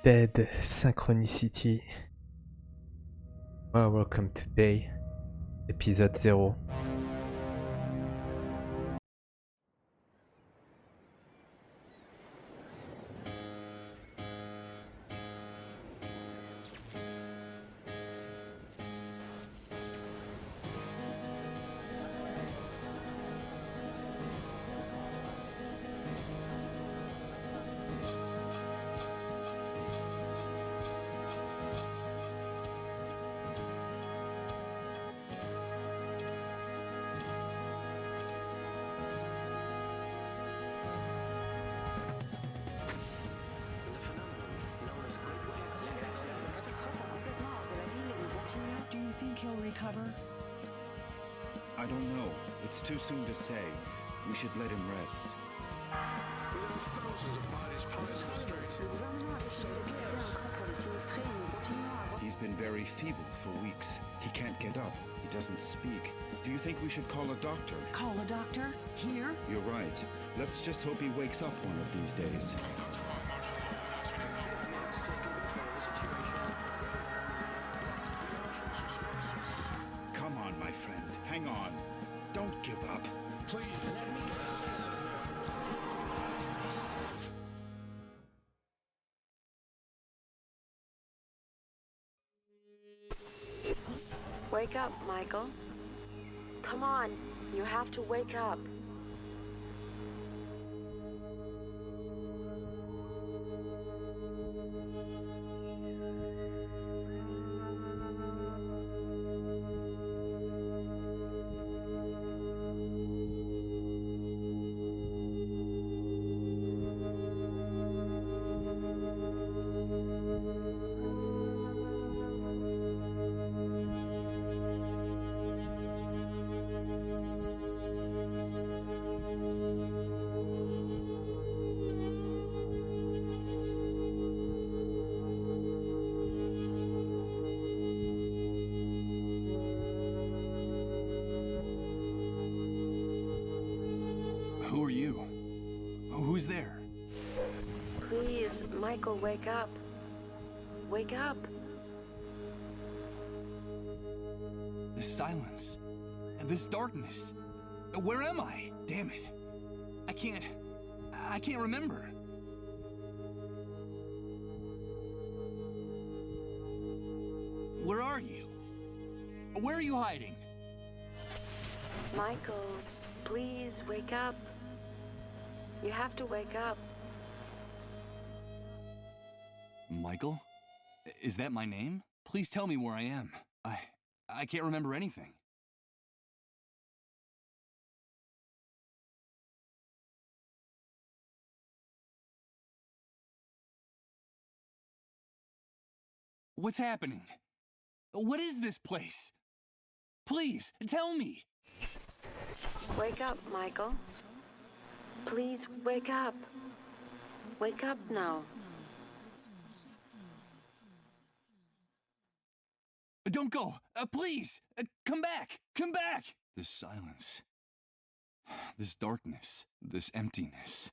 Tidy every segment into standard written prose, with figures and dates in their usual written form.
Dead Synchronicity. Well, welcome today, épisode 0. Do you think he'll recover? I don't know. It's too soon to say. We should let him rest. We have thousands of bodies piled in the streets. He's been very feeble for weeks. He can't get up. He doesn't speak. Do you think we should call a doctor? Call a doctor? Here? You're right. Let's just hope he wakes up one of these days. Come on, my friend. Hang on. Don't give up. Please, let me get to Wake up, Michael. Come on, you have to wake up. Who are you? Who's there? Please, Michael, wake up. Wake up. This silence. This darkness. Where am I? Damn it. I can't remember. Where are you? Where are you hiding? Michael, please wake up. You have to wake up. Michael? Is that my name? Please tell me where I am. I can't remember anything. What's happening? What is this place? Please, tell me. Wake up, Michael. Please wake up. Wake up now. Don't go! Please! Come back! Come back! This silence. This darkness. This emptiness.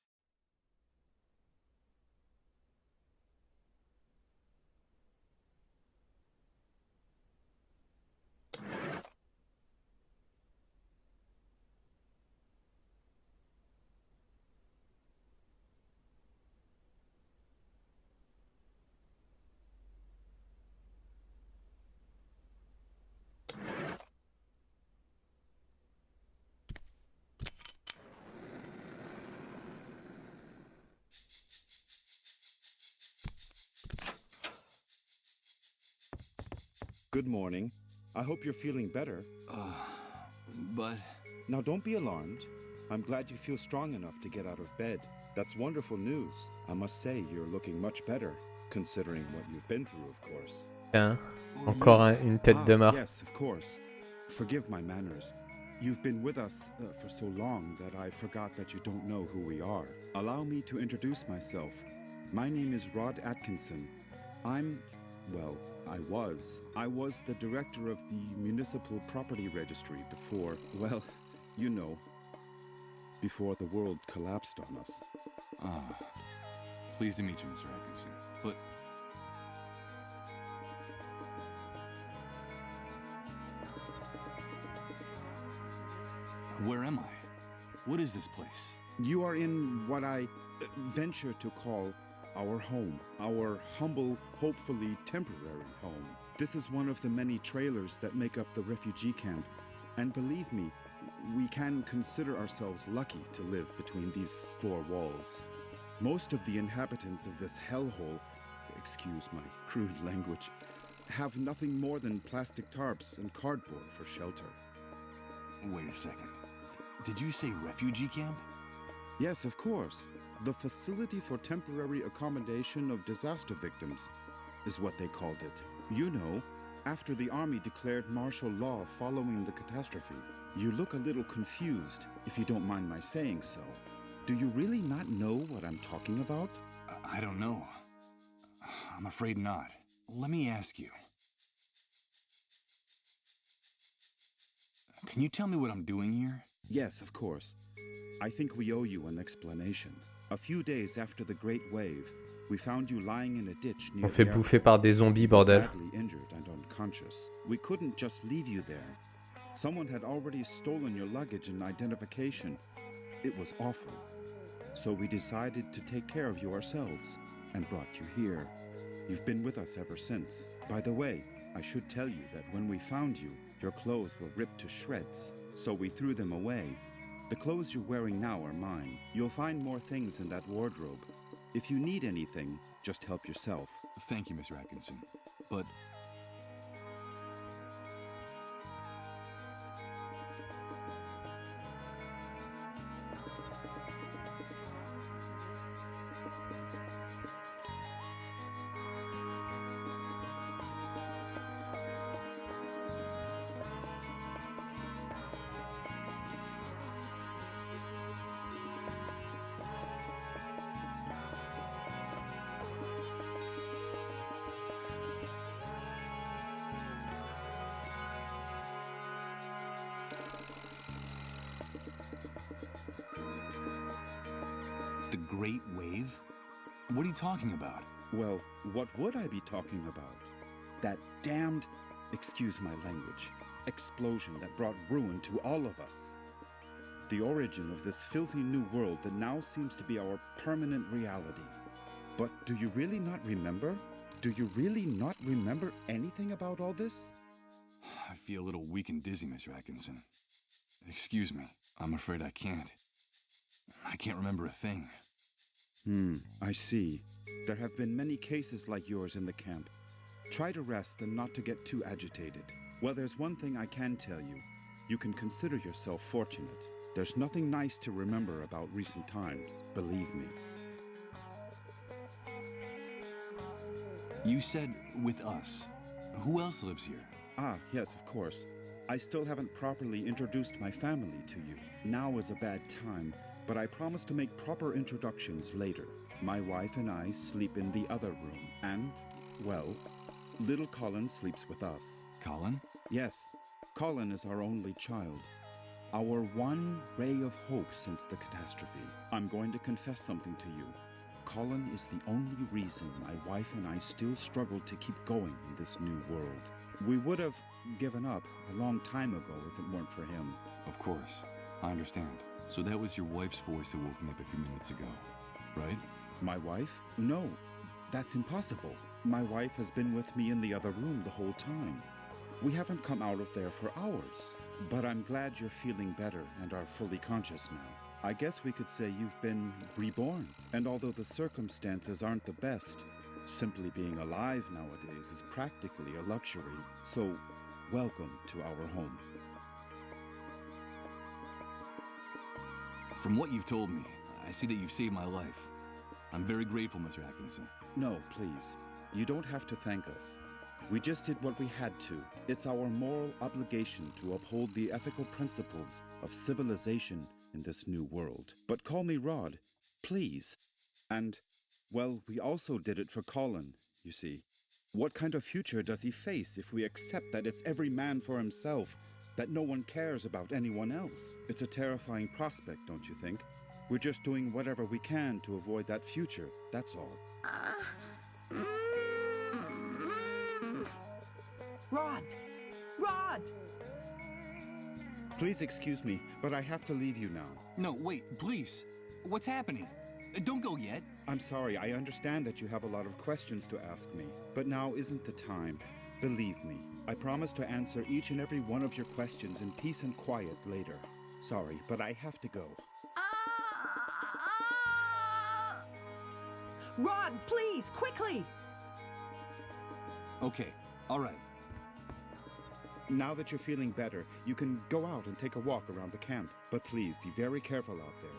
Good morning. I hope you're feeling better. But... Now don't be alarmed. I'm glad you feel strong enough to get out of bed. That's wonderful news. I must say you're looking much better, considering what you've been through, of course. Tiens, encore une tête de mort. Yes, of course. Forgive my manners. You've been with us for so long that I forgot that you don't know who we are. Allow me to introduce myself. My name is Rod Atkinson. I was the director of the Municipal Property Registry before, well, you know, before the world collapsed on us. Pleased to meet you, Mr. Atkinson. But Where am I? What is this place? You are in what I venture to call our home, our humble, hopefully temporary home. This is one of the many trailers that make up the refugee camp, and believe me, we can consider ourselves lucky to live between these four walls. Most of the inhabitants of this hellhole, excuse my crude language, have nothing more than plastic tarps and cardboard for shelter. Wait a second. Did you say refugee camp? Yes, of course. The Facility for Temporary Accommodation of Disaster Victims is what they called it. You know, after the army declared martial law following the catastrophe. You look a little confused, if you don't mind my saying so. Do you really not know what I'm talking about? I don't know. I'm afraid not. Let me ask you. Can you tell me what I'm doing here? Yes, of course. I think we owe you an explanation. A few days after the Great Wave, we found you lying in a ditch near On fait the bouffer airport. par des zombies, bordel. Badly injured and unconscious. We couldn't just leave you there. Someone had already stolen your luggage and identification. It was awful. So we decided to take care of you ourselves and brought you here. You've been with us ever since. By the way, I should tell you that when we found you, your clothes were ripped to shreds, so we threw them away. The clothes you're wearing now are mine. You'll find more things in that wardrobe. If you need anything, just help yourself. Thank you, Mr. Atkinson. But the Great Wave? What are you talking about? Well, what would I be talking about? That damned, excuse my language, explosion that brought ruin to all of us. The origin of this filthy new world that now seems to be our permanent reality. But do you really not remember? Do you really not remember anything about all this? I feel a little weak and dizzy, Mr. Atkinson. Excuse me. I'm afraid I can't. I can't remember a thing. I see. There have been many cases like yours in the camp. Try to rest and not to get too agitated. Well, there's one thing I can tell you. You can consider yourself fortunate. There's nothing nice to remember about recent times, believe me. You said with us. Who else lives here? Ah, yes, of course. I still haven't properly introduced my family to you. Now is a bad time, but I promise to make proper introductions later. My wife and I sleep in the other room, and, well, little Colin sleeps with us. Colin? Yes, Colin is our only child. Our one ray of hope since the catastrophe. I'm going to confess something to you. Colin is the only reason my wife and I still struggle to keep going in this new world. We would have given up a long time ago if it weren't for him. Of course. I understand. So that was your wife's voice that woke me up a few minutes ago, right? My wife? No, that's impossible. My wife has been with me in the other room the whole time. We haven't come out of there for hours. But I'm glad you're feeling better and are fully conscious now. I guess we could say you've been reborn. And although the circumstances aren't the best, simply being alive nowadays is practically a luxury. So, welcome to our home. From what you've told me, I see that you've saved my life. I'm very grateful, Mr. Atkinson. No, please. You don't have to thank us. We just did what we had to. It's our moral obligation to uphold the ethical principles of civilization in this new world. But call me Rod, please. And, well, we also did it for Colin, you see. What kind of future does he face if we accept that it's every man for himself, that no one cares about anyone else? It's a terrifying prospect, don't you think? We're just doing whatever we can to avoid that future, that's all. Rod! Rod! Please excuse me, but I have to leave you now. No, wait, please. What's happening? Don't go yet. I'm sorry, I understand that you have a lot of questions to ask me, but now isn't the time. Believe me, I promise to answer each and every one of your questions in peace and quiet later. Sorry, but I have to go. Rod, please, quickly! Okay, all right. Now that you're feeling better, you can go out and take a walk around the camp. But please be very careful out there.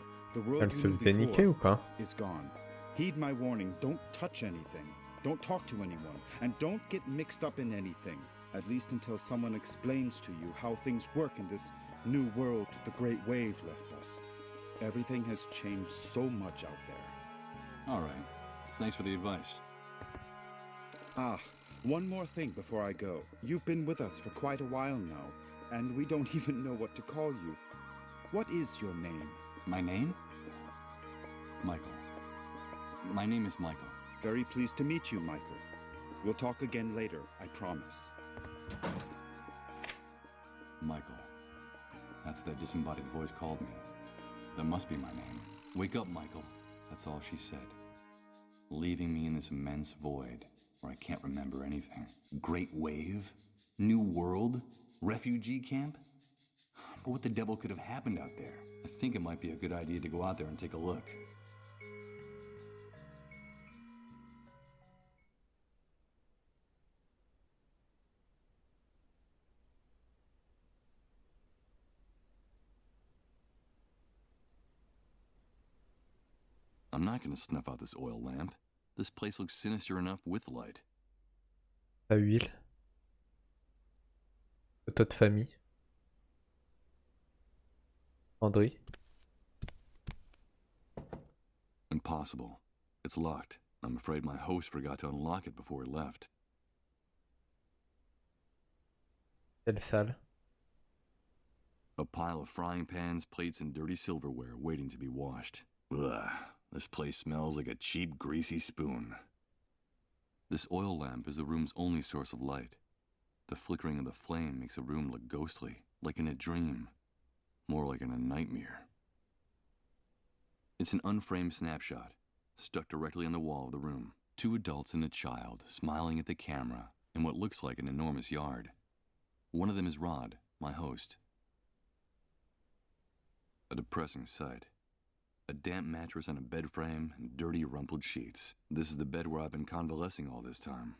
The world Elle se you knew faisait niquer ou before pas? is gone. Heed my warning, don't touch anything. Don't talk to anyone, and don't get mixed up in anything. At least until someone explains to you how things work in this new world the Great Wave left us. Everything has changed so much out there. All right. Thanks for the advice. Ah, one more thing before I go. You've been with us for quite a while now, and we don't even know what to call you. What is your name? My name? Michael. My name is Michael. Very pleased to meet you, Michael. We'll talk again later, I promise. Michael. That's what that disembodied voice called me. That must be my name. Wake up, Michael. That's all she said. Leaving me in this immense void where I can't remember anything. Great wave? New world? Refugee camp? But what the devil could have happened out there? I think it might be a good idea to go out there and take a look. I'm not going to snuff out this oil lamp. This place looks sinister enough with light. La huile. Photo de famille. André. Impossible. It's locked. I'm afraid my host forgot to unlock it before he left. Quelle salle. A pile of frying pans, plates, and dirty silverware waiting to be washed. Ugh, this place smells like a cheap, greasy spoon. This oil lamp is the room's only source of light. The flickering of the flame makes the room look ghostly, like in a dream. More like in a nightmare. It's an unframed snapshot, stuck directly on the wall of the room. Two adults and a child smiling at the camera in what looks like an enormous yard. One of them is Rod, my host. A depressing sight. A damp mattress on a bed frame and dirty, rumpled sheets. This is the bed where I've been convalescing all this time.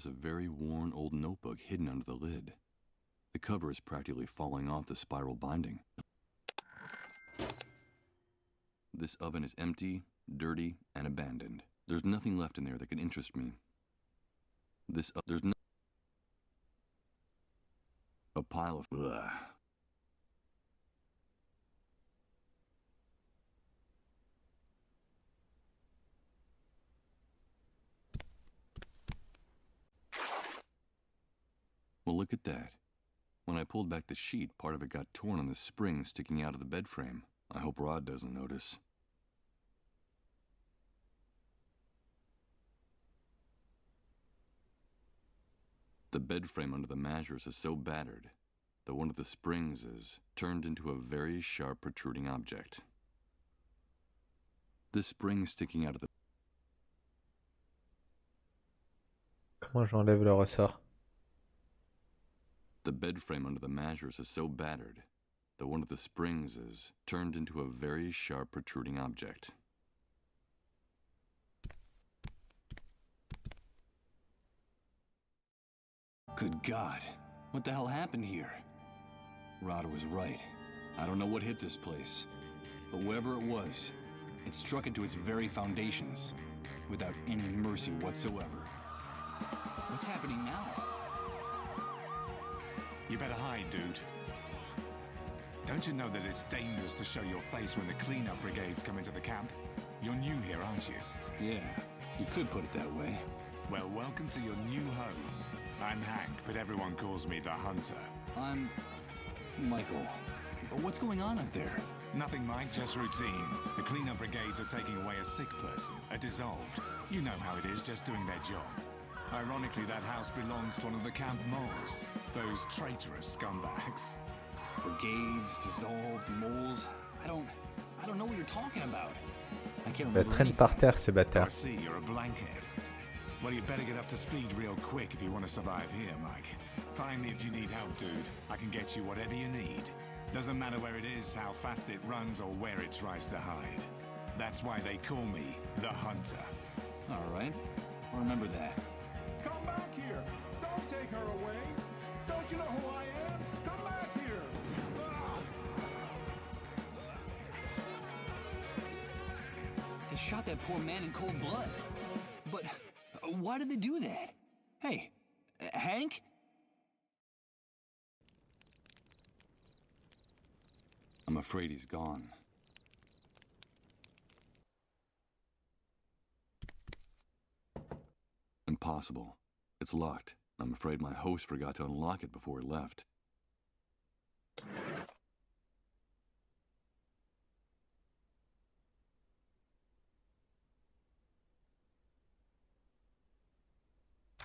There's a very worn old notebook hidden under the lid. The cover is practically falling off the spiral binding. This oven is empty, dirty, and abandoned. There's nothing left in there that can interest me. There's no... A pile of... Ugh. Well, look at that. When I pulled back the sheet, part of it got torn on the spring sticking out of the bed frame. I hope Rod doesn't notice. The bed frame under the mattress is so battered that one of the springs is turned into a very sharp protruding object. The spring sticking out of the... Comment j'enlève le ressort? The bed frame under the mattress is so battered that one of the springs is turned into a very sharp protruding object. Good God, what the hell happened here? Rod was right. I don't know what hit this place, but whatever it was, it struck into its very foundations without any mercy whatsoever. What's happening now? You better hide, dude. Don't you know that it's dangerous to show your face when the cleanup brigades come into the camp? You're new here, aren't you? Yeah, You could put it that way. Well, welcome to your new home. I'm Hank, but everyone calls me the Hunter. I'm Michael. But what's going on up there? Nothing, Mike, just routine. The cleanup brigades are taking away a sick person, a dissolved. You know how it is, just doing their job. Ironically, that house belongs to one of the camp moles. Those traitorous scumbags. Brigades, dissolved, moles. I don't know what you're talking about. I can't Bah, remember traîne par anything. terre ces I bâtards. see you're a blankhead. Well, you better get up to speed real quick if you want to survive here, Mike. Find me if you need help, dude. I can get you whatever you need. Doesn't matter where it is, how fast it runs, or where it tries to hide. That's why they call me the Hunter. All right. I'll remember that. Come back here! Don't take her away! Don't you know who I am? Come back here! They shot that poor man in cold blood. But why did they do that? Hey, Hank? I'm afraid he's gone. Impossible. It's locked. I'm afraid my host forgot to unlock it before he left.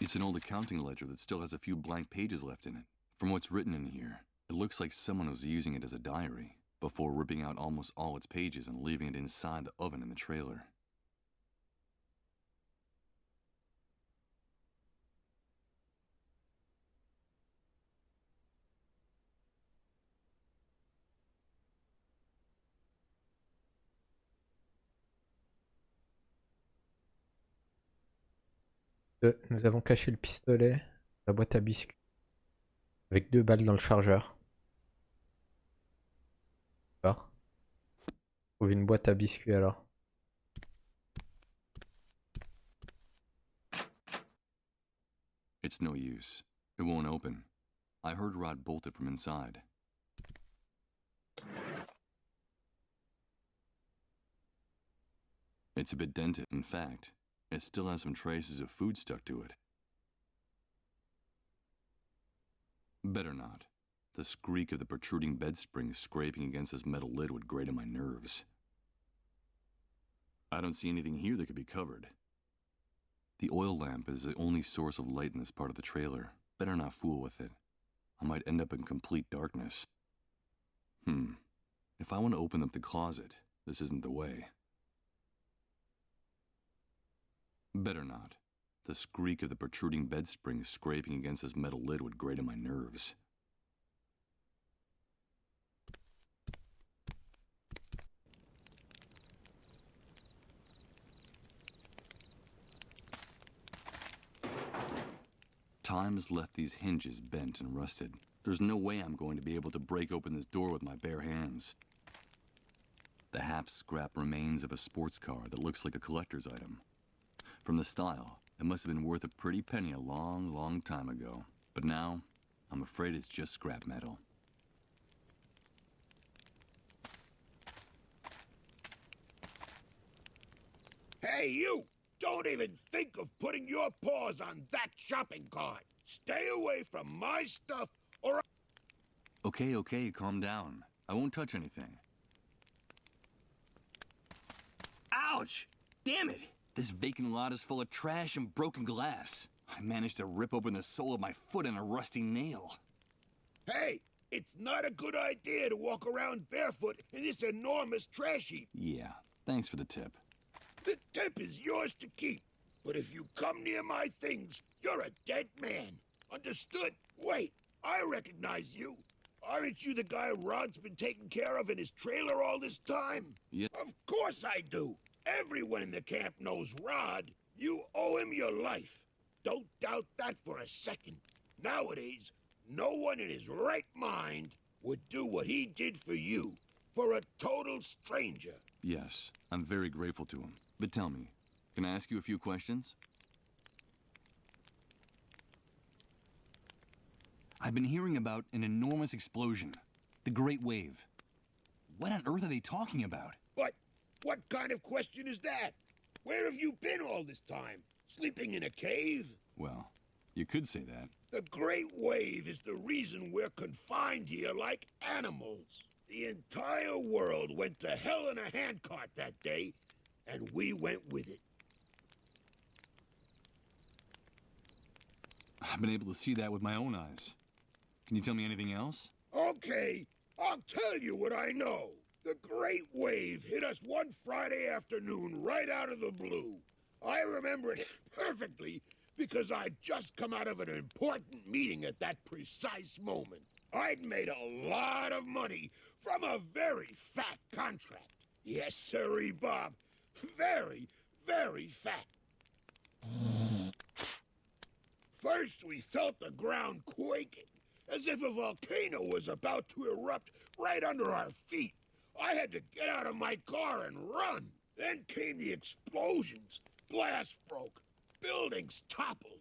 It's an old accounting ledger that still has a few blank pages left in it. From what's written in here, it looks like someone was using it as a diary, before ripping out almost all its pages and leaving it inside the oven in the trailer. Nous avons caché le pistolet, la boîte à biscuits, avec 2 balles dans le chargeur. D'accord. Trouve une boîte à biscuits alors. It's no use. It won't open. I heard Rod bolt it from inside. It's a bit dented. In fact, it still has some traces of food stuck to it. Better not. The squeak of the protruding bed springs scraping against this metal lid would grate on my nerves. I don't see anything here that could be covered. The oil lamp is the only source of light in this part of the trailer. Better not fool with it. I might end up in complete darkness. If I want to open up the closet, this isn't the way. Better not. The squeak of the protruding bed springs scraping against this metal lid would grate on my nerves. Time has left these hinges bent and rusted. There's no way I'm going to be able to break open this door with my bare hands. The half-scrap remains of a sports car that looks like a collector's item. From the style, it must have been worth a pretty penny a long, long time ago. But now, I'm afraid it's just scrap metal. Hey, you! Don't even think of putting your paws on that shopping cart! Stay away from my stuff, or Okay, calm down. I won't touch anything. Ouch! Damn it! This vacant lot is full of trash and broken glass. I managed to rip open the sole of my foot in a rusty nail. Hey! It's not a good idea to walk around barefoot in this enormous trash heap. Yeah, thanks for the tip. The tip is yours to keep. But if you come near my things, you're a dead man. Understood? Wait, I recognize you. Aren't you the guy Rod's been taking care of in his trailer all this time? Yeah. Of course I do. Everyone in the camp knows Rod. You owe him your life. Don't doubt that for a second. Nowadays, no one in his right mind would do what he did for you, for a total stranger. Yes, I'm very grateful to him. But tell me, can I ask you a few questions? I've been hearing about an enormous explosion, the Great Wave. What on earth are they talking about? But what kind of question is that? Where have you been all this time? Sleeping in a cave? Well, you could say that. The Great Wave is the reason we're confined here like animals. The entire world went to hell in a handcart that day, and we went with it. I've been able to see that with my own eyes. Can you tell me anything else? Okay, I'll tell you what I know. The Great Wave hit us one Friday afternoon right out of the blue. I remember it perfectly because I'd just come out of an important meeting at that precise moment. I'd made a lot of money from a very fat contract. Yes, sirree, Bob. Very, very fat. First, we felt the ground quaking, as if a volcano was about to erupt right under our feet. I had to get out of my car and run. Then came the explosions. Glass broke. Buildings toppled.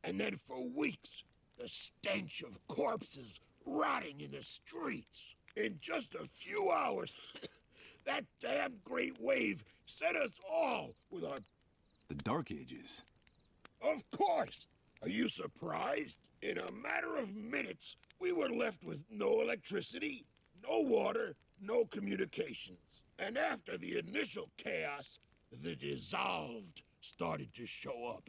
And then for weeks, the stench of corpses rotting in the streets. In just a few hours, that damn Great Wave set us all with our... The Dark Ages. Of course! Are you surprised? In a matter of minutes, we were left with no electricity, no water, no communications. And after the initial chaos, the dissolved started to show up.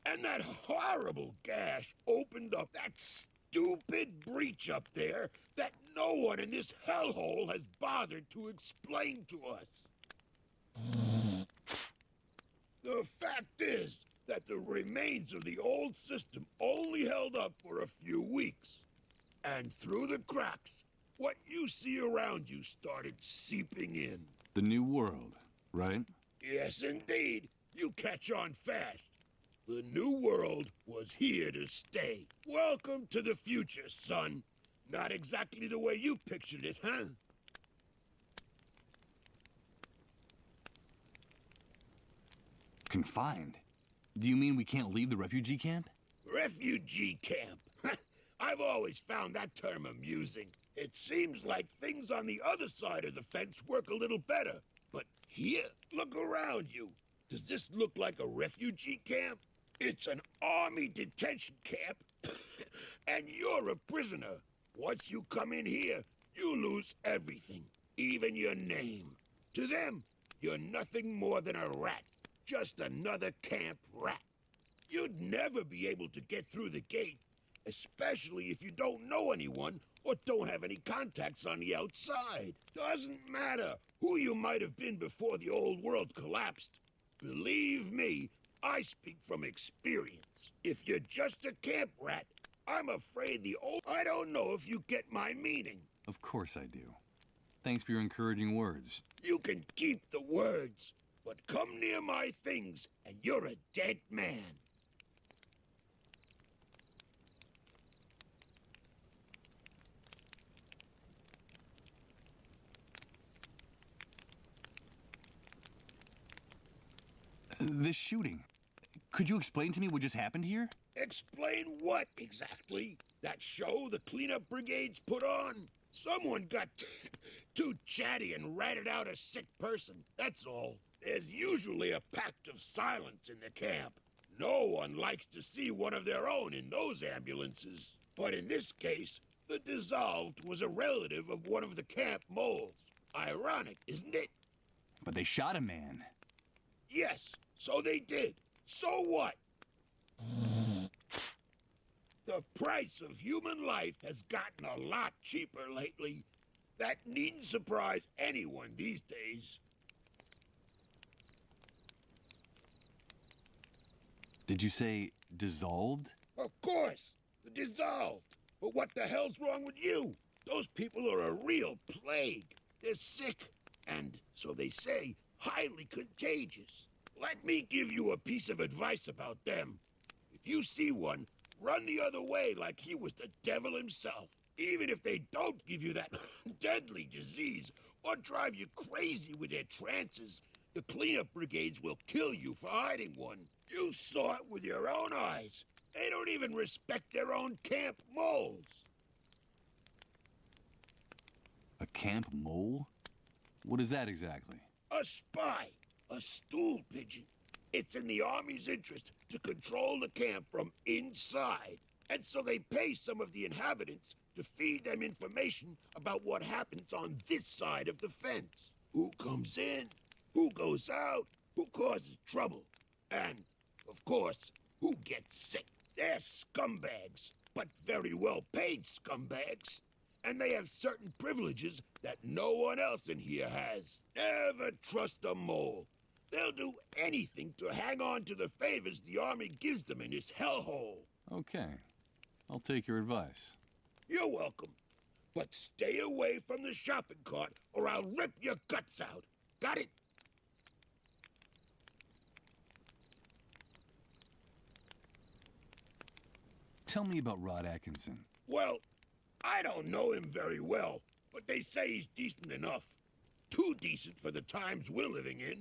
And that horrible gash opened up that stupid breach up there that no one in this hellhole has bothered to explain to us. The fact is that the remains of the old system only held up for a few weeks. And through the cracks, what you see around you started seeping in. The New World, right? Yes, indeed. You catch on fast. The New World was here to stay. Welcome to the future, son. Not exactly the way you pictured it, huh? Confined? Do you mean we can't leave the refugee camp? Refugee camp. I've always found that term amusing. It seems like things on the other side of the fence work a little better. But here, look around you. Does this look like a refugee camp? It's an army detention camp, and you're a prisoner. Once you come in here, you lose everything, even your name. To them, you're nothing more than a rat, just another camp rat. You'd never be able to get through the gate, especially if you don't know anyone or don't have any contacts on the outside. Doesn't matter who you might have been before the old world collapsed. Believe me, I speak from experience. If you're just a camp rat, I'm afraid the old... I don't know if you get my meaning. Of course I do. Thanks for your encouraging words. You can keep the words, but come near my things and you're a dead man. This shooting. Could you explain to me what just happened here? Explain what, exactly? That show the cleanup brigades put on? Someone got too chatty and ratted out a sick person, that's all. There's usually a pact of silence in the camp. No one likes to see one of their own in those ambulances. But in this case, the dissolved was a relative of one of the camp moles. Ironic, isn't it? But they shot a man. Yes, so they did. So what? The price of human life has gotten a lot cheaper lately. That needn't surprise anyone these days. Did you say dissolved? Of course, the dissolved. But what the hell's wrong with you? Those people are a real plague. They're sick, and, so they say, highly contagious. Let me give you a piece of advice about them. If you see one, run the other way like he was the devil himself. Even if they don't give you that deadly disease or drive you crazy with their trances, the cleanup brigades will kill you for hiding one. You saw it with your own eyes. They don't even respect their own camp moles. A camp mole? What is that exactly? A spy. A stool pigeon. It's in the Army's interest to control the camp from inside. And so they pay some of the inhabitants to feed them information about what happens on this side of the fence. Who comes in, who goes out, who causes trouble, and, of course, who gets sick. They're scumbags, but very well-paid scumbags. And they have certain privileges that no one else in here has. Never trust a mole. They'll do anything to hang on to the favors the Army gives them in this hellhole. Okay. I'll take your advice. You're welcome. But stay away from the shopping cart or I'll rip your guts out. Got it? Tell me about Rod Atkinson. Well, I don't know him very well, but they say he's decent enough. Too decent for the times we're living in.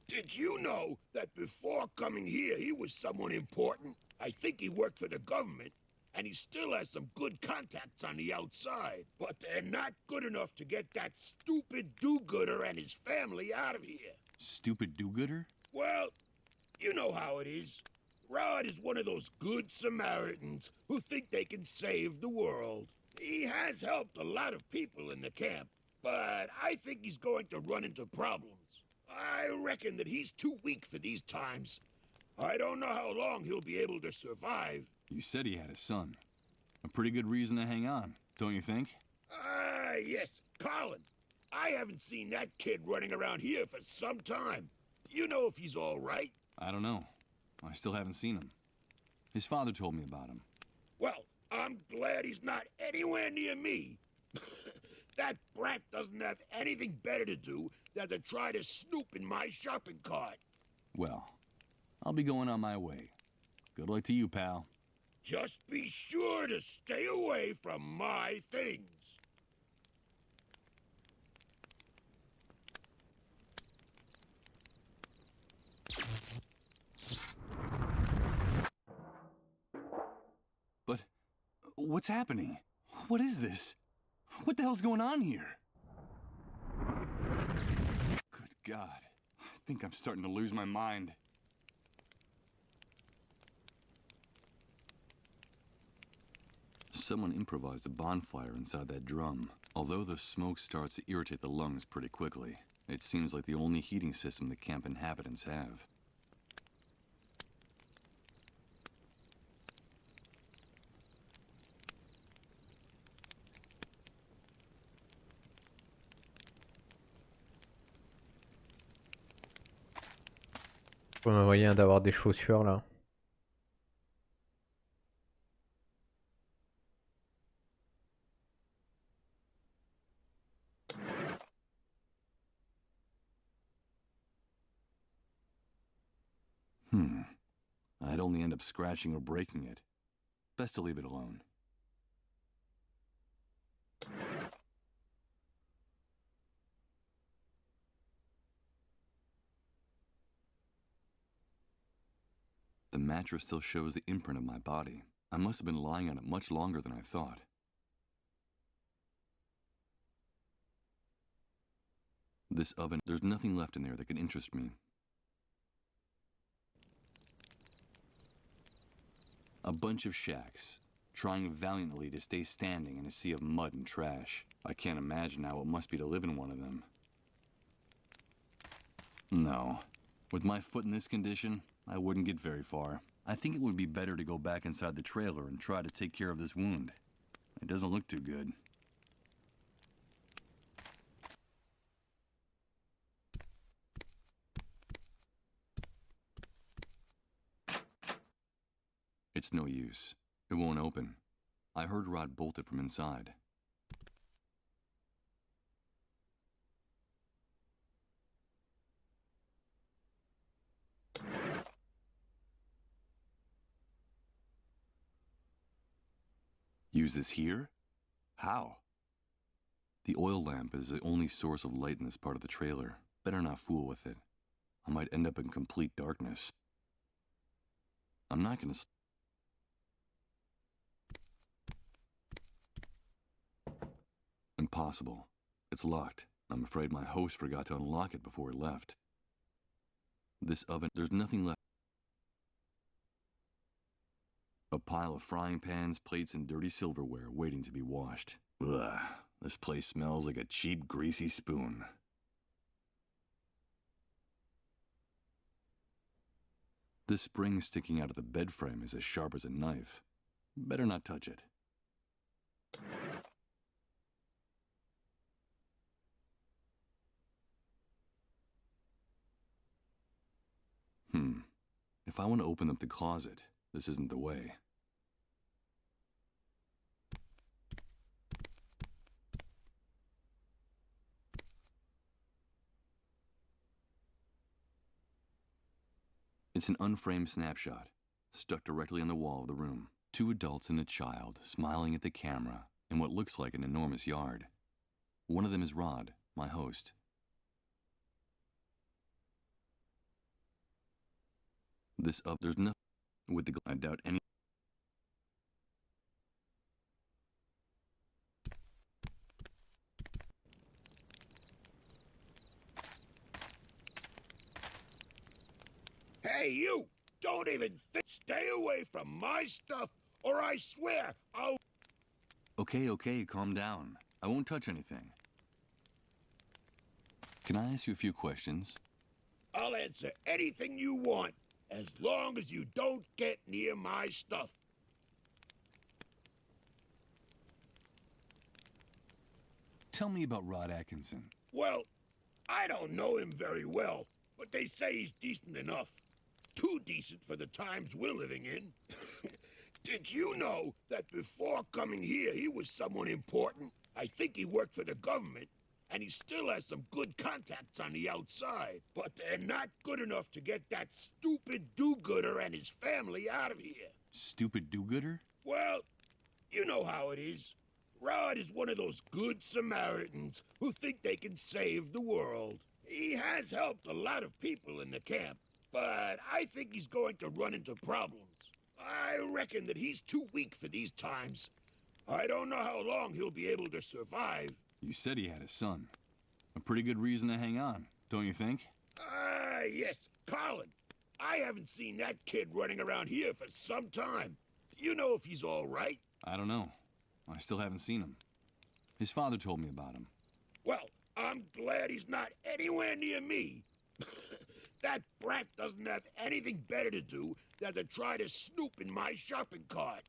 Did you know that before coming here, he was someone important? I think he worked for the government, and he still has some good contacts on the outside. But they're not good enough to get that stupid do-gooder and his family out of here. Stupid do-gooder? Well, you know how it is. Rod is one of those good Samaritans who think they can save the world. He has helped a lot of people in the camp, but I think he's going to run into problems. I reckon that he's too weak for these times. I don't know how long he'll be able to survive. You said he had a son. A pretty good reason to hang on, don't you think? Yes, Colin. I haven't seen that kid running around here for some time. Do you know if he's all right? I don't know. I still haven't seen him. His father told me about him. Well, I'm glad he's not anywhere near me. That brat doesn't have anything better to do than to try to snoop in my shopping cart. Well, I'll be going on my way. Good luck to you, pal. Just be sure to stay away from my things. But what's happening? What is this? What the hell's going on here? Good God. I think I'm starting to lose my mind. Someone improvised a bonfire inside that drum. Although the smoke starts to irritate the lungs pretty quickly, it seems like the only heating system the camp inhabitants have. Pas un moyen d'avoir des chaussures là. I'd only end up scratching or breaking it. Best to leave it alone. The mattress still shows the imprint of my body. I must have been lying on it much longer than I thought. This oven, there's nothing left in there that can interest me. A bunch of shacks, trying valiantly to stay standing in a sea of mud and trash. I can't imagine how it must be to live in one of them. No. With my foot in this condition, I wouldn't get very far. I think it would be better to go back inside the trailer and try to take care of this wound. It doesn't look too good. It's no use. It won't open. I heard Rod bolt it from inside. Use this here? How? The oil lamp is the only source of light in this part of the trailer. Better not fool with it. I might end up in complete darkness. I'm not gonna... Impossible. It's locked. I'm afraid my host forgot to unlock it before he left. This oven, there's nothing left. A pile of frying pans, plates, and dirty silverware waiting to be washed. Ugh, this place smells like a cheap, greasy spoon. This spring sticking out of the bed frame is as sharp as a knife. Better not touch it. If I want to open up the closet, this isn't the way. It's an unframed snapshot, stuck directly on the wall of the room. 2 adults and a child smiling at the camera in what looks like an enormous yard. One of them is Rod, my host. There's nothing with the. I doubt any. Hey, you! Don't even stay away from my stuff, or I swear I'll... Okay, calm down. I won't touch anything. Can I ask you a few questions? I'll answer anything you want, as long as you don't get near my stuff. Tell me about Rod Atkinson. Well, I don't know him very well, but they say he's decent enough. Too decent for the times we're living in. Did you know that before coming here he was someone important? I think he worked for the government, and he still has some good contacts on the outside. But they're not good enough to get that stupid do-gooder and his family out of here. Stupid do-gooder? Well, you know how it is. Rod is one of those good Samaritans who think they can save the world. He has helped a lot of people in the camp, but I think he's going to run into problems. I reckon that he's too weak for these times. I don't know how long he'll be able to survive. You said he had a son. A pretty good reason to hang on, don't you think? Yes, Colin. I haven't seen that kid running around here for some time. Do you know if he's all right? I don't know. I still haven't seen him. His father told me about him. Well, I'm glad he's not anywhere near me. That brat doesn't have anything better to do than to try to snoop in my shopping cart.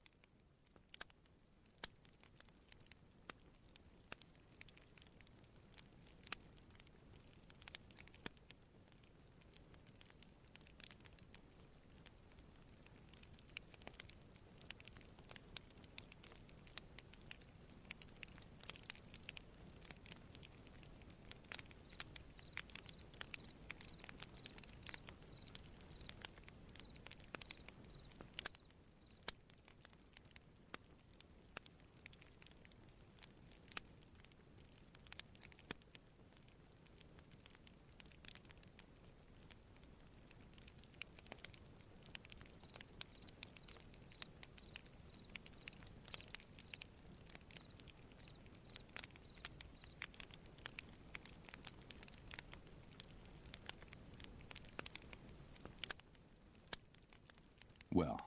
Well,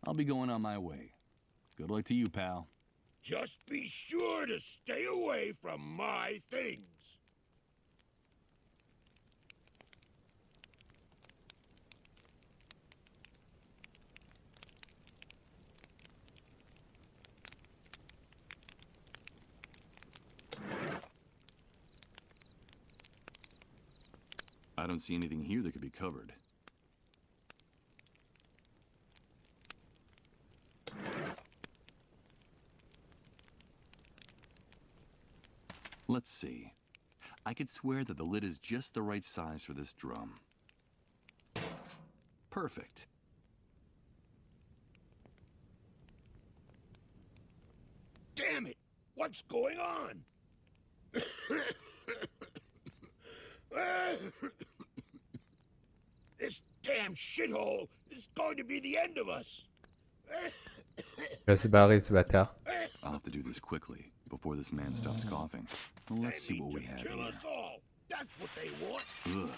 I'll be going on my way. Good luck to you, pal. Just be sure to stay away from my things. I don't see anything here that could be covered. Let's see. I could swear that the lid is just the right size for this drum. Perfect. Damn it! What's going on? This damn shithole is going to be the end of us. Il va se barrer ce bâtard. I'll have to do this quickly, before this man stops coughing. Well, let's see what we have Kill here. us all. That's what they want. Ugh.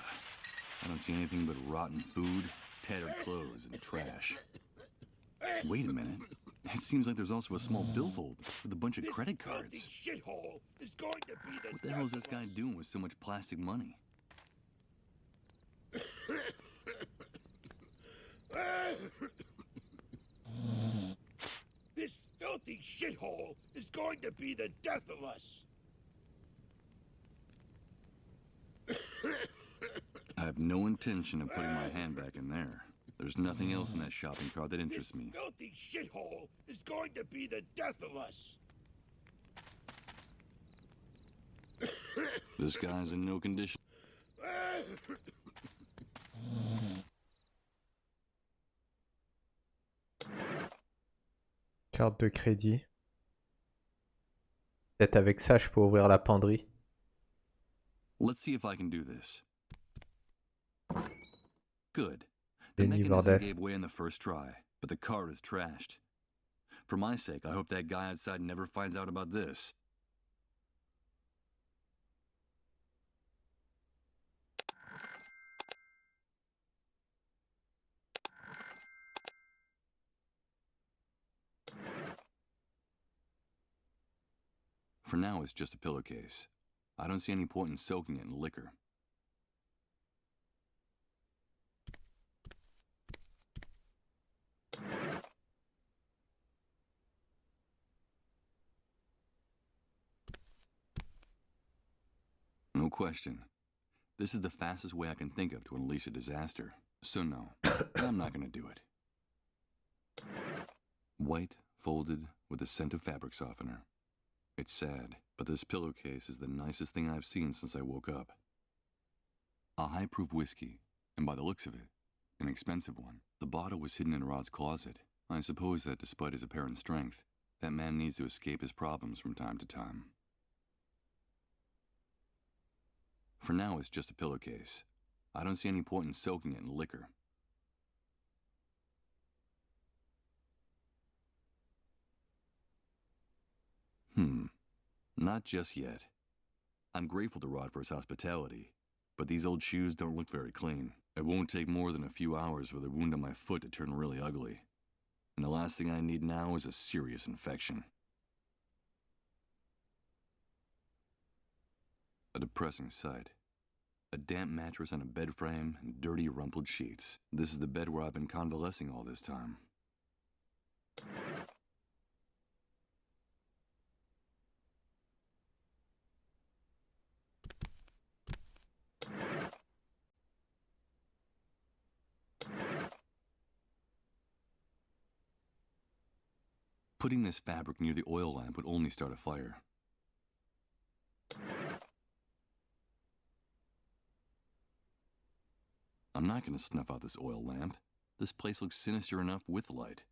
I don't see anything but rotten food, tattered clothes, and trash. Wait a minute. It seems like there's also a small billfold with a bunch of credit cards. Shithole is going to be the What the hell is this guy doing with so much plastic money? This filthy shithole is going to be the death of us. I have no intention of putting my hand back in there. There's nothing else in that shopping cart that interests me. This filthy shithole is going to be the death of us. This guy's in no condition. Carte de crédit. Peut-être avec ça, je peux ouvrir la penderie. Let's see if I can do this. Good. The Déni, mechanism bordel. gave way in the first try, but the cart is trashed. For my sake, I hope that guy outside never finds out about this. For now, it's just a pillowcase. I don't see any point in soaking it in liquor. No question. This is the fastest way I can think of to unleash a disaster. So no, I'm not gonna do it. White, folded, with a scent of fabric softener. It's sad, but this pillowcase is the nicest thing I've seen since I woke up. A high-proof whiskey, and by the looks of it, an expensive one. The bottle was hidden in Rod's closet. I suppose that despite his apparent strength, that man needs to escape his problems from time to time. For now, it's just a pillowcase. I don't see any point in soaking it in liquor. Not just yet. I'm grateful to Rod for his hospitality, but these old shoes don't look very clean. It won't take more than a few hours for the wound on my foot to turn really ugly. And the last thing I need now is a serious infection. A depressing sight. A damp mattress on a bed frame and dirty, rumpled sheets. This is the bed where I've been convalescing all this time. Putting this fabric near the oil lamp would only start a fire. I'm not going to snuff out this oil lamp. This place looks sinister enough with light.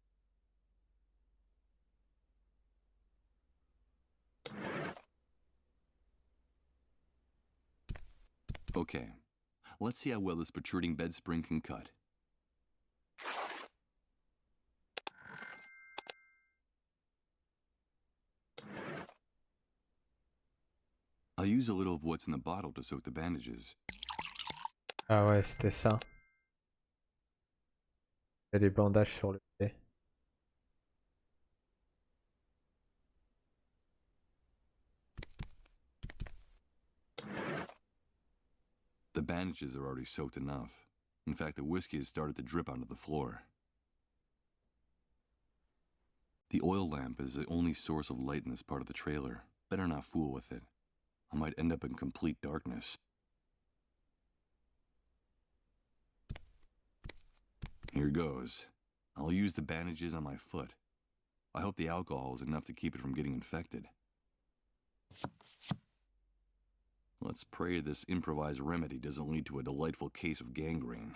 Okay, let's see how well this protruding bed spring can cut. I'll use a little of what's in the bottle to soak the bandages. Ah ouais, c'était ça. Il y a des bandages sur le pied. The bandages are already soaked enough. In fact, the whiskey has started to drip onto the floor. The oil lamp is the only source of light in this part of the trailer. Better not fool with it. I might end up in complete darkness. Here goes. I'll use the bandages on my foot. I hope the alcohol is enough to keep it from getting infected. Let's pray this improvised remedy doesn't lead to a delightful case of gangrene.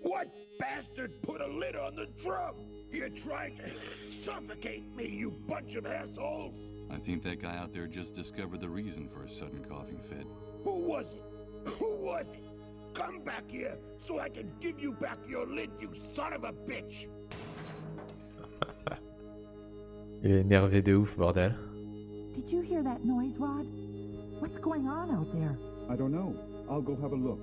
What bastard put a lid on the drum? You tried to suffocate me, you bunch of assholes! I think that guy out there just discovered the reason for his sudden coughing fit. Who was it? Who was it? Come back here so I can give you back your lid, you son of a bitch! Il est énervé de ouf, bordel. Did you hear that noise, Rod? What's going on out there? I don't know. I'll go have a look.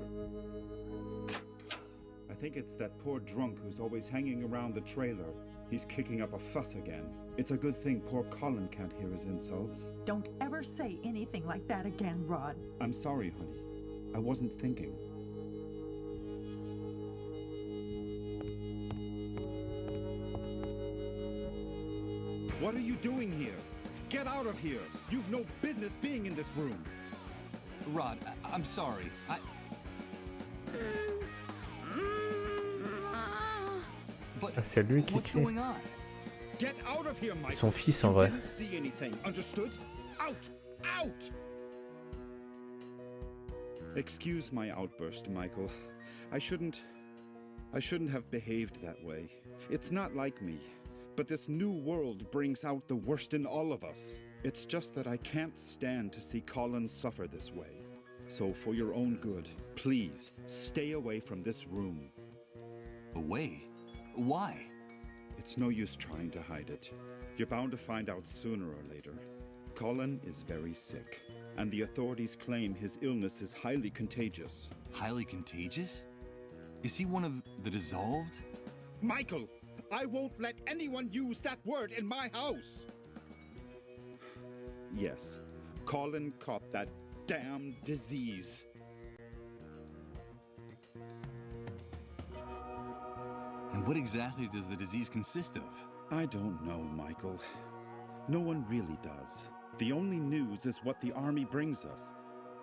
think it's that poor drunk who's always hanging around the trailer. He's kicking up a fuss again. It's a good thing poor Colin can't hear his insults. Don't ever say anything like that again, Rod. I'm sorry, honey. I wasn't thinking. What are you doing here? Get out of here! You've no business being in this room! Rod, I'm sorry. But Ah, c'est lui qui what's crie. going on? Get out of here, Michael! Son fils en You vrai. didn't see anything, understood? Out! Out! Excuse my outburst, Michael. I shouldn't have behaved that way. It's not like me. But this new world brings out the worst in all of us. It's just that I can't stand to see Colin suffer this way. So for your own good, please stay away from this room. Away? Why? It's no use trying to hide it. You're bound to find out sooner or later. Colin is very sick, and the authorities claim his illness is highly contagious. Highly contagious? Is he one of the dissolved? Michael! I won't let anyone use that word in my house! Yes, Colin caught that damn disease. And what exactly does the disease consist of? I don't know, Michael. No one really does. The only news is what the army brings us.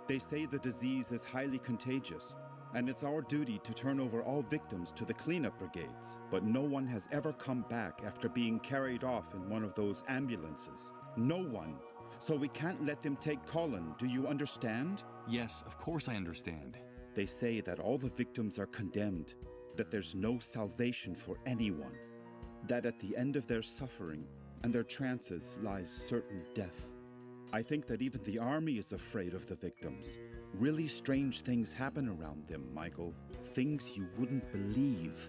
They say the disease is highly contagious, and it's our duty to turn over all victims to the cleanup brigades. But no one has ever come back after being carried off in one of those ambulances. No one. So we can't let them take Colin, do you understand? Yes, of course I understand. They say that all the victims are condemned, that there's no salvation for anyone, that at the end of their suffering and their trances lies certain death. I think that even the army is afraid of the victims. Really strange things happen around them, Michael. Things you wouldn't believe.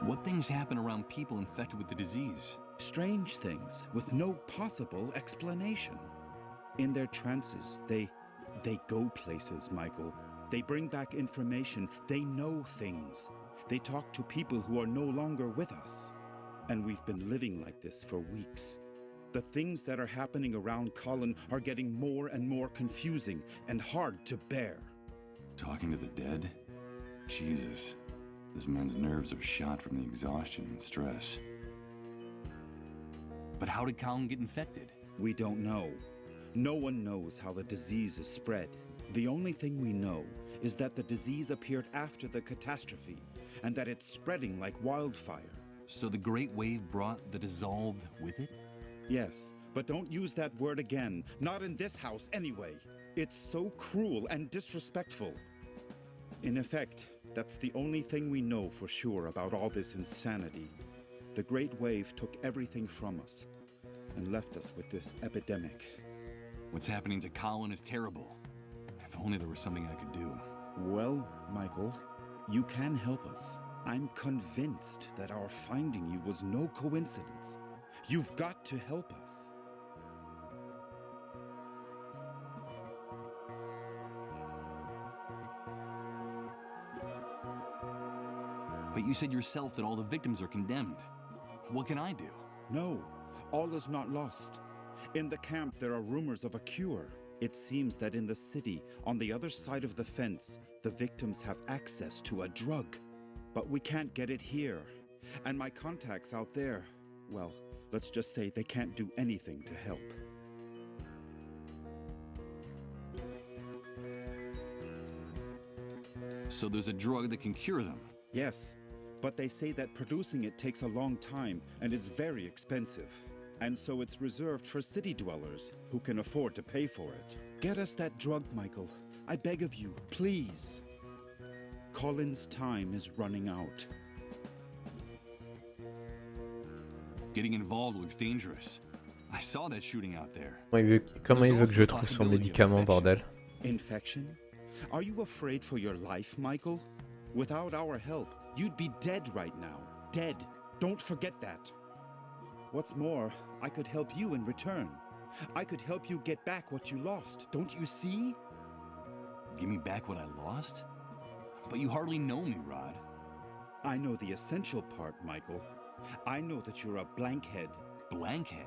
What things happen around people infected with the disease? Strange things with no possible explanation. In their trances, they go places, Michael. They bring back information. They know things. They talk to people who are no longer with us. And we've been living like this for weeks. The things that are happening around Colin are getting more and more confusing and hard to bear. Talking to the dead? Jesus. This man's nerves are shot from the exhaustion and stress. But how did Colin get infected? We don't know. No one knows how the disease is spread. The only thing we know is that the disease appeared after the catastrophe and that it's spreading like wildfire. So the Great Wave brought the dissolved with it? Yes, but don't use that word again. Not in this house anyway. It's so cruel and disrespectful. In effect, that's the only thing we know for sure about all this insanity. The Great Wave took everything from us and left us with this epidemic. What's happening to Colin is terrible. If only there was something I could do. Well, Michael, you can help us. I'm convinced that our finding you was no coincidence. You've got to help us. But you said yourself that all the victims are condemned. What can I do? No, all is not lost. In the camp, there are rumors of a cure. It seems that in the city, on the other side of the fence, the victims have access to a drug. But we can't get it here. And my contacts out there, well, let's just say they can't do anything to help. So there's a drug that can cure them. Yes, but they say that producing it takes a long time and is very expensive. And so it's reserved for city dwellers who can afford to pay for it. Get us that drug, Michael. I beg of you, please. Colin's time is running out. Getting involved looks dangerous. I saw that shooting out there. Comment il veut que je trouve son médicament, bordel? Infection? Are you afraid for your life, Michael? Without our help, you'd be dead right now. Dead. Don't forget that. What's more, I could help you in return. I could help you get back what you lost. Don't you see? Give me back what I lost? But you hardly know me, Rod. I know the essential part, Michael. I know that you're a blankhead. Blankhead?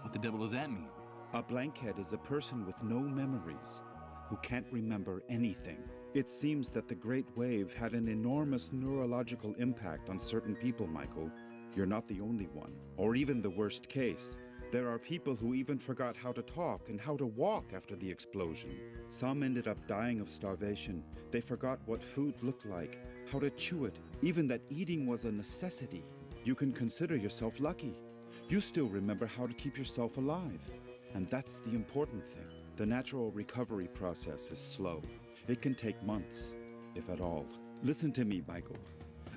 What the devil does that mean? A blankhead is a person with no memories, who can't remember anything. It seems that the Great Wave had an enormous neurological impact on certain people, Michael. You're not the only one, or even the worst case. There are people who even forgot how to talk and how to walk after the explosion. Some ended up dying of starvation. They forgot what food looked like, how to chew it, even that eating was a necessity. You can consider yourself lucky. You still remember how to keep yourself alive. And that's the important thing. The natural recovery process is slow. It can take months, if at all. Listen to me, Michael.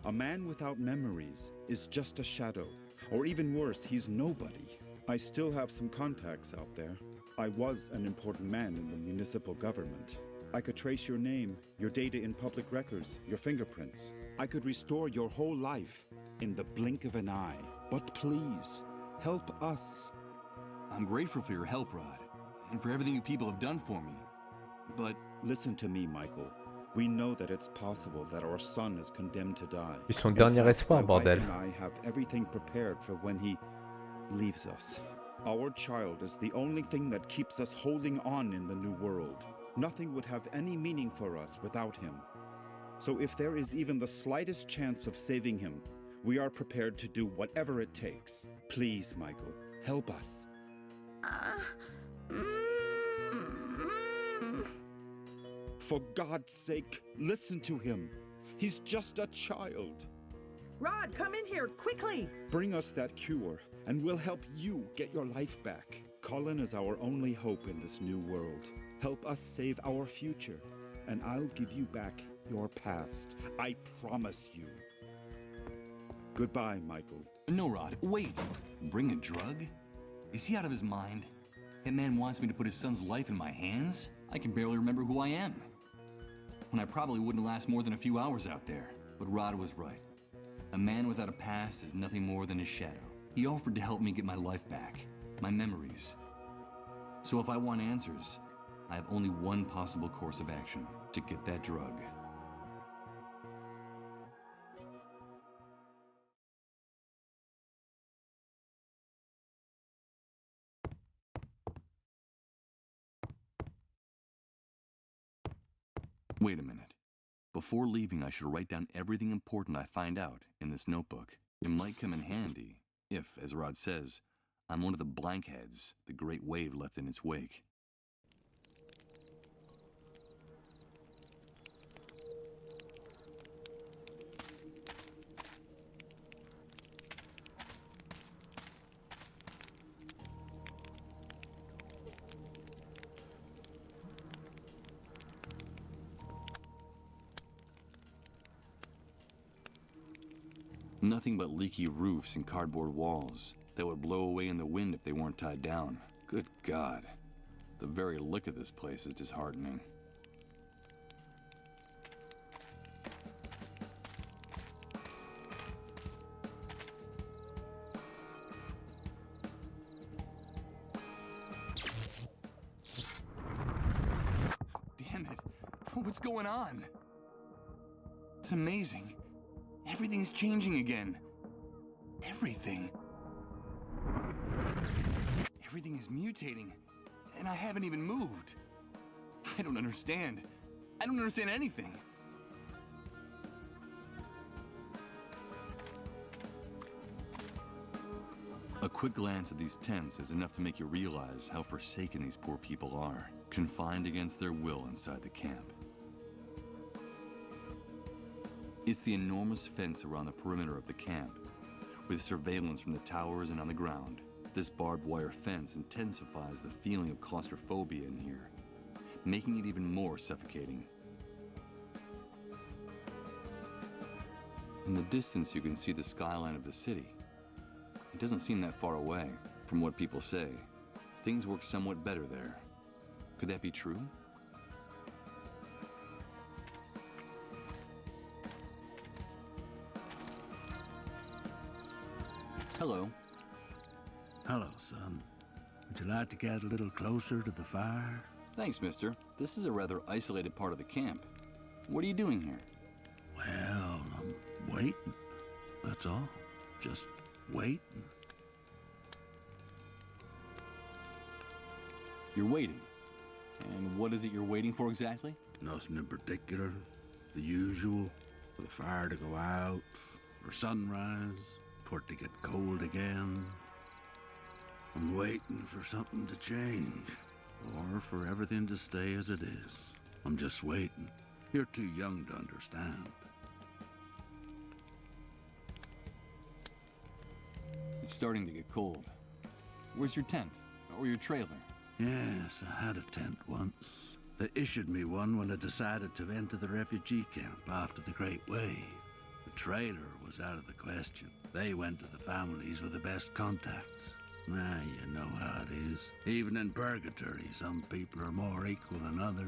A man without memories is just a shadow, or even worse, he's nobody. I still have some contacts out there. I was an important man in the municipal government. I could trace your name, your data in public records, your fingerprints. I could restore your whole life in the blink of an eye. But please, help us. I'm grateful for your help, Rod, and for everything you people have done for me. But listen to me, Michael. We know that it's possible that our son is condemned to die. C'est son dernier espoir, my bordel. wife and I have everything prepared for when he leaves us. Our child is the only thing that keeps us holding on in the new world. Nothing would have any meaning for us without him. So if there is even the slightest chance of saving him, we are prepared to do whatever it takes. Please, Michael, help us. For God's sake, listen to him. He's just a child. Rod, come in here, quickly! Bring us that cure, and we'll help you get your life back. Colin is our only hope in this new world. Help us save our future, and I'll give you back your past. I promise you. Goodbye, Michael. no, Rod, wait. Bring a drug? Is he out of his mind? That man wants me to put his son's life in my hands? I can barely remember who I am. And I probably wouldn't last more than a few hours out there. But Rod was right. A man without a past is nothing more than his shadow. He offered to help me get my life back, my memories. So if I want answers, I have only one possible course of action: to get that drug. Wait a minute. Before leaving, I should write down everything important I find out in this notebook. It might come in handy if, as Rod says, I'm one of the blankheads the Great Wave left in its wake. Nothing but leaky roofs and cardboard walls that would blow away in the wind if they weren't tied down. Good God. The very look of this place is disheartening. Damn it. What's going on? It's amazing. Everything's changing again. Everything. Everything is mutating, and I haven't even moved. I don't understand. I don't understand anything. A quick glance at these tents is enough to make you realize how forsaken these poor people are, confined against their will inside the camp. It's the enormous fence around the perimeter of the camp, with surveillance from the towers and on the ground. This barbed wire fence intensifies the feeling of claustrophobia in here, making it even more suffocating. In the distance, you can see the skyline of the city. It doesn't seem that far away. From what people say, things work somewhat better there. Could that be true? Hello. Hello, son. Would you like to get a little closer to the fire? Thanks, mister. This is a rather isolated part of the camp. What are you doing here? Well, I'm waiting. That's all. Just waiting. You're waiting. And what is it you're waiting for exactly? Nothing in particular. The usual. For the fire to go out, for sunrise, for it to get cold again. I'm waiting for something to change, or for everything to stay as it is. I'm just waiting. You're too young to understand. It's starting to get cold. Where's your tent? Or your trailer? Yes, I had a tent once. They issued me one when I decided to enter the refugee camp after the Great Wave. The trailer was out of the question. They went to the families with the best contacts. Ah, you know how it is. Even in purgatory, some people are more equal than others.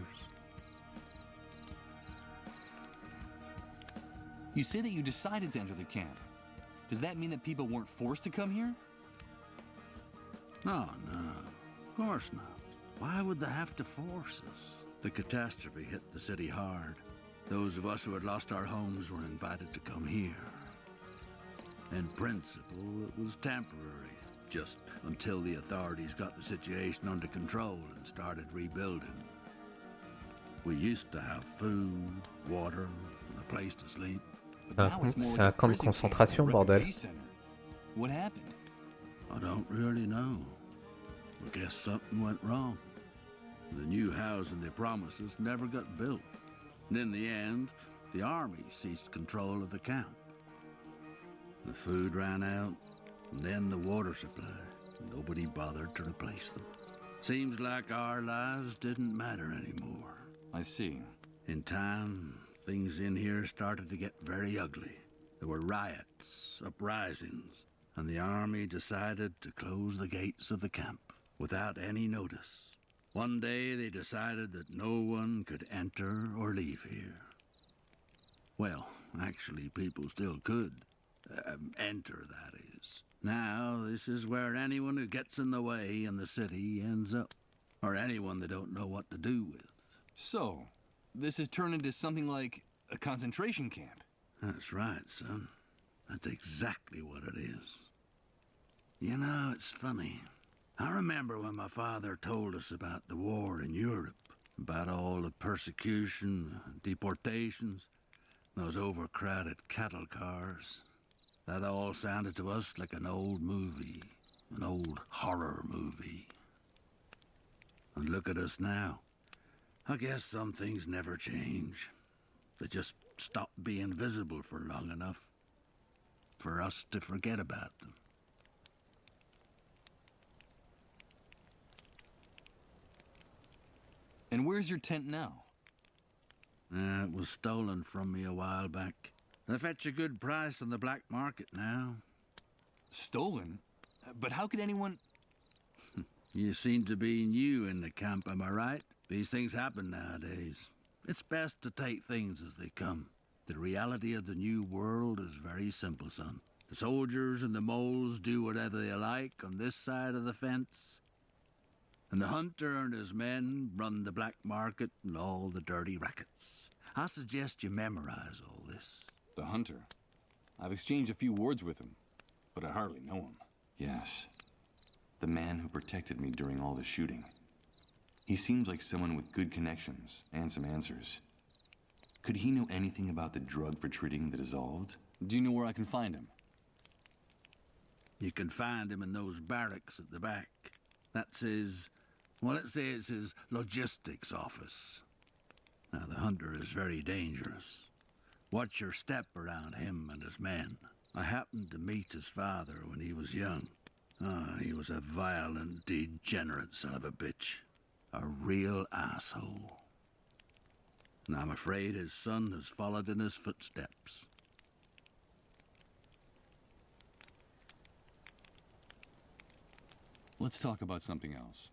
You say that you decided to enter the camp. Does that mean that people weren't forced to come here? No, of course not. Why would they have to force us? The catastrophe hit the city hard. Those of us who had lost our homes were invited to come here. In principle, it was temporary, just until the authorities got the situation under control and started rebuilding. We used to have food, water, and a place to sleep. C'est un camp de concentration, bordel. What happened? I don't really know. I guess something went wrong. The new housing they promised us never got built. And in the end, the army ceased control of the camp. The food ran out, and then the water supply. Nobody bothered to replace them. Seems like our lives didn't matter anymore. I see. In time, things in here started to get very ugly. There were riots, uprisings, and the army decided to close the gates of the camp without any notice. One day they decided that no one could enter or leave here. Well, actually, people still could. Enter, that is. Now, this is where anyone who gets in the way in the city ends up. Or anyone they don't know what to do with. So, this has turned into something like a concentration camp. That's right, son. That's exactly what it is. You know, it's funny. I remember when my father told us about the war in Europe, about all the persecution, deportations, those overcrowded cattle cars. That all sounded to us like an old movie, an old horror movie. And look at us now. I guess some things never change. They just stop being visible for long enough for us to forget about them. And where's your tent now? It was stolen from me a while back. They fetch a good price on the black market now. Stolen? But how could anyone... You seem to be new in the camp, am I right? These things happen nowadays. It's best to take things as they come. The reality of the new world is very simple, son. The soldiers and the moles do whatever they like on this side of the fence. And the hunter and his men run the black market and all the dirty rackets. I suggest you memorize all this. The hunter? I've exchanged a few words with him, but I hardly know him. Yes. The man who protected me during all the shooting. He seems like someone with good connections and some answers. Could he know anything about the drug for treating the dissolved? Do you know where I can find him? You can find him in those barracks at the back. That's his... well, let's say it's his logistics office. Now, the hunter is very dangerous. Watch your step around him and his men. I happened to meet his father when he was young. He was a violent, degenerate son of a bitch. A real asshole. And I'm afraid his son has followed in his footsteps. Let's talk about something else.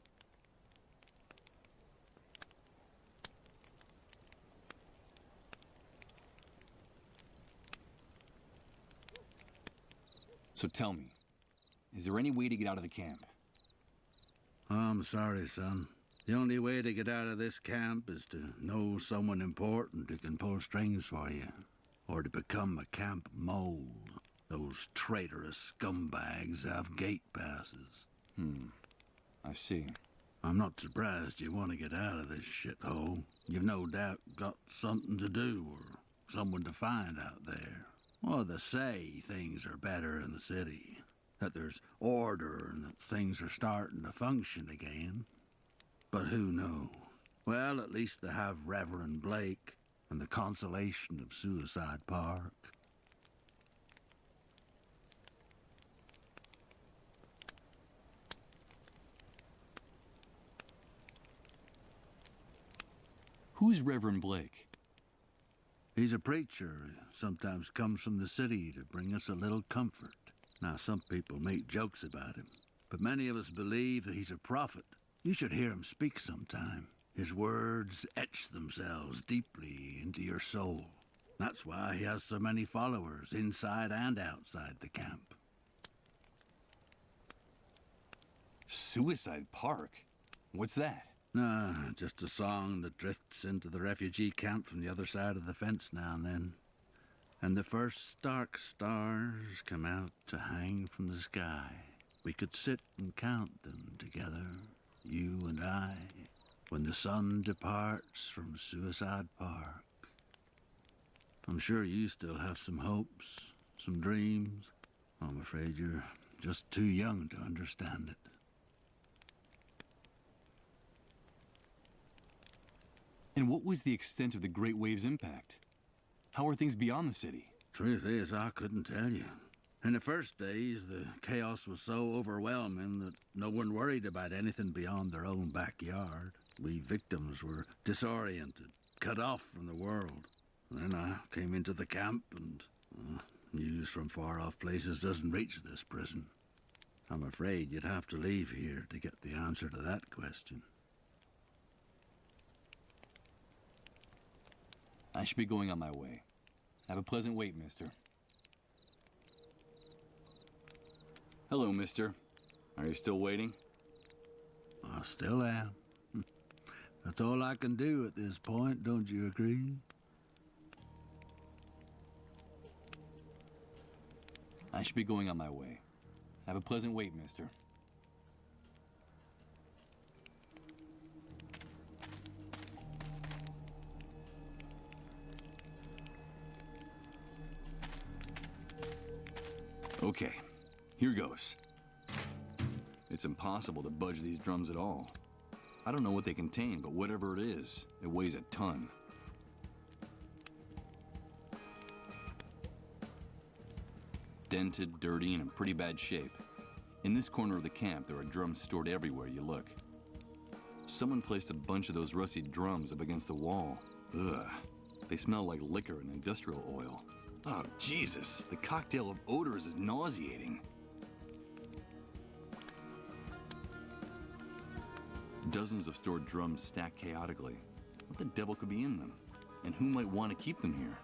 So tell me, is there any way to get out of the camp? I'm sorry, son. The only way to get out of this camp is to know someone important who can pull strings for you. Or to become a camp mole. Those traitorous scumbags have gate passes. I see. I'm not surprised you want to get out of this shithole. You've no doubt got something to do or someone to find out there. Well, they say things are better in the city. That there's order and that things are starting to function again. But who knows? Well, at least they have Reverend Blake and the consolation of Suicide Park. Who's Reverend Blake? He's a preacher who sometimes comes from the city to bring us a little comfort. Now, some people make jokes about him, but many of us believe that he's a prophet. You should hear him speak sometime. His words etch themselves deeply into your soul. That's why he has so many followers inside and outside the camp. Suicide Park? What's that? Nah, just a song that drifts into the refugee camp from the other side of the fence now and then. And the first dark stars come out to hang from the sky. We could sit and count them together, you and I, when the sun departs from Suicide Park. I'm sure you still have some hopes, some dreams. I'm afraid you're just too young to understand it. And what was the extent of the Great Wave's impact? How are things beyond the city? Truth is, I couldn't tell you. In the first days, the chaos was so overwhelming that no one worried about anything beyond their own backyard. We victims were disoriented, cut off from the world. Then I came into the camp and news from far-off places doesn't reach this prison. I'm afraid you'd have to leave here to get the answer to that question. I should be going on my way. Have a pleasant wait, mister. Hello, mister. Are you still waiting? I still am. That's all I can do at this point, don't you agree? I should be going on my way. Have a pleasant wait, mister. Okay, here goes. It's impossible to budge these drums at all. I don't know what they contain, but whatever it is, it weighs a ton. Dented, dirty, and in pretty bad shape. In this corner of the camp, there are drums stored everywhere you look. Someone placed a bunch of those rusty drums up against the wall. Ugh, they smell like liquor and industrial oil. Oh, Jesus, the cocktail of odors is nauseating. Dozens of stored drums stacked chaotically. What the devil could be in them? And who might want to keep them here?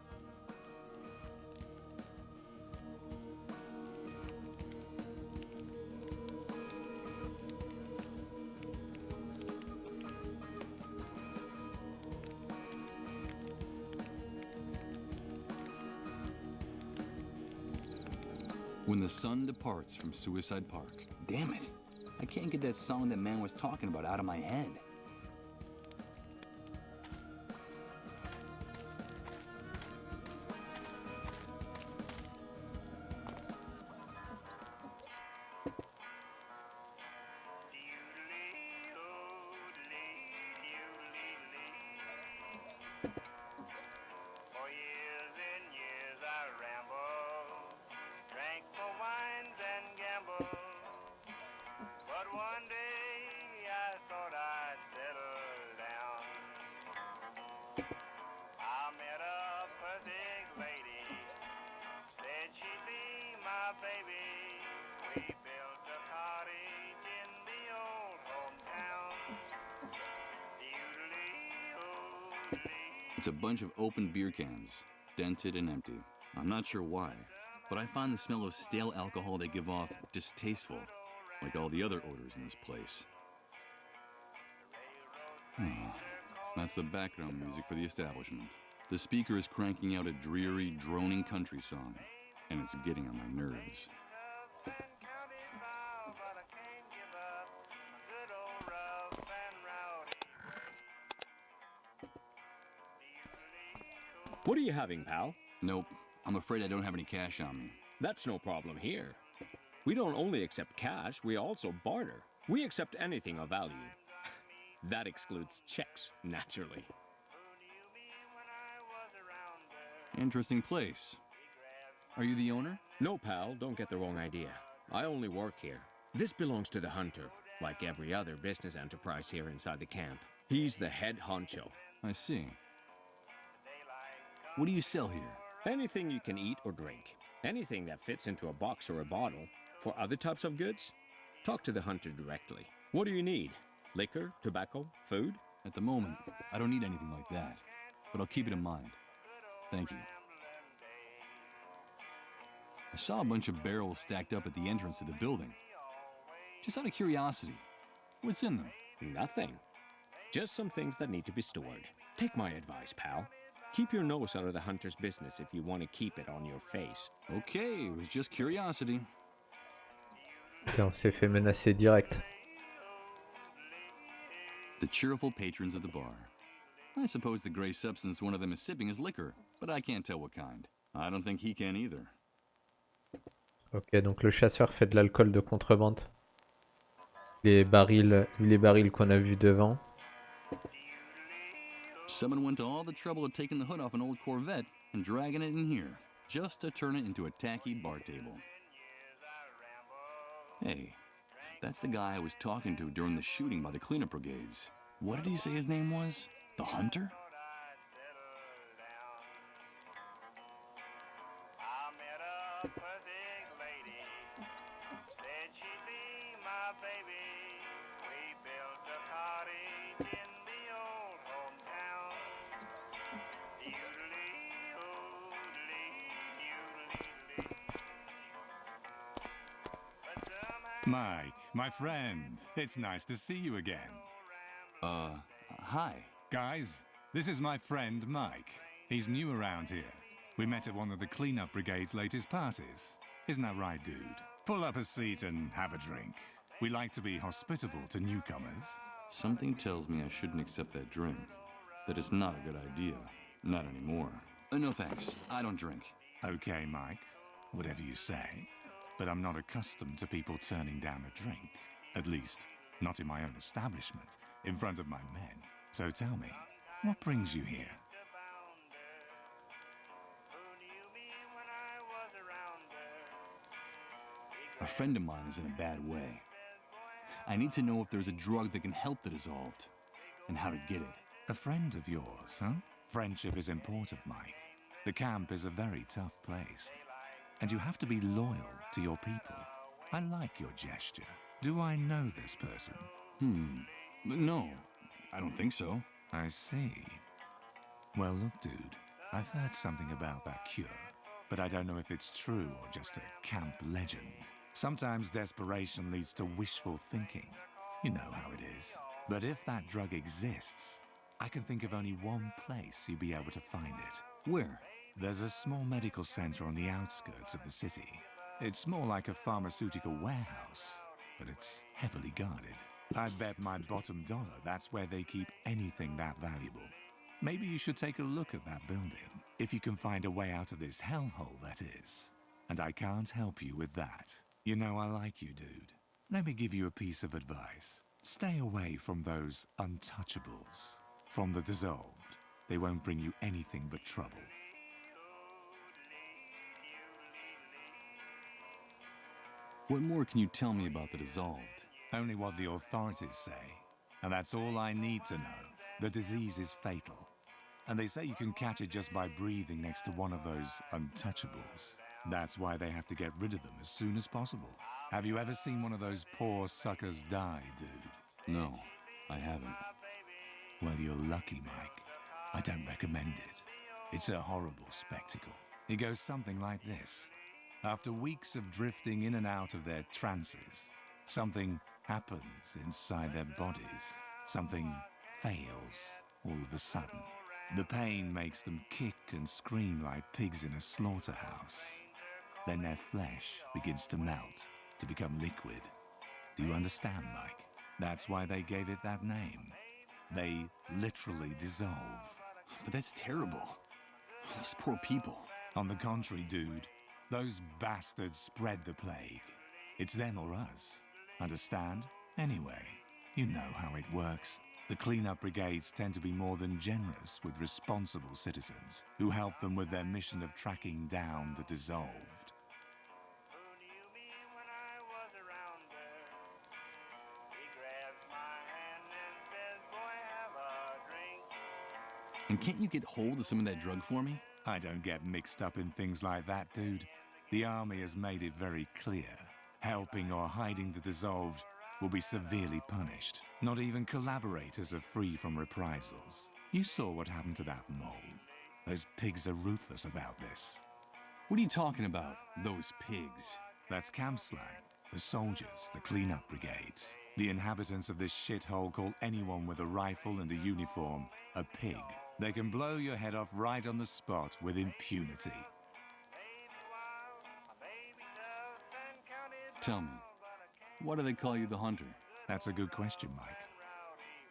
When the sun departs from Suicide Park. Damn it. I can't get that song that man was talking about out of my head. It's a bunch of open beer cans, dented and empty. I'm not sure why, but I find the smell of stale alcohol they give off distasteful, like all the other odors in this place. That's the background music for the establishment. The speaker is cranking out a dreary, droning country song, and it's getting on my nerves. What are you having, pal? Nope, I'm afraid I don't have any cash on me. That's no problem here. We don't only accept cash, we also barter. We accept anything of value. That excludes checks, naturally. Interesting place. Are you the owner? No, pal, don't get the wrong idea. I only work here. This belongs to the hunter, like every other business enterprise here inside the camp. He's the head honcho. I see. What do you sell here? Anything you can eat or drink. Anything that fits into a box or a bottle. For other types of goods, talk to the hunter directly. What do you need? Liquor, tobacco, food? At the moment, I don't need anything like that, but I'll keep it in mind. Thank you. I saw a bunch of barrels stacked up at the entrance to the building. Just out of curiosity, what's in them? Nothing. Just some things that need to be stored. Take my advice, pal. Keep your nose out of the hunter's business if you want to keep it on your face. Okay, it was just curiosity. Putain, on s'est fait menacer direct. The cheerful patrons of the bar. I suppose the gray substance one of them is sipping is liquor, but I can't tell what kind. I don't think he can either. Ok, donc le chasseur fait de l'alcool de contrebande. Les barils qu'on a vus devant. Someone went to all the trouble of taking the hood off an old Corvette and dragging it in here, just to turn it into a tacky bar table. Hey, that's the guy I was talking to during the shooting by the cleanup brigades. What did he say his name was? The Hunter? Mike, my friend, it's nice to see you again. Hi. Guys, this is my friend Mike. He's new around here. We met at one of the cleanup brigade's latest parties. Isn't that right, dude? Pull up a seat and have a drink. We like to be hospitable to newcomers. Something tells me I shouldn't accept that drink. That it's not a good idea. Not anymore. No thanks. I don't drink. Okay, Mike. Whatever you say. But I'm not accustomed to people turning down a drink. At least, not in my own establishment, in front of my men. So tell me, what brings you here? A friend of mine is in a bad way. I need to know if there's a drug that can help the dissolved, and how to get it. A friend of yours, huh? Friendship is important, Mike. The camp is a very tough place, and you have to be loyal to your people. I like your gesture. Do I know this person? No, I don't think so. I see. Well, look, dude, I've heard something about that cure, but I don't know if it's true or just a camp legend. Sometimes desperation leads to wishful thinking. You know how it is. But if that drug exists, I can think of only one place you'd be able to find it. Where? There's a small medical center on the outskirts of the city. It's more like a pharmaceutical warehouse, but it's heavily guarded. I bet my bottom dollar that's where they keep anything that valuable. Maybe you should take a look at that building, if you can find a way out of this hellhole, that is. And I can't help you with that. You know I like you, dude. Let me give you a piece of advice. Stay away from those untouchables. From the dissolved. They won't bring you anything but trouble. What more can you tell me about the dissolved? Only what the authorities say. And that's all I need to know. The disease is fatal. And they say you can catch it just by breathing next to one of those untouchables. That's why they have to get rid of them as soon as possible. Have you ever seen one of those poor suckers die, dude? No, I haven't. Well, you're lucky, Mike. I don't recommend it. It's a horrible spectacle. It goes something like this. After weeks of drifting in and out of their trances, something happens inside their bodies. Something fails all of a sudden. The pain makes them kick and scream like pigs in a slaughterhouse. Then their flesh begins to melt, to become liquid. Do you understand, Mike? That's why they gave it that name. They literally dissolve. But that's terrible. Those poor people. On the contrary, dude, those bastards spread the plague. It's them or us. Understand? Anyway, you know how it works. The cleanup brigades tend to be more than generous with responsible citizens who help them with their mission of tracking down the dissolved. And can't you get hold of some of that drug for me? I don't get mixed up in things like that, dude. The army has made it very clear. Helping or hiding the dissolved will be severely punished. Not even collaborators are free from reprisals. You saw what happened to that mole. Those pigs are ruthless about this. What are you talking about, those pigs? That's camp slang. The soldiers, the cleanup brigades. The inhabitants of this shithole call anyone with a rifle and a uniform a pig. They can blow your head off right on the spot with impunity. Tell me, why do they call you the Hunter? That's a good question, Mike.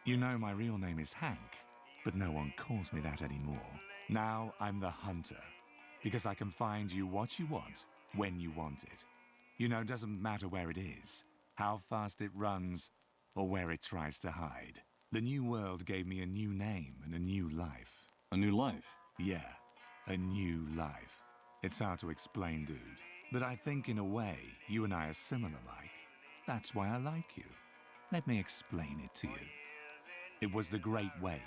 You know my real name is Hank, but no one calls me that anymore. Now I'm the Hunter, because I can find you what you want, when you want it. You know, it doesn't matter where it is, how fast it runs, or where it tries to hide. The new world gave me a new name and a new life. A new life? Yeah, a new life. It's hard to explain, dude. But I think in a way, you and I are similar, Mike. That's why I like you. Let me explain it to you. It was the Great Wave.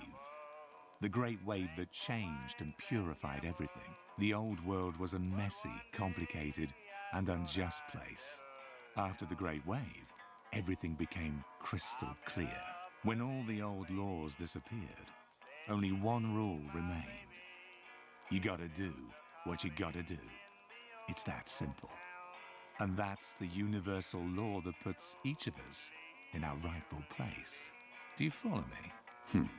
The Great Wave that changed and purified everything. The old world was a messy, complicated, and unjust place. After the Great Wave, everything became crystal clear. When all the old laws disappeared, only one rule remained. You gotta do what you gotta do. It's that simple. And that's the universal law that puts each of us in our rightful place. Do you follow me?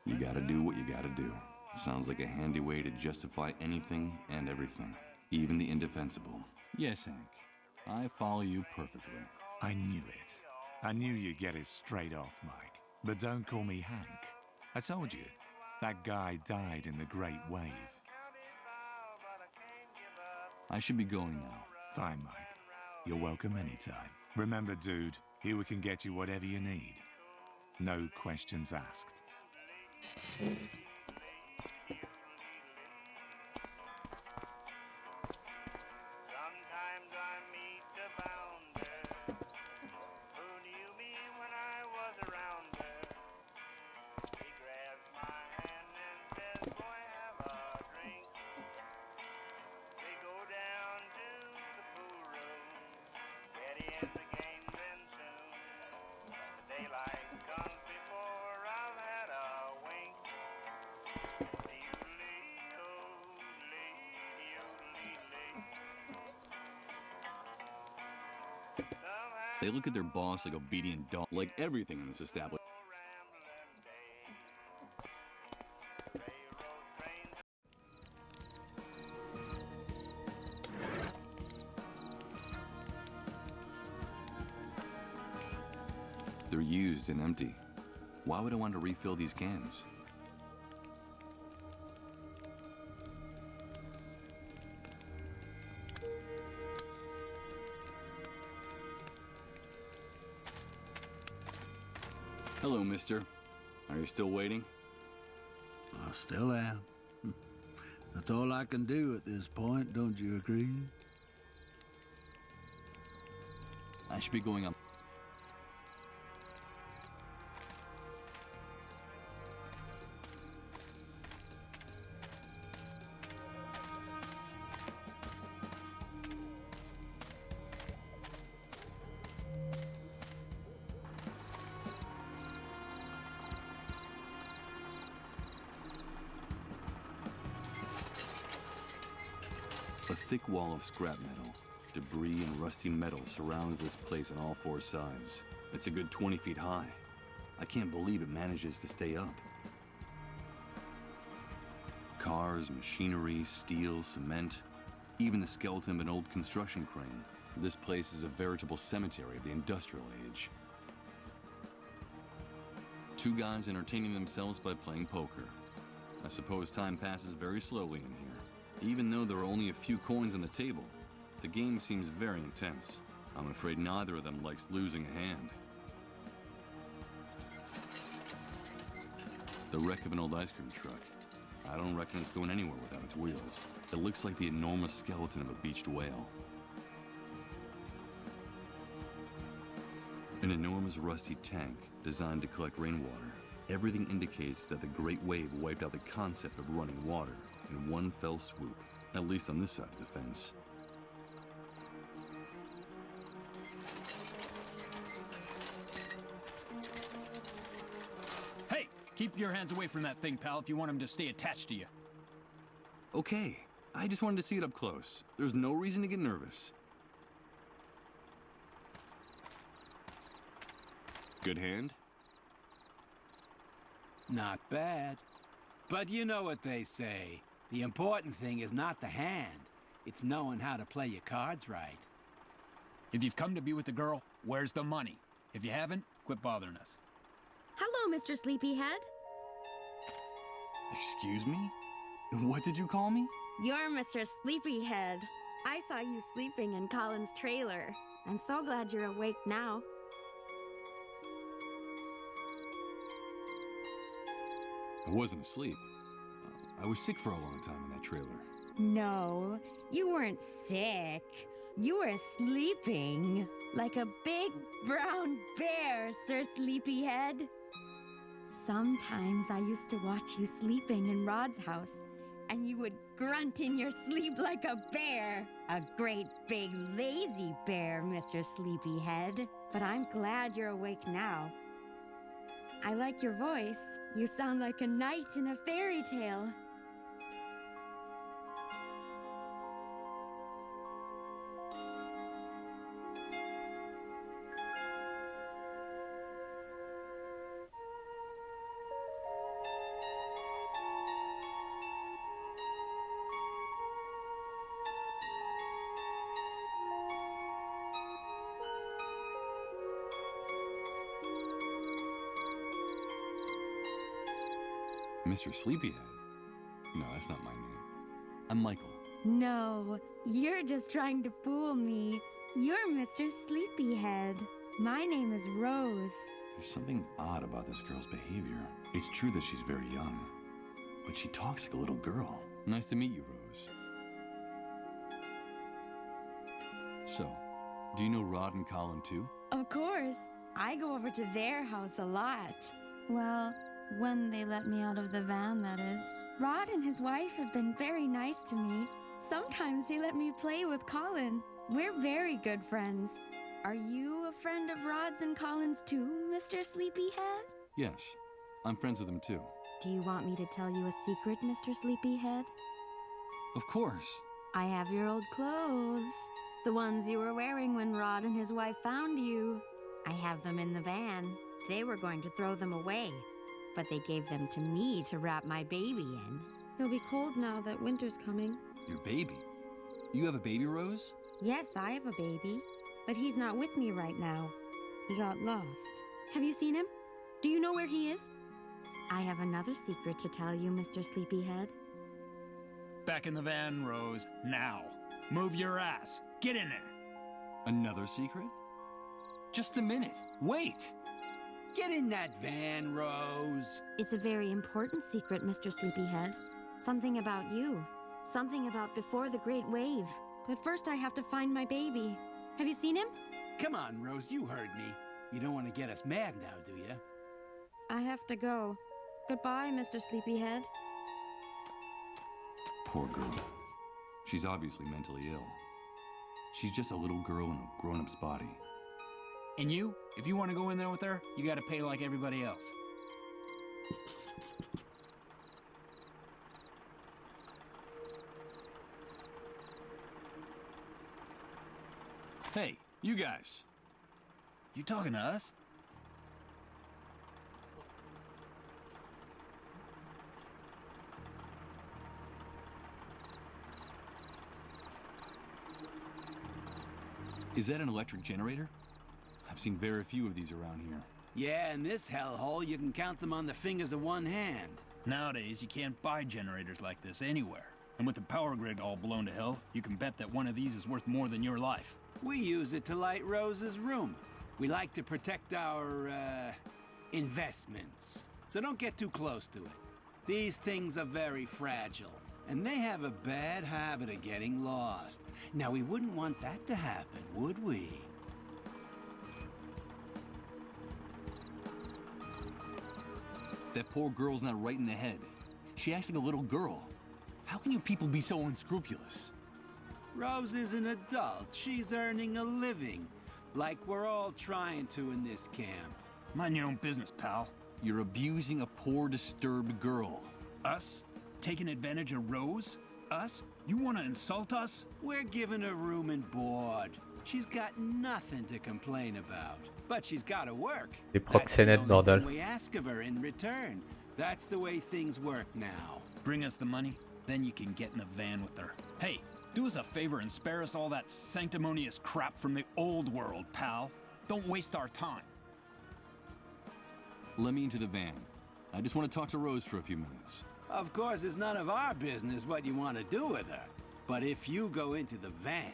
You gotta do what you gotta do. Sounds like a handy way to justify anything and everything, even the indefensible. Yes, Hank. I follow you perfectly. I knew it. I knew you'd get it straight off, Mike. But don't call me Hank. I told you, that guy died in the Great Wave. I should be going now. Fine, Mike. You're welcome anytime. Remember, dude, here we can get you whatever you need. No questions asked. They look at their boss like obedient dog, like everything in this establishment. They're used and empty. Why would I want to refill these cans? Hello, mister. Are you still waiting? I still am. That's all I can do at this point, don't you agree? I should be going up. A thick wall of scrap metal, debris and rusty metal surrounds this place on all four sides. It's a good 20 feet high. I can't believe it manages to stay up. Cars, machinery, steel, cement, even the skeleton of an old construction crane. This place is a veritable cemetery of the industrial age. Two guys entertaining themselves by playing poker. I suppose time passes very slowly in here. Even though there are only a few coins on the table, the game seems very intense. I'm afraid neither of them likes losing a hand. The wreck of an old ice cream truck. I don't reckon it's going anywhere without its wheels. It looks like the enormous skeleton of a beached whale. An enormous rusty tank designed to collect rainwater. Everything indicates that the Great Wave wiped out the concept of running water in one fell swoop, at least on this side of the fence. Hey, keep your hands away from that thing, pal, if you want him to stay attached to you. Okay, I just wanted to see it up close. There's no reason to get nervous. Good hand? Not bad. But you know what they say. The important thing is not the hand. It's knowing how to play your cards right. If you've come to be with the girl, where's the money? If you haven't, quit bothering us. Hello, Mr. Sleepyhead. Excuse me? What did you call me? You're Mr. Sleepyhead. I saw you sleeping in Colin's trailer. I'm so glad you're awake now. I wasn't asleep. I was sick for a long time in that trailer. No, you weren't sick. You were sleeping like a big brown bear, Sir Sleepyhead. Sometimes I used to watch you sleeping in Rod's house, and you would grunt in your sleep like a bear. A great big lazy bear, Mr. Sleepyhead. But I'm glad you're awake now. I like your voice. You sound like a knight in a fairy tale. Mr. Sleepyhead? No, that's not my name. I'm Michael. No, you're just trying to fool me. You're Mr. Sleepyhead. My name is Rose. There's something odd about this girl's behavior. It's true that she's very young, but she talks like a little girl. Nice to meet you, Rose. So, do you know Rod and Colin too? Of course. I go over to their house a lot. Well, when they let me out of the van, that is. Rod and his wife have been very nice to me. Sometimes they let me play with Colin. We're very good friends. Are you a friend of Rod's and Colin's too, Mr. Sleepyhead? Yes, I'm friends with them too. Do you want me to tell you a secret, Mr. Sleepyhead? Of course. I have your old clothes. The ones you were wearing when Rod and his wife found you. I have them in the van. They were going to throw them away, but they gave them to me to wrap my baby in. He'll be cold now that winter's coming. Your baby? You have a baby, Rose? Yes, I have a baby, but he's not with me right now. He got lost. Have you seen him? Do you know where he is? I have another secret to tell you, Mr. Sleepyhead. Back in the van, Rose, now. Move your ass. Get in there. Another secret? Just a minute. Wait! Get in that van, Rose. It's a very important secret, Mr. Sleepyhead. Something about you. Something about before the Great Wave. But first I have to find my baby. Have you seen him? Come on, Rose, you heard me. You don't want to get us mad now, do you? I have to go. Goodbye, Mr. Sleepyhead. Poor girl. She's obviously mentally ill. She's just a little girl in a grown-up's body. And you, if you want to go in there with her, you gotta pay like everybody else. Hey, you guys. You talking to us? Is that an electric generator? I've seen very few of these around here. Yeah, in this hellhole, you can count them on the fingers of one hand. Nowadays, you can't buy generators like this anywhere. And with the power grid all blown to hell, you can bet that one of these is worth more than your life. We use it to light Rose's room. We like to protect our, investments. So don't get too close to it. These things are very fragile, and they have a bad habit of getting lost. Now, we wouldn't want that to happen, would we? That poor girl's not right in the head. She acts like a little girl. How can you people be so unscrupulous? Rose is an adult. She's earning a living. Like we're all trying to in this camp. Mind your own business, pal. You're abusing a poor, disturbed girl. Us? Taking advantage of Rose? Us? You want to insult us? We're giving her room and board. She's got nothing to complain about. But she's got to work. Les proxénètes, bordel. We ask of her in return. That's the way things work now. Bring us the money, then you can get in the van with her. Hey, do us a favor and spare us all that sanctimonious crap from the old world, pal. Don't waste our time. Let me into the van. I just want to talk to Rose for a few minutes. Of course, it's none of our business what you want to do with her. But if you go into the van,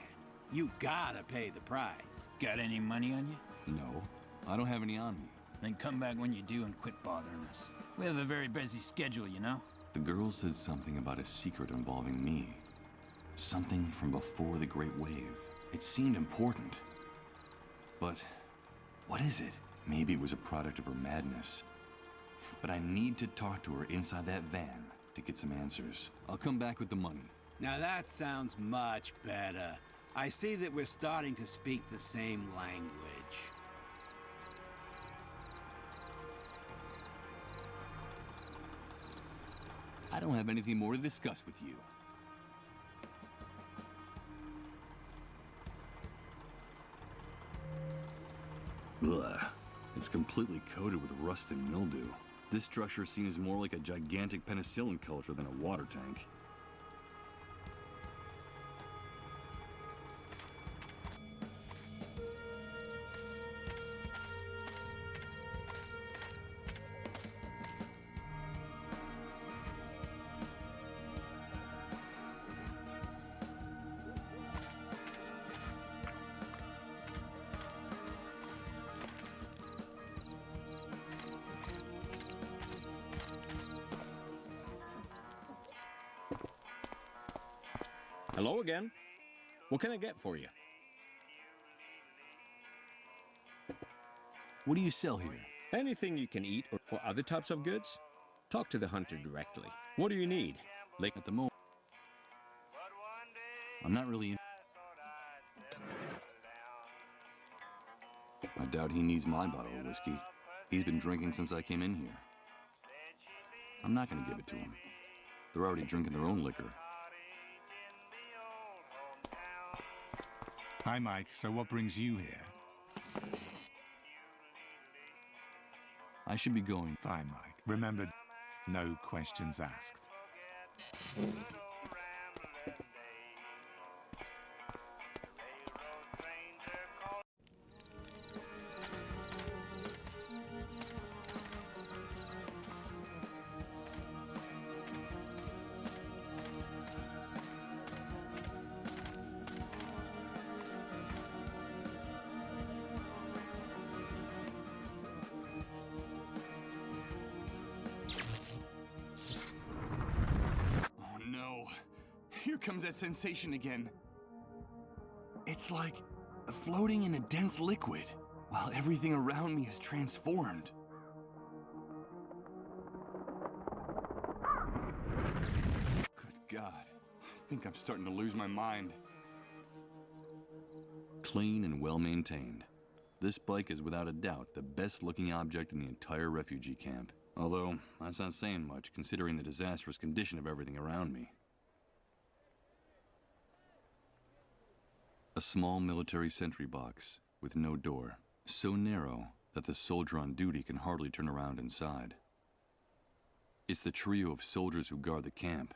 you gotta pay the price. Got any money on you? No, I don't have any on me. Then come back when you do and quit bothering us. We have a very busy schedule, you know? The girl said something about a secret involving me. Something from before the Great Wave. It seemed important. But what is it? Maybe it was a product of her madness. But I need to talk to her inside that van to get some answers. I'll come back with the money. Now that sounds much better. I see that we're starting to speak the same language. I don't have anything more to discuss with you. Ugh. It's completely coated with rust and mildew. This structure seems more like a gigantic penicillin culture than a water tank. Hello again. What can I get for you? What do you sell here? Anything you can eat, or for other types of goods, talk to the hunter directly. What do you need? Like at the moment, I'm not really in. I doubt he needs my bottle of whiskey. He's been drinking since I came in here. I'm not gonna give it to him. They're already drinking their own liquor. Hi, Mike. So what brings you here? I should be going. Fine, Mike. Remember, no questions asked. Here comes that sensation again. It's like floating in a dense liquid, while everything around me is transformed. Good God. I think I'm starting to lose my mind. Clean and well-maintained. This bike is without a doubt the best-looking object in the entire refugee camp. Although, that's not saying much, considering the disastrous condition of everything around me. A small military sentry box with no door, so narrow that the soldier on duty can hardly turn around inside. It's the trio of soldiers who guard the camp,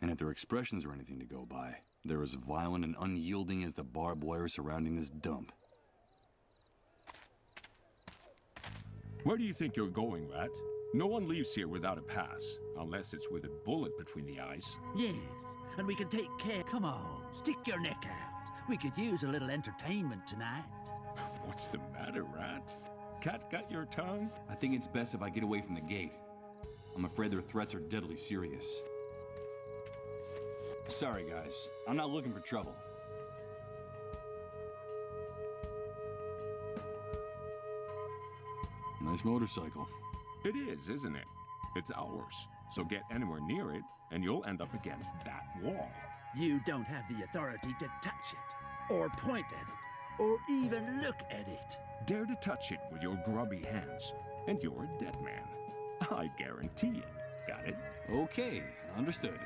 and if their expressions are anything to go by, they're as violent and unyielding as the barbed wire surrounding this dump. Where do you think you're going, Rat? No one leaves here without a pass, unless it's with a bullet between the eyes. Yes, and we can take care. Come on, stick your neck out. We could use a little entertainment tonight. What's the matter, Rat? Cat got your tongue? I think it's best if I get away from the gate. I'm afraid their threats are deadly serious. Sorry, guys. I'm not looking for trouble. Nice motorcycle. It is, isn't it? It's ours. So get anywhere near it, and you'll end up against that wall. You don't have the authority to touch it, or point at it, or even look at it. Dare to touch it with your grubby hands, and you're a dead man. I guarantee it. Got it? Okay, understood.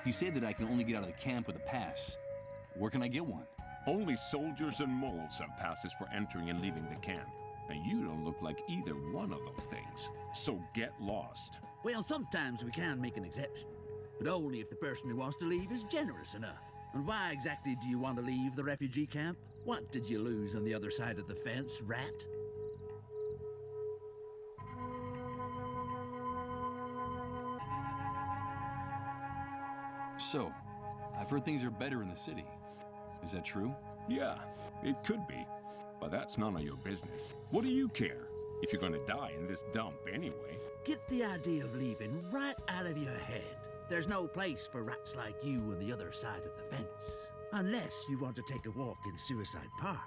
You say that I can only get out of the camp with a pass. Where can I get one? Only soldiers and moles have passes for entering and leaving the camp. And you don't look like either one of those things. So get lost. Well, sometimes we can make an exception, but only if the person who wants to leave is generous enough. And why exactly do you want to leave the refugee camp? What did you lose on the other side of the fence, Rat? So, I've heard things are better in the city. Is that true? Yeah, it could be. But that's none of your business. What do you care? If you're gonna die in this dump anyway. Get the idea of leaving right out of your head. There's no place for rats like you on the other side of the fence. Unless you want to take a walk in Suicide Park.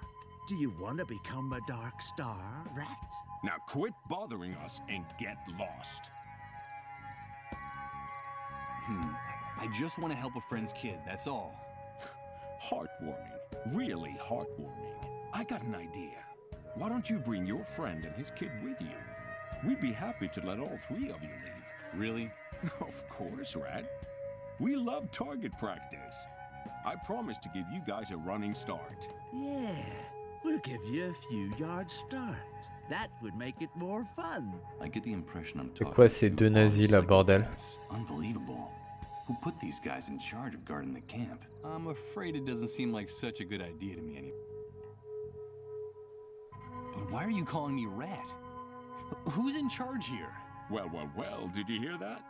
Do you want to become a Dark Star, Rat? Now quit bothering us and get lost. I just want to help a friend's kid, that's all. Heartwarming. Really heartwarming. I got an idea. Why don't you bring your friend and his kid with you? We'd be happy to let all three of you leave. Really? Of course, Rat. We love target practice. I promise to give you guys a running start. Yeah, we'll give you a few yards start. That would make it more fun. I get the impression I'm C'est talking quoi ces deux nazis là, bordel? Unbelievable. Who put these guys in charge of guarding the camp? I'm afraid it doesn't seem like such a good idea to me anymore. But why are you calling me Rat? Who's in charge here? Well, did you hear that?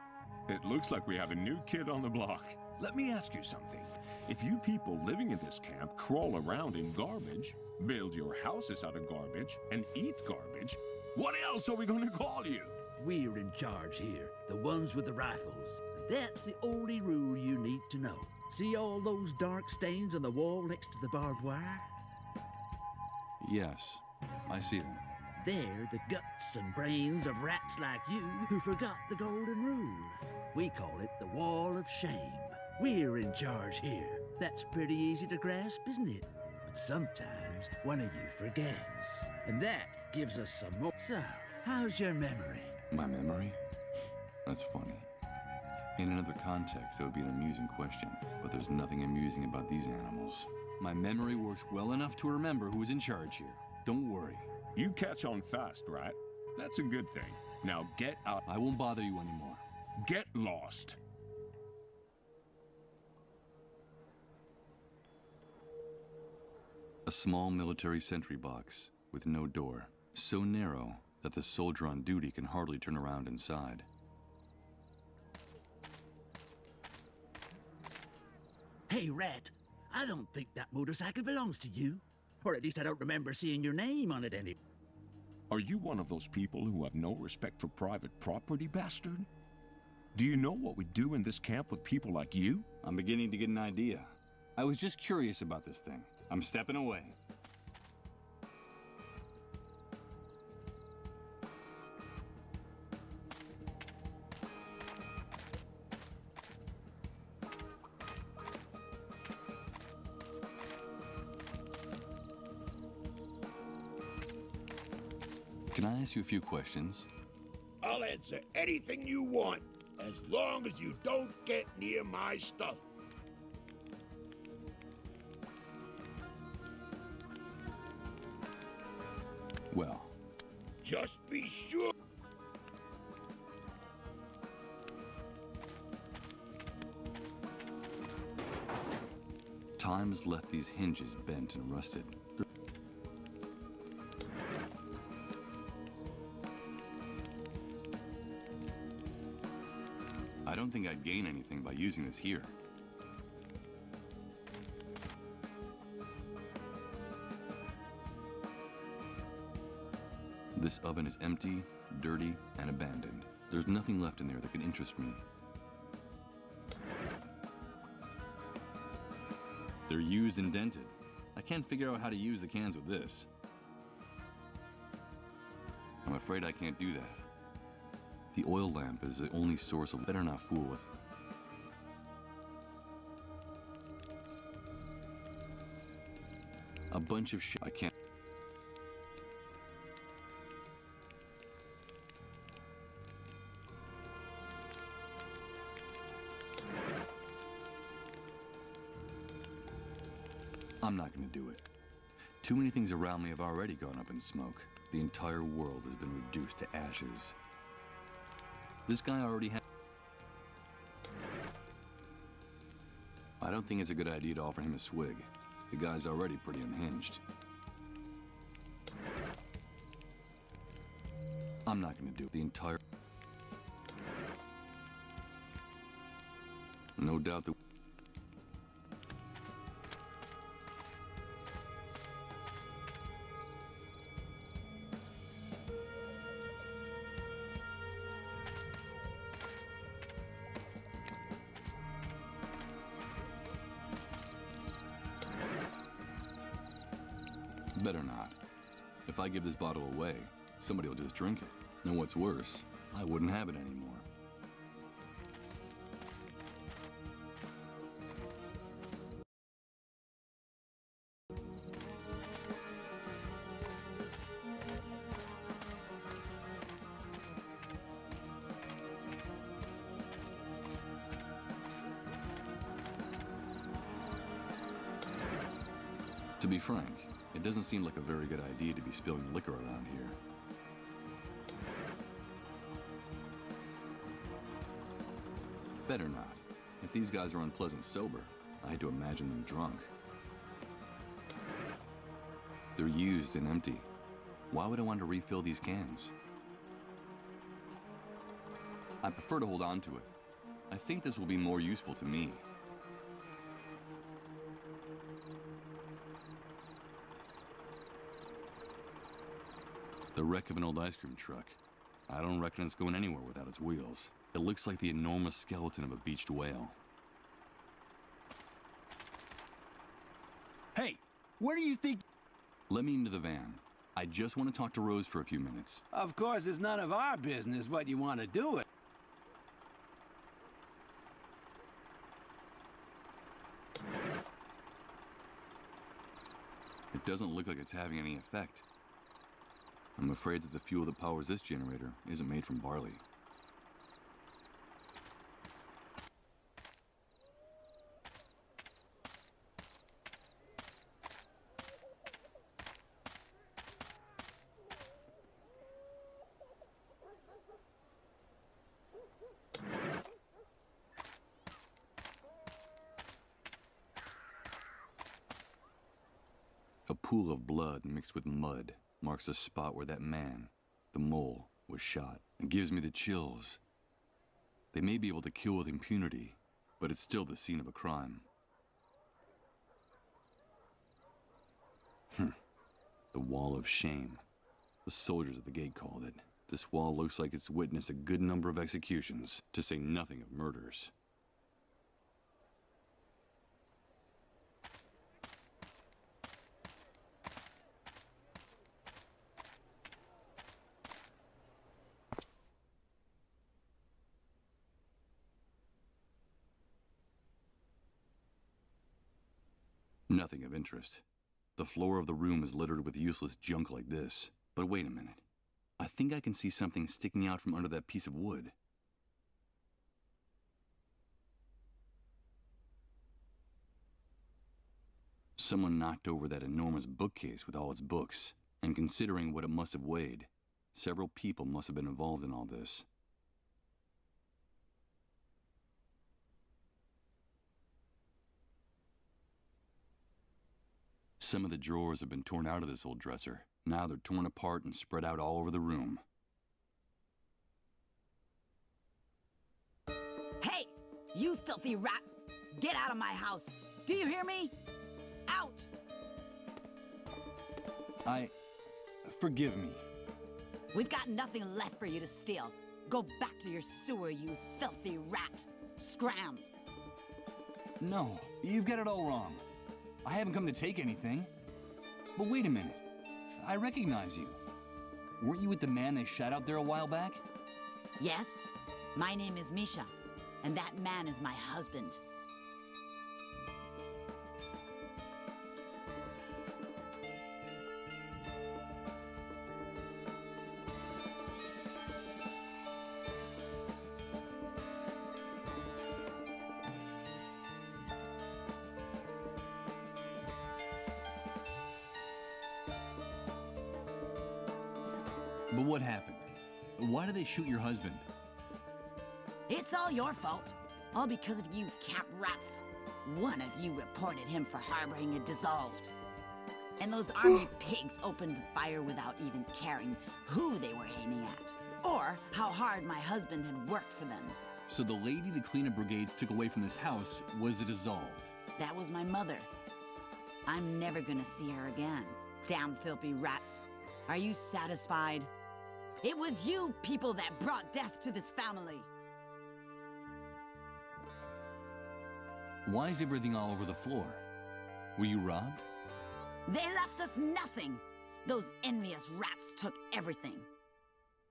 It looks like we have a new kid on the block. Let me ask you something. If you people living in this camp crawl around in garbage, build your houses out of garbage, and eat garbage, what else are we going to call you? We're in charge here, the ones with the rifles. That's the only rule you need to know. See all those dark stains on the wall next to the barbed wire? Yes, I see them. They're the guts and brains of rats like you who forgot the golden rule. We call it the Wall of Shame. We're in charge here. That's pretty easy to grasp, isn't it? But sometimes one of you forgets. And that gives us some more. So, how's your memory? My memory? That's funny. In another context, that would be an amusing question, but there's nothing amusing about these animals. My memory works well enough to remember who's in charge here. Don't worry. You catch on fast, right? That's a good thing. Now get out. I won't bother you anymore. Get lost. A small military sentry box with no door, so narrow that the soldier on duty can hardly turn around inside. Hey, Rat, I don't think that motorcycle belongs to you. Or at least I don't remember seeing your name on it any. Are you one of those people who have no respect for private property, bastard? Do you know what we do in this camp with people like you? I'm beginning to get an idea. I was just curious about this thing. I'm stepping away. Can I ask you a few questions? I'll answer anything you want, as long as you don't get near my stuff. Well, just be sure. time has left these hinges bent and rusted. I don't think I'd gain anything by using this here. This oven is empty, dirty, and abandoned. There's nothing left in there that can interest me. They're used and dented. I can't figure out how to use the cans with this. I'm afraid I can't do that. The oil lamp is the only source of... Better not fool with. A bunch of shit I can't... I'm not gonna do it. Too many things around me have already gone up in smoke. The entire world has been reduced to ashes. This guy already had... I don't think it's a good idea to offer him a swig. The guy's already pretty unhinged. I'm not gonna do it. The entire... No doubt that... Better not. If I give this bottle away, somebody will just drink it. And what's worse, I wouldn't have it anymore. To be frank, it doesn't seem like a very good idea to be spilling liquor around here. Better not. If these guys are unpleasant sober, I had to imagine them drunk. They're used and empty. Why would I want to refill these cans? I prefer to hold on to it. I think this will be more useful to me. The wreck of an old ice cream truck. I don't reckon it's going anywhere without its wheels. It looks like the enormous skeleton of a beached whale. Hey, where do you think... Let me into the van. I just want to talk to Rose for a few minutes. Of course, it's none of our business what you want to do it. It doesn't look like it's having any effect. I'm afraid that the fuel that powers this generator isn't made from barley. A pool of blood mixed with mud marks the spot where that man, the mole, was shot. It gives me the chills. They may be able to kill with impunity, but it's still the scene of a crime. The wall of shame. The soldiers at the gate called it. This wall looks like it's witnessed a good number of executions, to say nothing of murders. Nothing of interest. The floor of the room is littered with useless junk like this. But wait a minute. I think I can see something sticking out from under that piece of wood. Someone knocked over that enormous bookcase with all its books. And considering what it must have weighed, several people must have been involved in all this. Some of the drawers have been torn out of this old dresser. Now they're torn apart and spread out all over the room. Hey, you filthy rat! Get out of my house! Do you hear me? Out! Forgive me. We've got nothing left for you to steal. Go back to your sewer, you filthy rat! Scram! No, you've got it all wrong. I haven't come to take anything. But wait a minute. I recognize you. Weren't you with the man they shot out there a while back? Yes, my name is Misha, and that man is my husband. But what happened? Why did they shoot your husband? It's all your fault. All because of you camp rats. One of you reported him for harboring a dissolved. And those army pigs opened fire without even caring who they were aiming at, or how hard my husband had worked for them. So the lady the cleanup brigades took away from this house was a dissolved. That was my mother. I'm never gonna see her again. Damn filthy rats. Are you satisfied? It was you people that brought death to this family. Why is everything all over the floor? Were you robbed? They left us nothing. Those envious rats took everything.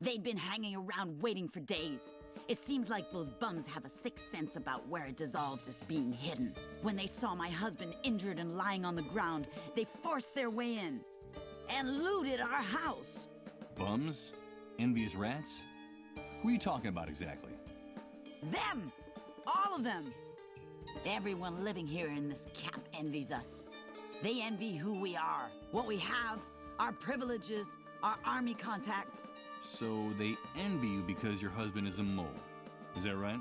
They'd been hanging around waiting for days. It seems like those bums have a sixth sense about where a dissolved is being hidden. When they saw my husband injured and lying on the ground, they forced their way in and looted our house. Bums? Envious rats? Who are you talking about exactly? Them! All of them! Everyone living here in this camp envies us. They envy who we are, what we have, our privileges, our army contacts. So they envy you because your husband is a mole. Is that right?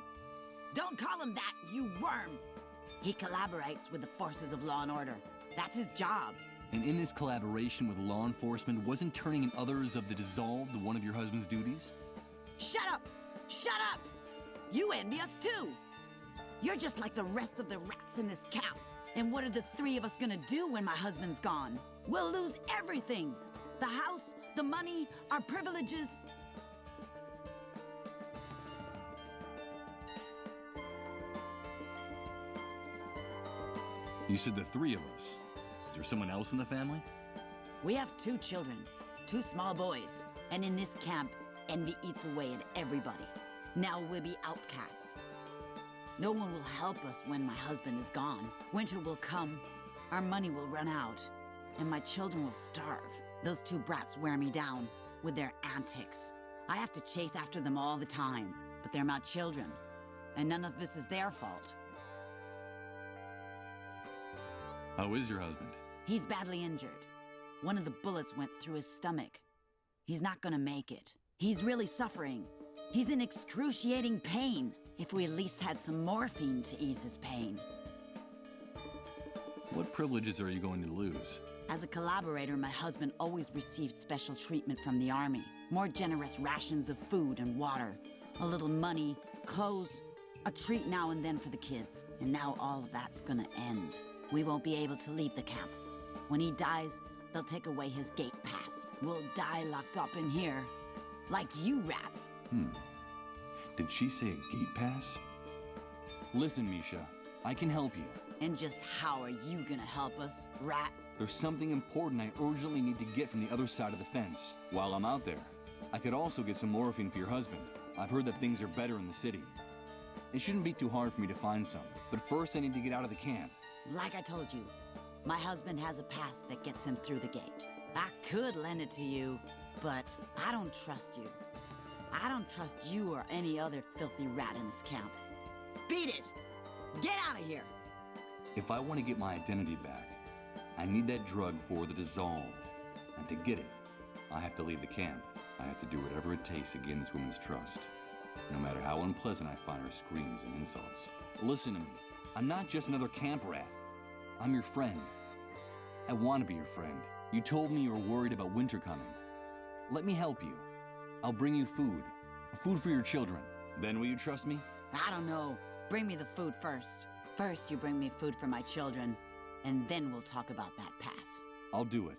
Don't call him that, you worm! He collaborates with the forces of law and order. That's his job. And in this collaboration with law enforcement, wasn't turning in others of the dissolved one of your husband's duties? Shut up! Shut up! You envy us too! You're just like the rest of the rats in this camp. And what are the three of us gonna do when my husband's gone? We'll lose everything! The house, the money, our privileges. You said the three of us. Is there someone else in the family? We have 2 children, 2 small boys. And in this camp, envy eats away at everybody. Now we'll be outcasts. No one will help us when my husband is gone. Winter will come, our money will run out, and my children will starve. Those 2 brats wear me down with their antics. I have to chase after them all the time, but they're my children, and none of this is their fault. How is your husband? He's badly injured. One of the bullets went through his stomach. He's not gonna make it. He's really suffering. He's in excruciating pain. If we at least had some morphine to ease his pain. What privileges are you going to lose? As a collaborator, my husband always received special treatment from the army. More generous rations of food and water. A little money, clothes, a treat now and then for the kids. And now all of that's gonna end. We won't be able to leave the camp. When he dies, they'll take away his gate pass. We'll die locked up in here. Like you rats. Did she say a gate pass? Listen, Misha, I can help you. And just how are you gonna help us, rat? There's something important I urgently need to get from the other side of the fence. While I'm out there, I could also get some morphine for your husband. I've heard that things are better in the city. It shouldn't be too hard for me to find some, but first I need to get out of the camp. Like I told you, my husband has a pass that gets him through the gate. I could lend it to you, but I don't trust you. I don't trust you or any other filthy rat in this camp. Beat it! Get out of here! If I want to get my identity back, I need that drug for the dissolved. And to get it, I have to leave the camp. I have to do whatever it takes to gain this woman's trust. No matter how unpleasant I find her screams and insults. Listen to me. I'm not just another camp rat. I'm your friend. I want to be your friend. You told me you were worried about winter coming. Let me help you. I'll bring you food. Food for your children. Then will you trust me? I don't know. Bring me the food first. First, you bring me food for my children, and then we'll talk about that pass. I'll do it.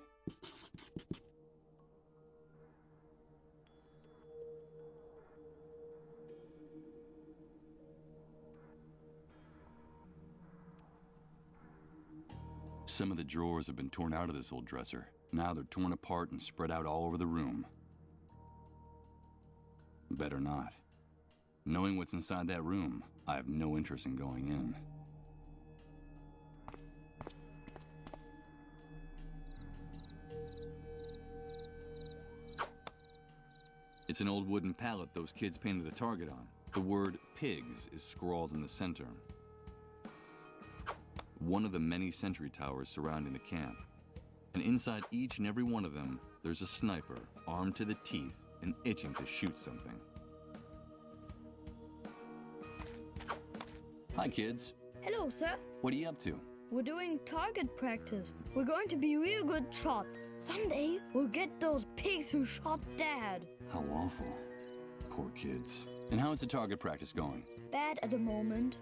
Some of the drawers have been torn out of this old dresser. Now they're torn apart and spread out all over the room. Better not. Knowing what's inside that room, I have no interest in going in. It's an old wooden pallet those kids painted a target on. The word pigs is scrawled in the center. One of the many sentry towers surrounding the camp. And inside each and every one of them, there's a sniper, armed to the teeth and itching to shoot something. Hi, kids. Hello, sir. What are you up to? We're doing target practice. We're going to be real good shots. Someday, we'll get those pigs who shot Dad. How awful. Poor kids. And how is the target practice going? Bad at the moment.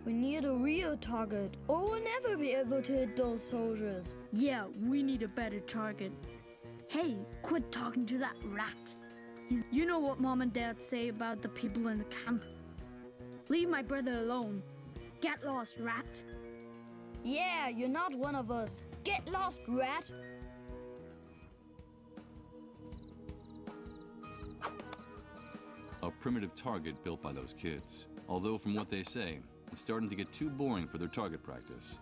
We need a real target, or we'll never be able to hit those soldiers. Yeah, we need a better target. Hey, quit talking to that rat. You know what Mom and Dad say about the people in the camp. Leave my brother alone. Get lost, rat. Yeah, you're not one of us. Get lost, rat. A primitive target built by those kids. Although from what they say, it's starting to get too boring for their target practice.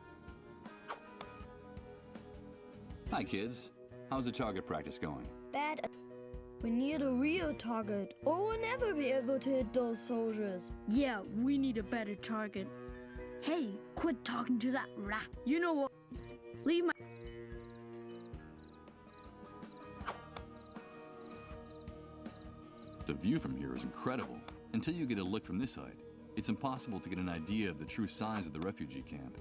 Hi, kids. How's the target practice going? Bad. We need a real target, or we'll never be able to hit those soldiers. Yeah, we need a better target. Hey, quit talking to that rat. You know what? Leave my... The view from here is incredible. Until you get a look from this side, it's impossible to get an idea of the true size of the refugee camp.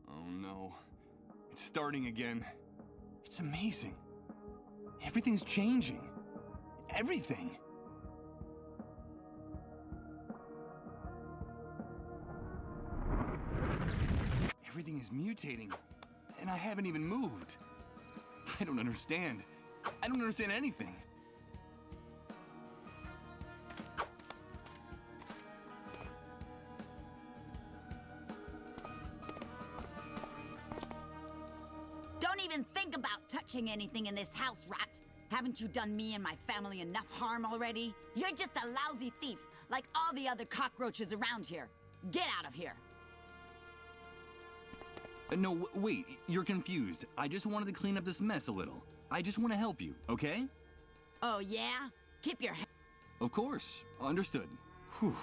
Oh no. It's starting again. It's amazing. Everything's changing. Everything. Everything is mutating, and I haven't even moved. I don't understand. I don't understand anything. Don't even think about touching anything in this house, rat. Haven't you done me and my family enough harm already? You're just a lousy thief, like all the other cockroaches around here. Get out of here. No, wait, you're confused. I just wanted to clean up this mess a little. I just want to help you, okay? Oh, yeah? Keep your head. Of course. Understood. Whew.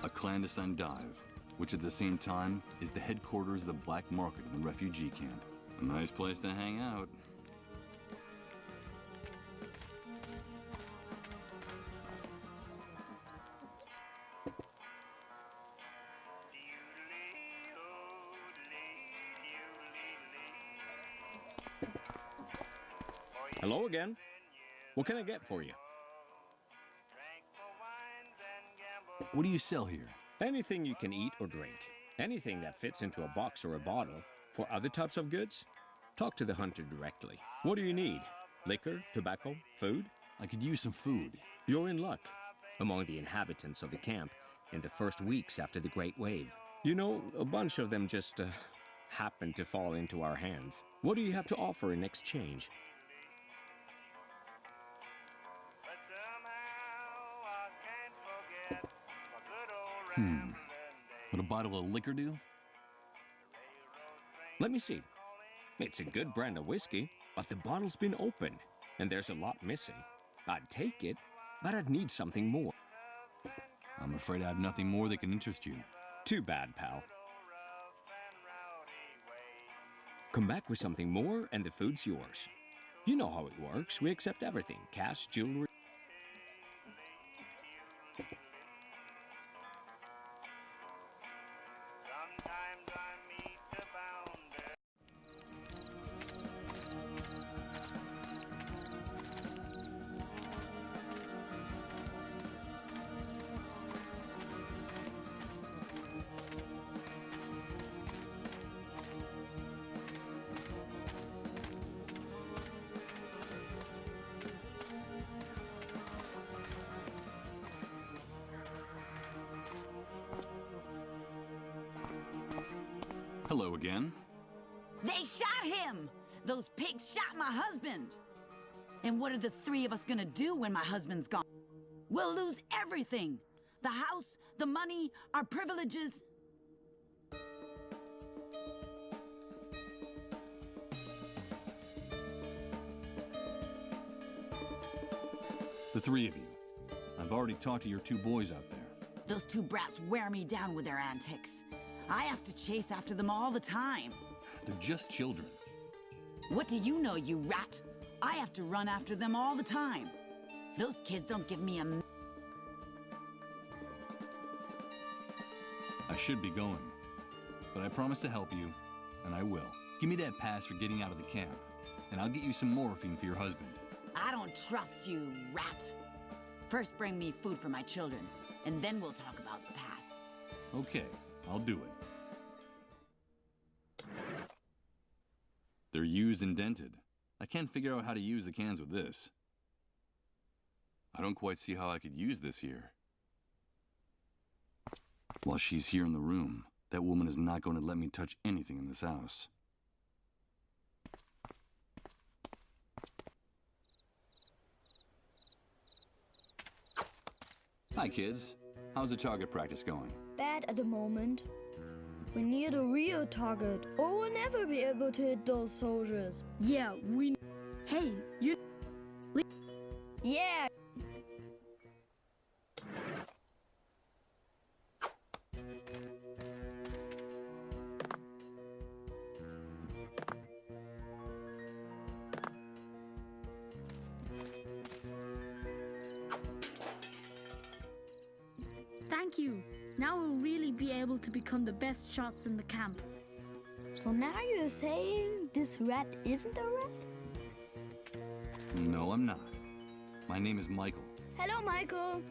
A clandestine dive, which at the same time is the headquarters of the black market in the refugee camp. A nice place to hang out. Hello again. What can I get for you? What do you sell here? Anything you can eat or drink. Anything that fits into a box or a bottle. For other types of goods, talk to the hunter directly. What do you need? Liquor, tobacco, food? I could use some food. You're in luck. Among the inhabitants of the camp in the first weeks after the Great Wave. You know, a bunch of them just happened to fall into our hands. What do you have to offer in exchange? Would a bottle of liquor do? Let me see. It's a good brand of whiskey, but the bottle's been opened, and there's a lot missing. I'd take it, but I'd need something more. I'm afraid I have nothing more that can interest you. Too bad, pal. Come back with something more, and the food's yours. You know how it works. We accept everything. Cash, jewelry. Hello again. They shot him! Those pigs shot my husband! And what are the three of us gonna do when my husband's gone? We'll lose everything! The house, the money, our privileges. The three of you. I've already talked to your two boys out there. Those two brats wear me down with their antics. I have to chase after them all the time. They're just children. What do you know, you rat? I have to run after them all the time. Those kids don't give me a... I should be going, but I promise to help you, and I will. Give me that pass for getting out of the camp, and I'll get you some morphine for your husband. I don't trust you, rat. First bring me food for my children, and then we'll talk about the pass. Okay, I'll do it. They're used and dented. I can't figure out how to use the cans with this. I don't quite see how I could use this here. While she's here in the room, that woman is not going to let me touch anything in this house. Hi, kids. How's the target practice going? Bad at the moment. We need a real target, or we'll never be able to hit those soldiers. Yeah, we... Hey, you... Yeah! Thank you. Now we'll really be able to become the best shots in the camp. So now you're saying this rat isn't a rat? No, I'm not. My name is Michael. Hello, Michael.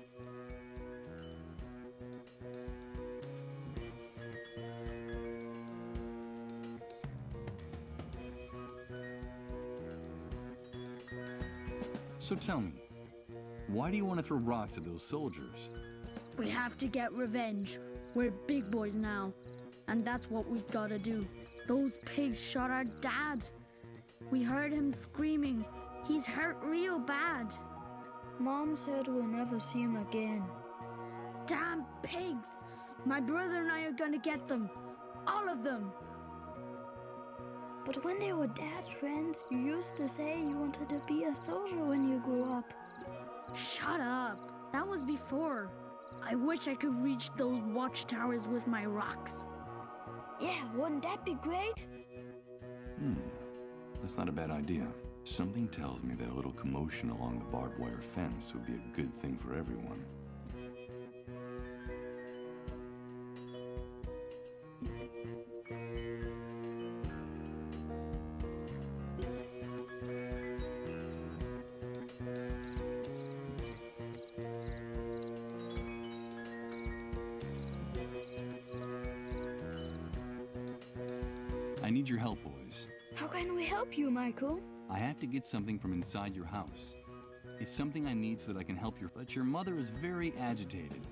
So tell me, why do you want to throw rocks at those soldiers? We have to get revenge. We're big boys now, and that's what we gotta do. Those pigs shot our dad. We heard him screaming. He's hurt real bad. Mom said we'll never see him again. Damn pigs! My brother and I are gonna get them. All of them. But when they were Dad's friends, you used to say you wanted to be a soldier when you grew up. Shut up. That was before. I wish I could reach those watchtowers with my rocks. Yeah, wouldn't that be great? That's not a bad idea. Something tells me that a little commotion along the barbed wire fence would be a good thing for everyone. I need your help, boys. How can we help you, Michael? I have to get something from inside your house. It's something I need so that I can help your... But your mother is very agitated,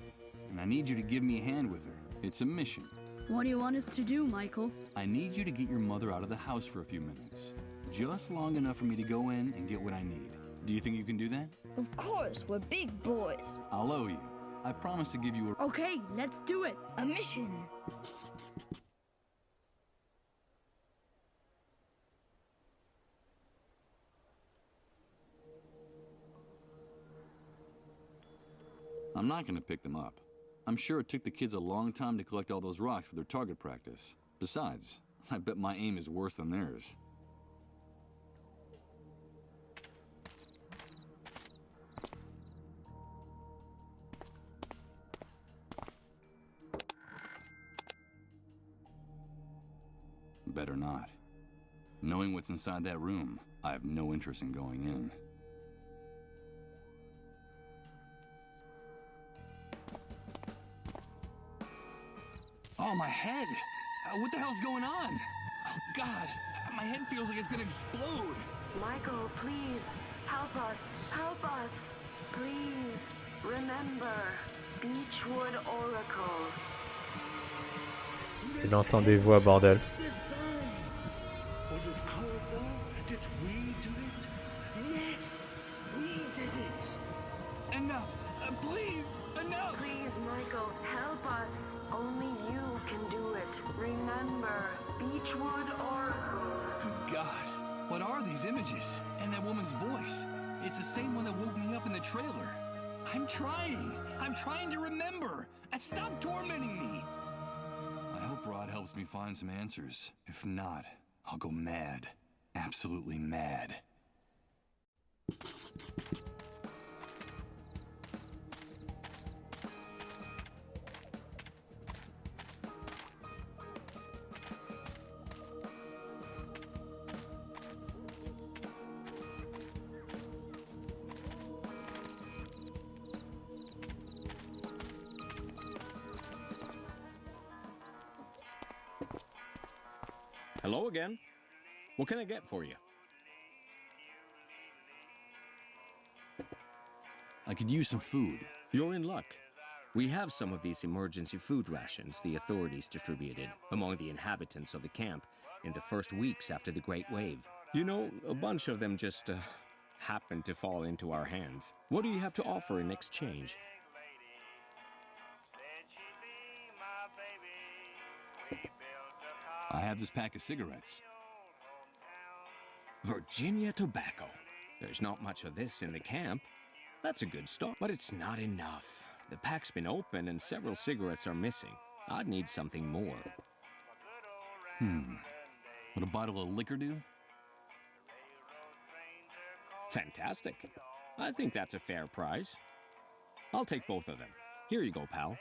and I need you to give me a hand with her. It's a mission. What do you want us to do, Michael? I need you to get your mother out of the house for a few minutes. Just long enough for me to go in and get what I need. Do you think you can do that? Of course, we're big boys. I'll owe you. I promise to give you a... Okay, let's do it. A mission. I'm not gonna pick them up. I'm sure it took the kids a long time to collect all those rocks for their target practice. Besides, I bet my aim is worse than theirs. Better not. Knowing what's inside that room, I have no interest in going in. Oh, my head! What the hell's going on? Oh, God! My head feels like it's gonna explode! Michael, please, help us, help us. Please, remember, Beechwood Oracle. Il entend des voix, bordel. Was it our fault? Did we do it? Yes, we did it. Enough! Please! Enough! Please, Michael, help us. Only you can do it. Remember, Beechwood Oracle. Good God. What are these images? And that woman's voice. It's the same one that woke me up in the trailer. I'm trying. I'm trying to remember. And stop tormenting me. I hope Rod helps me find some answers. If not, I'll go mad. Absolutely mad. Hello again. What can I get for you? I could use some food. You're in luck. We have some of these emergency food rations the authorities distributed among the inhabitants of the camp in the first weeks after the Great Wave. You know, a bunch of them just happened to fall into our hands. What do you have to offer in exchange? I have this pack of cigarettes. Virginia tobacco. There's not much of this in the camp. That's a good start, but it's not enough. The pack's been open and several cigarettes are missing. I'd need something more. Would a bottle of liquor do? Fantastic. I think that's a fair price. I'll take both of them. Here you go, pal.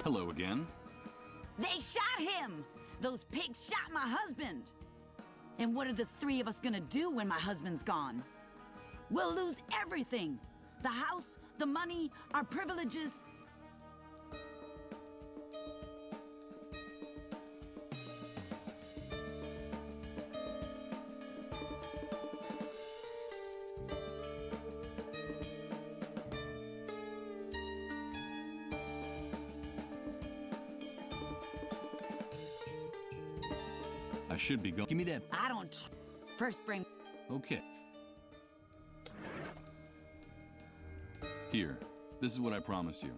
Hello again. They shot him! Those pigs shot my husband! And what are the three of us gonna do when my husband's gone? We'll lose everything! The house, the money, our privileges. I should be going. Give me that. I don't. First bring. Okay. Here, this is what I promised you.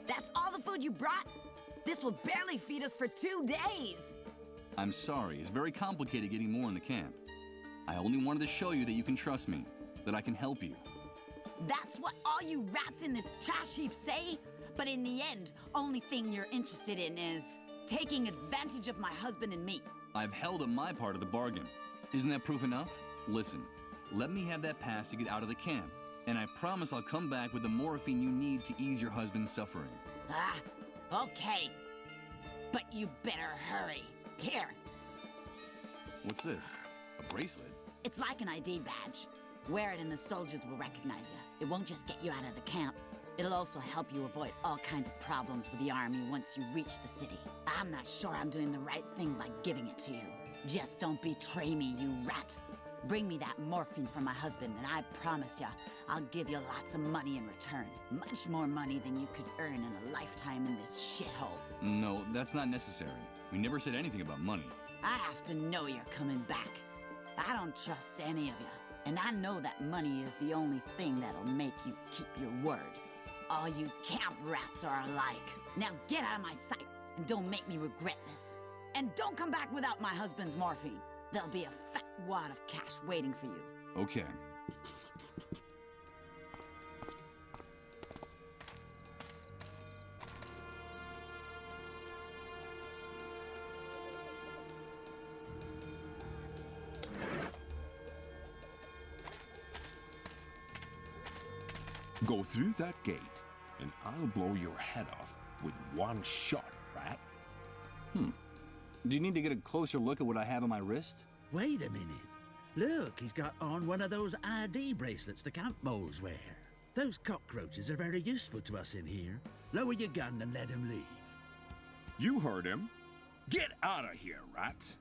That's all the food you brought? This will barely feed us for 2 days. I'm sorry, it's very complicated getting more in the camp. I only wanted to show you that you can trust me, that I can help you. That's what all you rats in this trash heap say? But in the end, only thing you're interested in is taking advantage of my husband and me. I've held up my part of the bargain. Isn't that proof enough? Listen, let me have that pass to get out of the camp, and I promise I'll come back with the morphine you need to ease your husband's suffering. Ah, okay. But you better hurry. Here. What's this? A bracelet? It's like an ID badge. Wear it and the soldiers will recognize you. It won't just get you out of the camp. It'll also help you avoid all kinds of problems with the army once you reach the city. I'm not sure I'm doing the right thing by giving it to you. Just don't betray me, you rat. Bring me that morphine from my husband, and I promise you, I'll give you lots of money in return. Much more money than you could earn in a lifetime in this shithole. No, that's not necessary. We never said anything about money. I have to know you're coming back. I don't trust any of you, and I know that money is the only thing that'll make you keep your word. All you camp rats are alike. Now get out of my sight, and don't make me regret this. And don't come back without my husband's morphine. There'll be a fat wad of cash waiting for you. Okay. Go through that gate, and I'll blow your head off with one shot, rat. Do you need to get a closer look at what I have on my wrist? Wait a minute. Look, he's got on one of those ID bracelets the camp moles wear. Those cockroaches are very useful to us in here. Lower your gun and let him leave. You heard him. Get out of here, rat.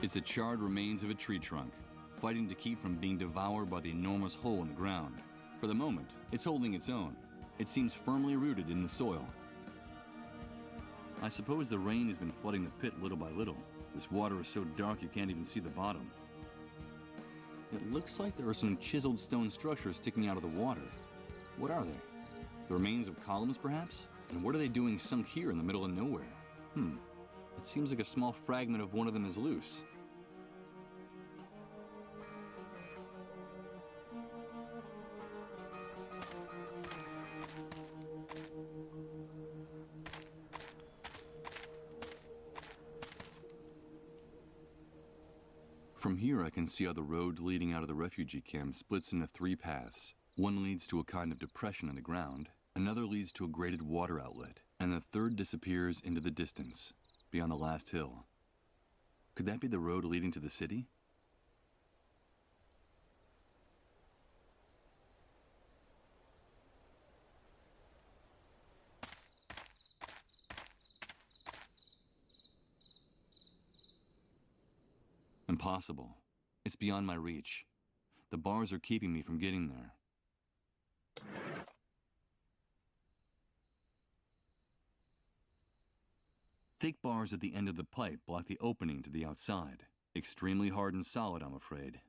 It's the charred remains of a tree trunk, fighting to keep from being devoured by the enormous hole in the ground. For the moment, it's holding its own. It seems firmly rooted in the soil. I suppose the rain has been flooding the pit little by little. This water is so dark you can't even see the bottom. It looks like there are some chiseled stone structures sticking out of the water. What are they? The remains of columns, perhaps? And what are they doing sunk here in the middle of nowhere? It seems like a small fragment of one of them is loose. From here I can see how the road leading out of the refugee camp splits into 3 paths. One leads to a kind of depression in the ground, another leads to a graded water outlet, and the third disappears into the distance, beyond the last hill. Could that be the road leading to the city? Impossible. It's beyond my reach. The bars are keeping me from getting there. Thick bars at the end of the pipe block the opening to the outside. Extremely hard and solid, I'm afraid.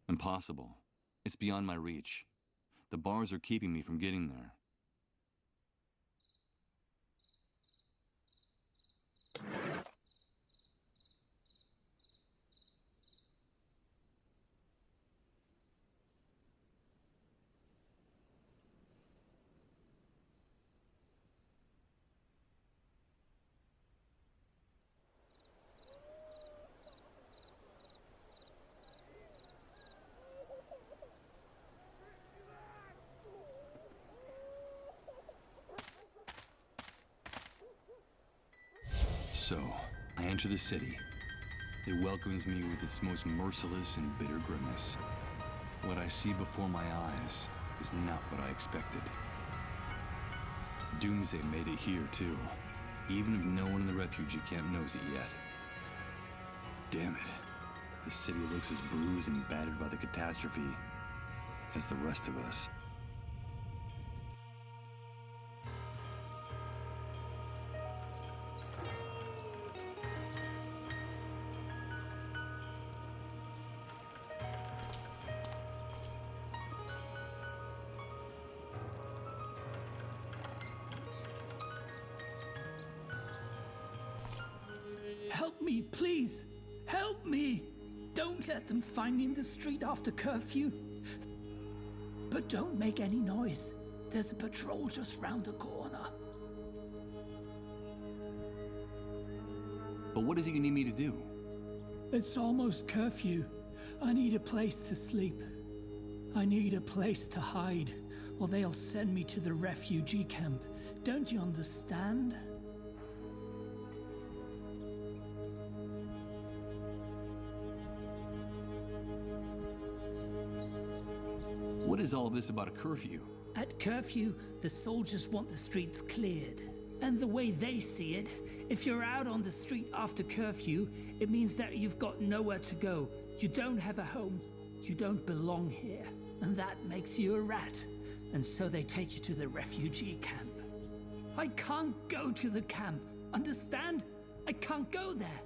Impossible. It's beyond my reach. The bars are keeping me from getting there. So, I enter the city. It welcomes me with its most merciless and bitter grimace. What I see before my eyes is not what I expected. Doomsday made it here, too, even if no one in the refugee camp knows it yet. Damn it. The city looks as bruised and battered by the catastrophe as the rest of us. Help me, please! Help me! Don't let them find me in the street after curfew. But don't make any noise. There's a patrol just round the corner. But what is it you need me to do? It's almost curfew. I need a place to sleep. I need a place to hide, or they'll send me to the refugee camp. Don't you understand? What is all this about a curfew? At curfew, the soldiers want the streets cleared. And the way they see it, if you're out on the street after curfew, it means that you've got nowhere to go. You don't have a home. You don't belong here. And that makes you a rat. And so they take you to the refugee camp. I can't go to the camp. Understand? I can't go there.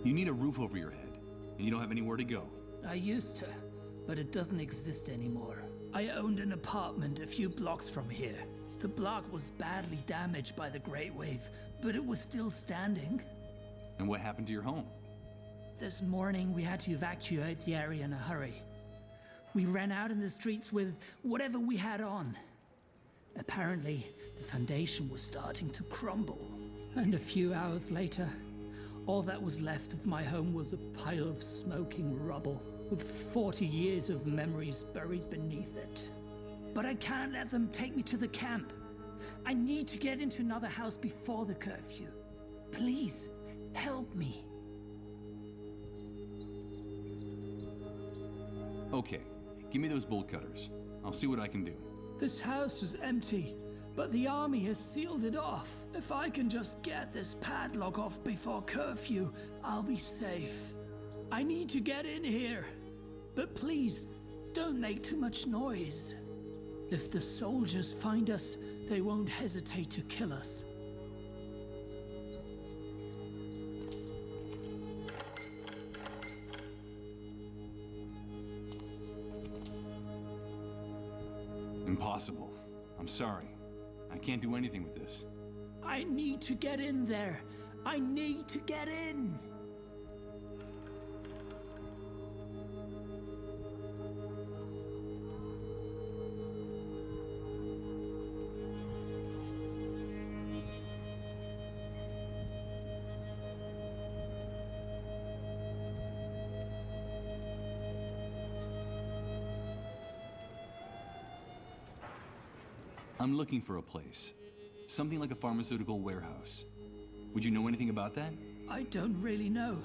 You need a roof over your head, and you don't have anywhere to go. I used to, but it doesn't exist anymore. I owned an apartment a few blocks from here. The block was badly damaged by the Great Wave, but it was still standing. And what happened to your home? This morning, we had to evacuate the area in a hurry. We ran out in the streets with whatever we had on. Apparently, the foundation was starting to crumble. And a few hours later, all that was left of my home was a pile of smoking rubble, with 40 years of memories buried beneath it. But I can't let them take me to the camp. I need to get into another house before the curfew. Please, help me. Okay, give me those bolt cutters. I'll see what I can do. This house was empty, but the army has sealed it off. If I can just get this padlock off before curfew, I'll be safe. I need to get in here. But please, don't make too much noise. If the soldiers find us, they won't hesitate to kill us. Impossible. I'm sorry. I can't do anything with this. I need to get in there. I need to get in. I'm looking for a place. Something like a pharmaceutical warehouse. Would you know anything about that? I don't really know.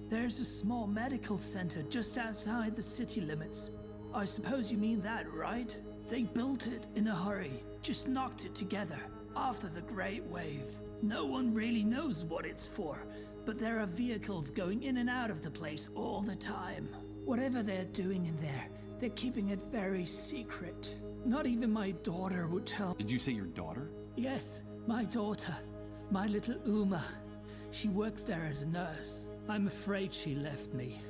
There's a small medical center just outside the city limits. I suppose you mean that, right? They built it in a hurry, just knocked it together after the Great Wave. No one really knows what it's for, but there are vehicles going in and out of the place all the time. Whatever they're doing in there, they're keeping it very secret. Not even my daughter would tell. Did you say your daughter? Yes, my daughter. My little Uma. She works there as a nurse. I'm afraid she left me.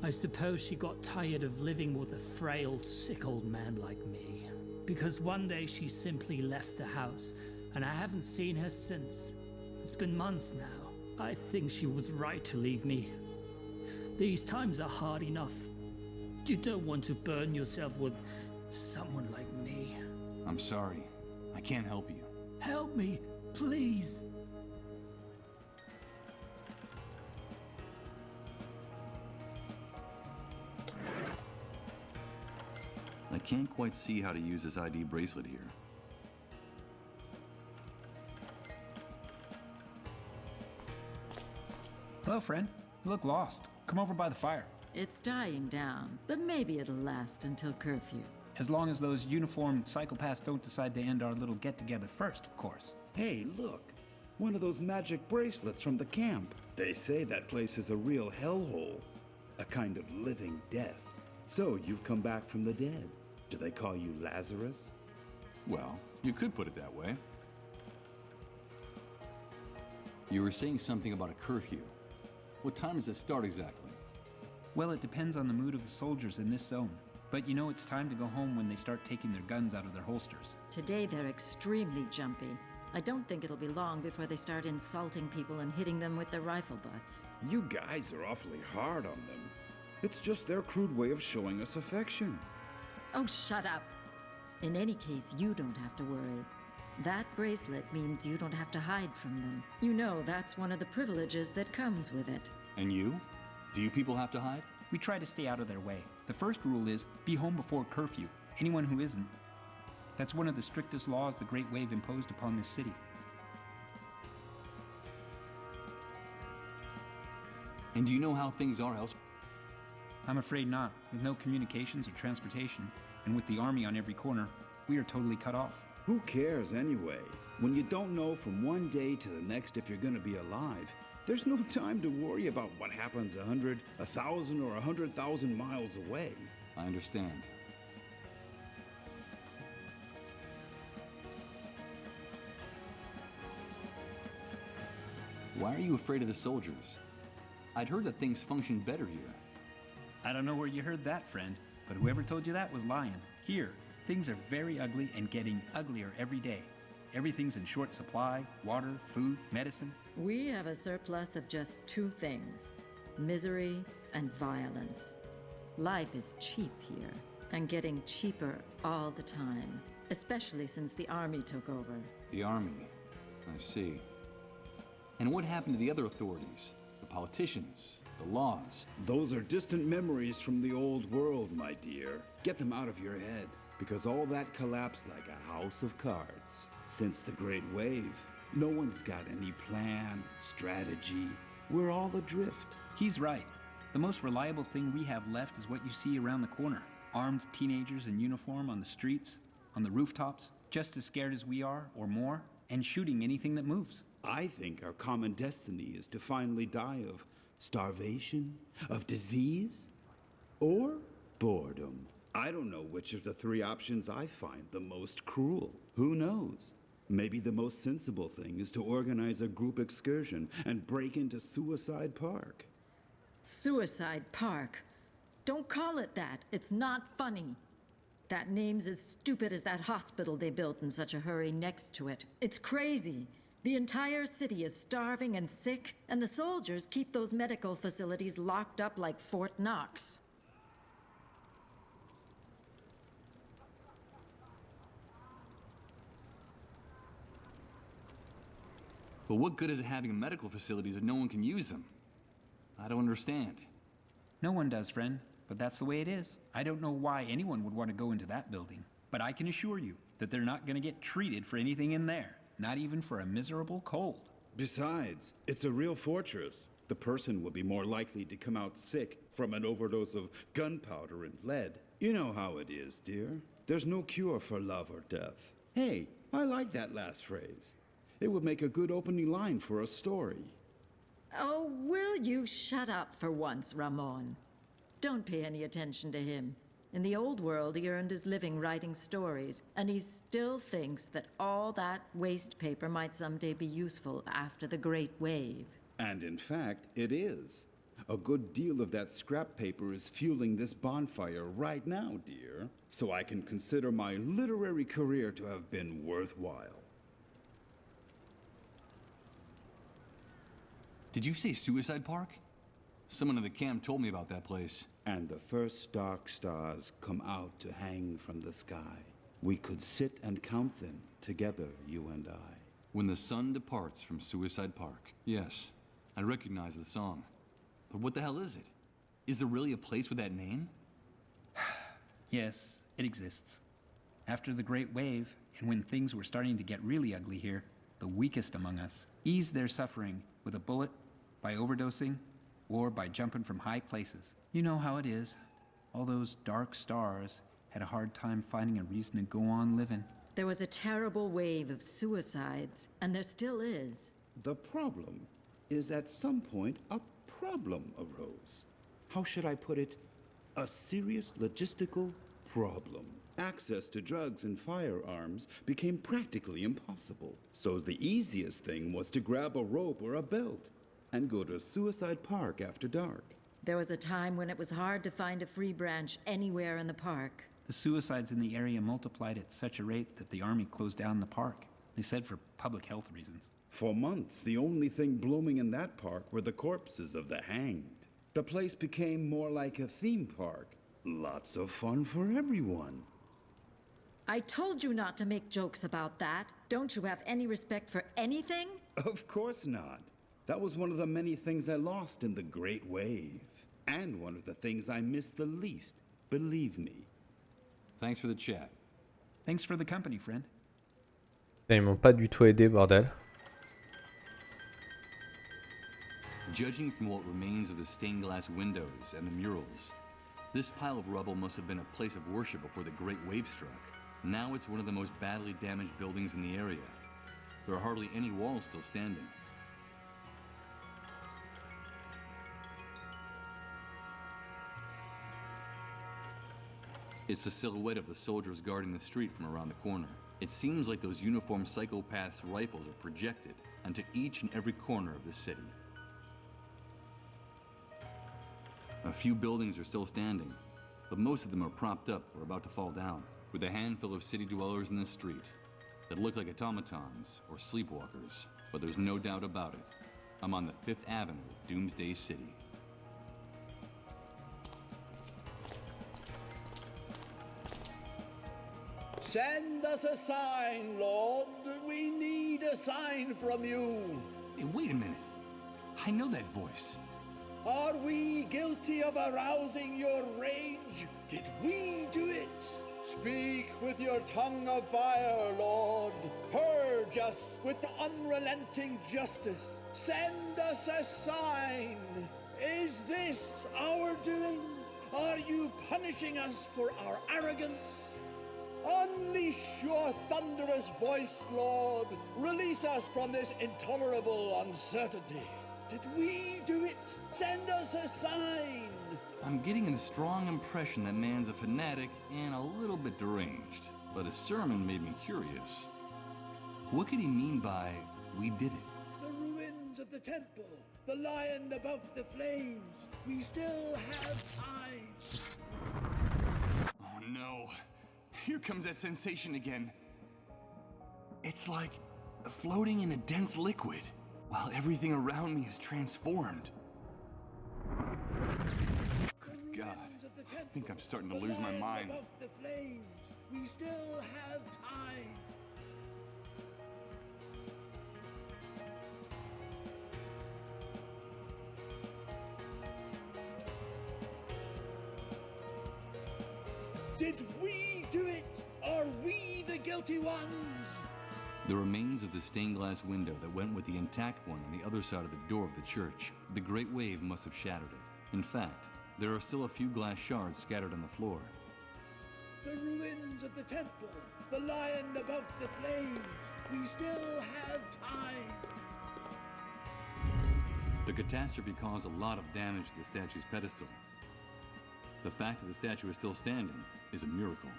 I suppose she got tired of living with a frail, sick old man like me. Because one day she simply left the house, and I haven't seen her since. It's been months now. I think she was right to leave me. These times are hard enough. You don't want to burn yourself with someone like me. I'm sorry. I can't help you. Help me, please. I can't quite see how to use this ID bracelet here. Hello, friend. You look lost. Come over by the fire. It's dying down, but maybe it'll last until curfew. As long as those uniformed psychopaths don't decide to end our little get-together first, of course. Hey, look! One of those magic bracelets from the camp. They say that place is a real hellhole. A kind of living death. So, you've come back from the dead. Do they call you Lazarus? Well, you could put it that way. You were saying something about a curfew. What time does it start exactly? Well, it depends on the mood of the soldiers in this zone. But you know it's time to go home when they start taking their guns out of their holsters. Today they're extremely jumpy. I don't think it'll be long before they start insulting people and hitting them with their rifle butts. You guys are awfully hard on them. It's just their crude way of showing us affection. Oh, shut up! In any case, you don't have to worry. That bracelet means you don't have to hide from them. You know, that's one of the privileges that comes with it. And you? Do you people have to hide? We try to stay out of their way. The first rule is, be home before curfew. Anyone who isn't. That's one of the strictest laws the Great Wave imposed upon this city. And do you know how things are elsewhere? I'm afraid not. With no communications or transportation, and with the army on every corner, we are totally cut off. Who cares anyway? When you don't know from one day to the next if you're gonna be alive, there's no time to worry about what happens 100, 1,000, or 100,000 miles away. I understand. Why are you afraid of the soldiers? I'd heard that things function better here. I don't know where you heard that, friend, but whoever told you that was lying. Here, things are very ugly and getting uglier every day. Everything's in short supply: water, food, medicine. We have a surplus of just two things: misery and violence. Life is cheap here, and getting cheaper all the time, especially since the army took over. The army. I see. And what happened to the other authorities? The politicians? The laws? Those are distant memories from the old world, my dear. Get them out of your head, because all that collapsed like a house of cards. Since the Great Wave, no one's got any plan, strategy. We're all adrift. He's right. The most reliable thing we have left is what you see around the corner. Armed teenagers in uniform on the streets, on the rooftops, just as scared as we are, or more, and shooting anything that moves. I think our common destiny is to finally die of starvation, of disease, or boredom. I don't know which of the three options I find the most cruel. Who knows? Maybe the most sensible thing is to organize a group excursion and break into Suicide Park. Suicide Park? Don't call it that. It's not funny. That name's as stupid as that hospital they built in such a hurry next to it. It's crazy. The entire city is starving and sick, and the soldiers keep those medical facilities locked up like Fort Knox. But what good is it having medical facilities if no one can use them? I don't understand. No one does, friend, but that's the way it is. I don't know why anyone would want to go into that building, but I can assure you that they're not going to get treated for anything in there, not even for a miserable cold. Besides, it's a real fortress. The person will be more likely to come out sick from an overdose of gunpowder and lead. You know how it is, dear. There's no cure for love or death. Hey, I like that last phrase. It would make a good opening line for a story. Oh, will you shut up for once, Ramon? Don't pay any attention to him. In the old world, he earned his living writing stories, and he still thinks that all that waste paper might someday be useful after the Great Wave. And in fact, it is. A good deal of that scrap paper is fueling this bonfire right now, dear. So I can consider my literary career to have been worthwhile. Did you say Suicide Park? Someone in the camp told me about that place. And the first dark stars come out to hang from the sky. We could sit and count them together, you and I. When the sun departs from Suicide Park. Yes, I recognize the song. But what the hell is it? Is there really a place with that name? Yes, It exists. After the Great Wave, and when things were starting to get really ugly here, the weakest among us eased their suffering with a bullet, by overdosing, or by jumping from high places. You know how it is. All those dark stars had a hard time finding a reason to go on living. There was a terrible wave of suicides, and there still is. The problem is at some point a problem arose. How should I put it? A serious logistical problem. Access to drugs and firearms became practically impossible. So the easiest thing was to grab a rope or a belt and go to Suicide Park after dark. There was a time when it was hard to find a free branch anywhere in the park. The suicides in the area multiplied at such a rate that the army closed down the park. They said for public health reasons. For months, the only thing blooming in that park were the corpses of the hanged. The place became more like a theme park. Lots of fun for everyone. I told you not to make jokes about that. Don't you have any respect for anything? Of course not. That was one of the many things I lost in the Great Wave. And one of the things I missed the least, believe me. Thanks for the chat. Thanks for the company, friend. Ils m'ont pas du tout aidé, bordel. Judging from what remains of the stained glass windows and the murals, this pile of rubble must have been a place of worship before the Great Wave struck. Now it's one of the most badly damaged buildings in the area. There are hardly any walls still standing. It's the silhouette of the soldiers guarding the street from around the corner. It seems like those uniformed psychopaths' rifles are projected onto each and every corner of the city. A few buildings are still standing, but most of them are propped up or about to fall down, with a handful of city dwellers in the street that look like automatons or sleepwalkers. But there's no doubt about it. I'm on the 5th Avenue of Doomsday City. Send us a sign, Lord. We need a sign from you. Hey, wait a minute. I know that voice. Are we guilty of arousing your rage? Did we do it? Speak with your tongue of fire, Lord. Purge us with unrelenting justice. Send us a sign. Is this our doing? Are you punishing us for our arrogance? Unleash your thunderous voice, Lord. Release us from this intolerable uncertainty. Did we do it? Send us a sign. I'm getting a strong impression that man's a fanatic and a little bit deranged, but his sermon made me curious. What could he mean by, we did it? The ruins of the temple, the lion above the flames. We still have time. Oh no. Here comes that sensation again. It's like floating in a dense liquid, while everything around me is transformed. Good God, I think I'm starting to lose my mind. Above the flames. We still have time. Did we do it? Are we the guilty ones? The remains of the stained glass window that went with the intact one on the other side of the door of the church. The Great Wave must have shattered it. In fact, there are still a few glass shards scattered on the floor. The ruins of the temple, the lion above the flames. We still have time. The catastrophe caused a lot of damage to the statue's pedestal. The fact that the statue is still standing is a miracle.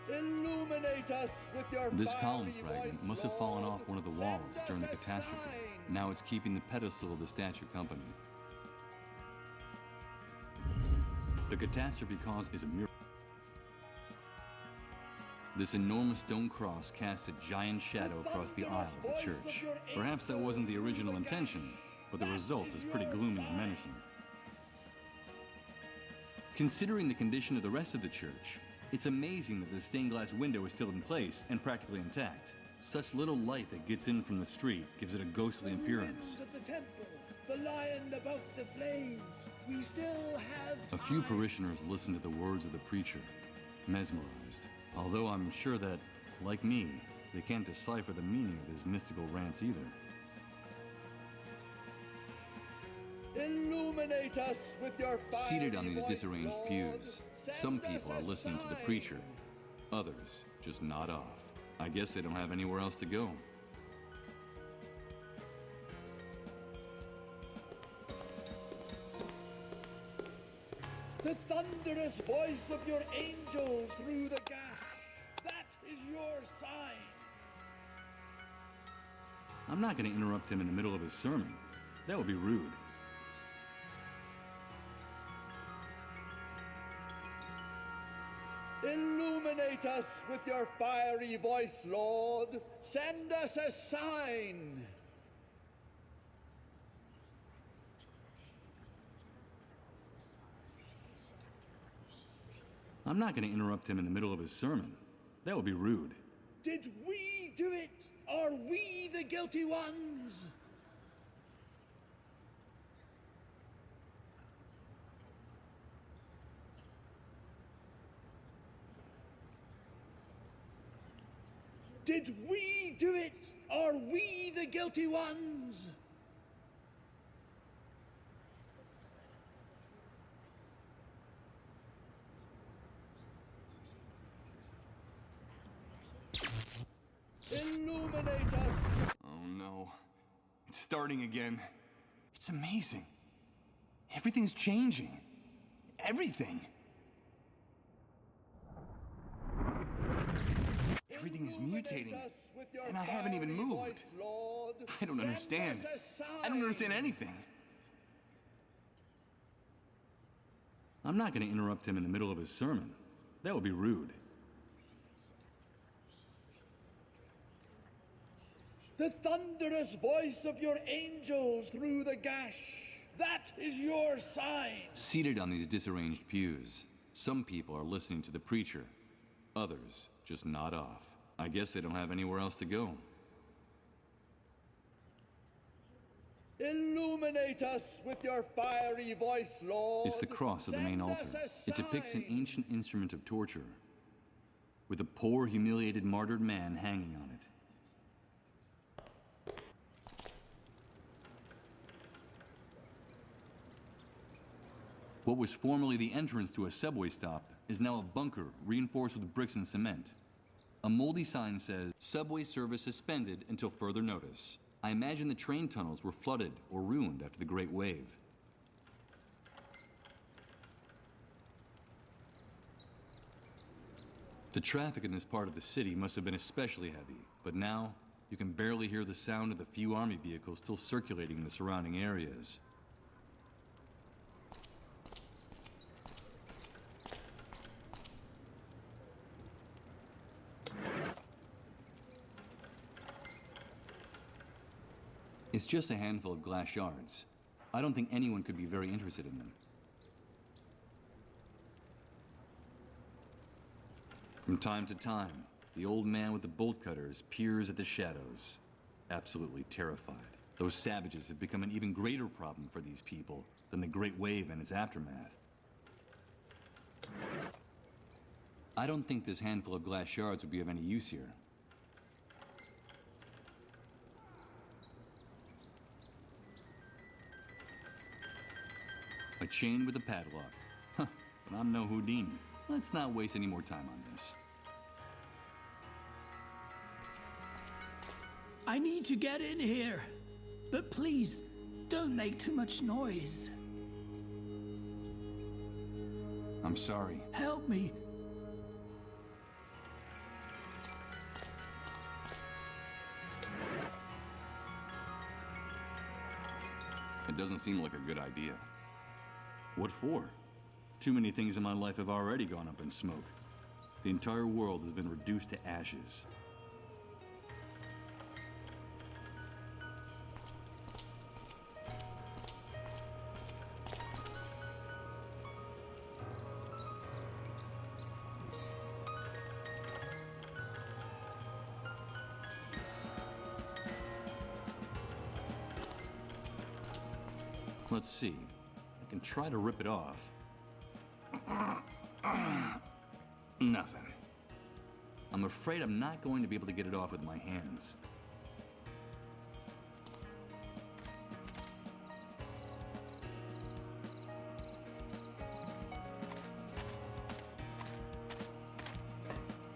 Illuminate us with your This column fiery fragment voice, must have fallen Lord. off one of the Send walls us during the a catastrophe. sign. Now it's keeping the pedestal of the statue company. The catastrophe caused is a miracle. This enormous stone cross casts a giant shadow across the aisle of the church. Perhaps that wasn't the original intention, but the result is pretty gloomy and menacing. Considering the condition of the rest of the church, it's amazing that the stained glass window is still in place and practically intact. Such little light that gets in from the street gives it a ghostly appearance. Ruins of the temple, the lion above the flames. we still have A few parishioners listen to the words of the preacher, mesmerized, although I'm sure that, like me, they can't decipher the meaning of his mystical rants either. Illuminate us with your fiery Seated on these voice, disarranged Lord. pews, some Send us people are a listening to the sign. preacher, others just nod off. I guess they don't have anywhere else to go. The thunderous voice of your angels through the gash. That is your sign. I'm not going to interrupt him in the middle of his sermon. That would be rude. Illuminate us with your fiery voice, Lord. Send us a sign. I'm not going to interrupt him in the middle of his sermon. That would be rude. Did we do it? Are we the guilty ones? Did we do it? Are we the guilty ones? Illuminate us. Oh no. It's starting again. It's amazing. Everything's changing. Everything. Everything is mutating. And I haven't even moved. I don't understand. I don't understand anything. I'm not going to interrupt him in the middle of his sermon. That would be rude. The thunderous voice of your angels through the gash. That is your sign. Seated on these disarranged pews, some people are listening to the preacher. Others just nod off. I guess they don't have anywhere else to go. Illuminate us with your fiery voice, Lord. It's the cross of the main Send altar. us a It depicts an sign. ancient instrument of torture, with a poor, humiliated, martyred man hanging on it. What was formerly the entrance to a subway stop is now a bunker reinforced with bricks and cement. A moldy sign says, "Subway service suspended until further notice." I imagine the train tunnels were flooded or ruined after the Great Wave. The traffic in this part of the city must have been especially heavy, but now you can barely hear the sound of the few army vehicles still circulating in the surrounding areas. It's just a handful of glass shards. I don't think anyone could be very interested in them. From time to time, the old man with the bolt cutters peers at the shadows, absolutely terrified. Those savages have become an even greater problem for these people than the Great Wave and its aftermath. I don't think this handful of glass shards would be of any use here. A chain with a padlock. Huh, but I'm no Houdini. Let's not waste any more time on this. I need to get in here, but please, don't make too much noise. I'm sorry. Help me. It doesn't seem like a good idea. What for? Too many things in my life have already gone up in smoke. The entire world has been reduced to ashes. Let's see. I and try to rip it off. Nothing. I'm afraid I'm not going to be able to get it off with my hands.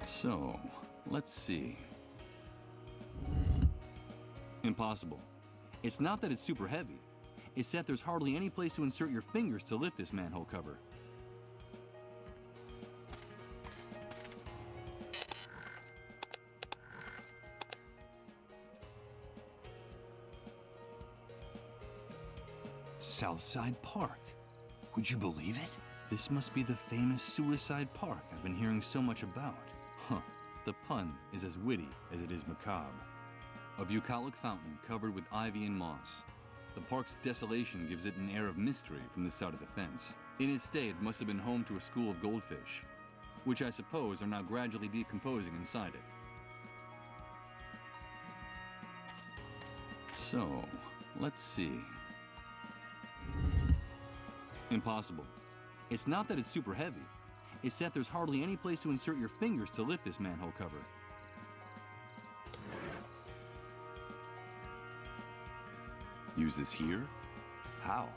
So, let's see. Impossible. It's not that it's super heavy. It's that there's hardly any place to insert your fingers to lift this manhole cover. Southside Park. Would you believe it? This must be the famous Suicide Park I've been hearing so much about. Huh. The pun is as witty as it is macabre. A bucolic fountain covered with ivy and moss. The park's desolation gives it an air of mystery from this side of the fence. In its day, it must have been home to a school of goldfish, which I suppose are now gradually decomposing inside it. So, let's see. Impossible. It's not that it's super heavy. It's that there's hardly any place to insert your fingers to lift this manhole cover. Use this here? How?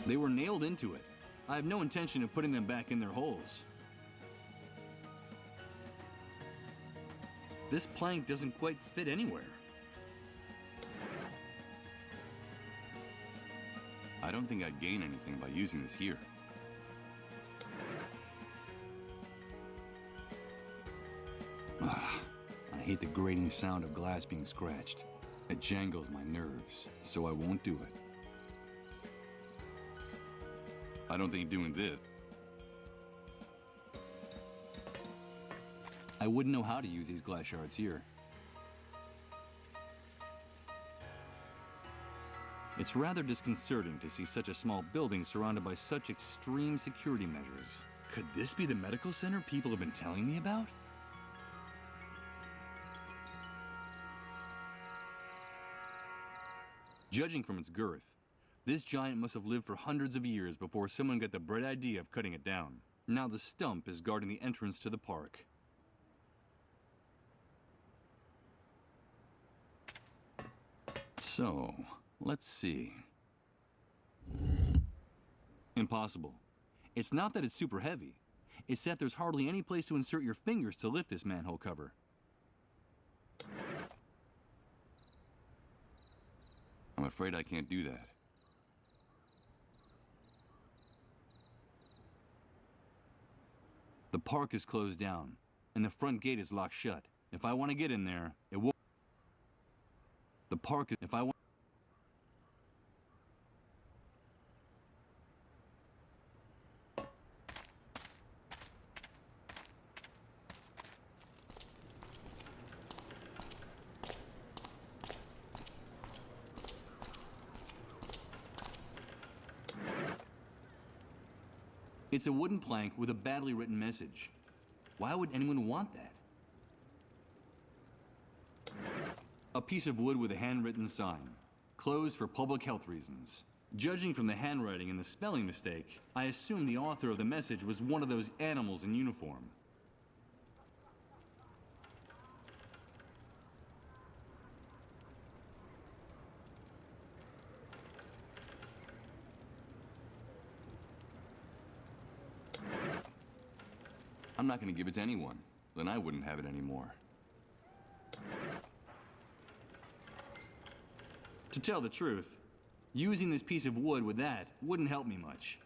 They were nailed into it. I have no intention of putting them back in their holes. This plank doesn't quite fit anywhere. I don't think I'd gain anything by using this here. I hate the grating sound of glass being scratched. It jangles my nerves, so I won't do it. I don't think doing this. I wouldn't know how to use these glass shards here. It's rather disconcerting to see such a small building surrounded by such extreme security measures. Could this be the medical center people have been telling me about? Judging from its girth, this giant must have lived for hundreds of years before someone got the bright idea of cutting it down. Now the stump is guarding the entrance to the park. So, let's see. Impossible. It's not that it's super heavy. It's that there's hardly any place to insert your fingers to lift this manhole cover. I'm afraid I can't do that. The park is closed down, and the front gate is locked shut. If I want to get in there, it won't. The park is. If I want. It's a wooden plank with a badly written message. Why would anyone want that? A piece of wood with a handwritten sign. Closed for public health reasons. Judging from the handwriting and the spelling mistake, I assume the author of the message was one of those animals in uniform. I'm not going to give it to anyone. Then I wouldn't have it anymore. To tell the truth, using this piece of wood with that wouldn't help me much.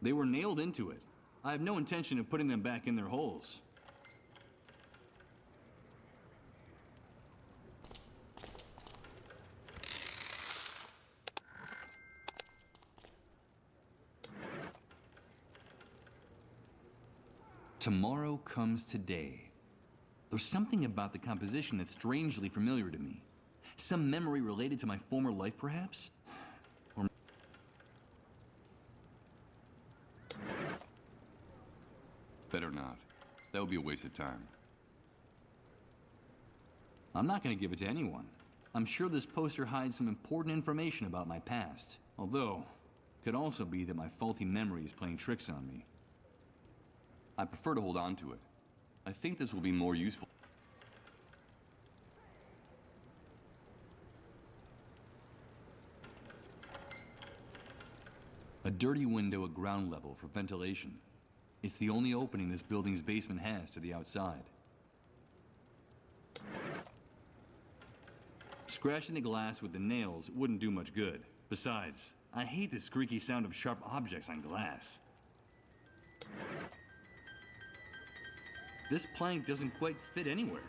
They were nailed into it. I have no intention of putting them back in their holes. Tomorrow comes today. There's something about the composition that's strangely familiar to me. Some memory related to my former life, perhaps? Or... Better not. That would be a waste of time. I'm not going to give it to anyone. I'm sure this poster hides some important information about my past. Although, it could also be that my faulty memory is playing tricks on me. I prefer to hold on to it. I think this will be more useful. A dirty window at ground level for ventilation. It's the only opening this building's basement has to the outside. Scratching the glass with the nails wouldn't do much good. Besides, I hate the squeaky sound of sharp objects on glass. This plank doesn't quite fit anywhere.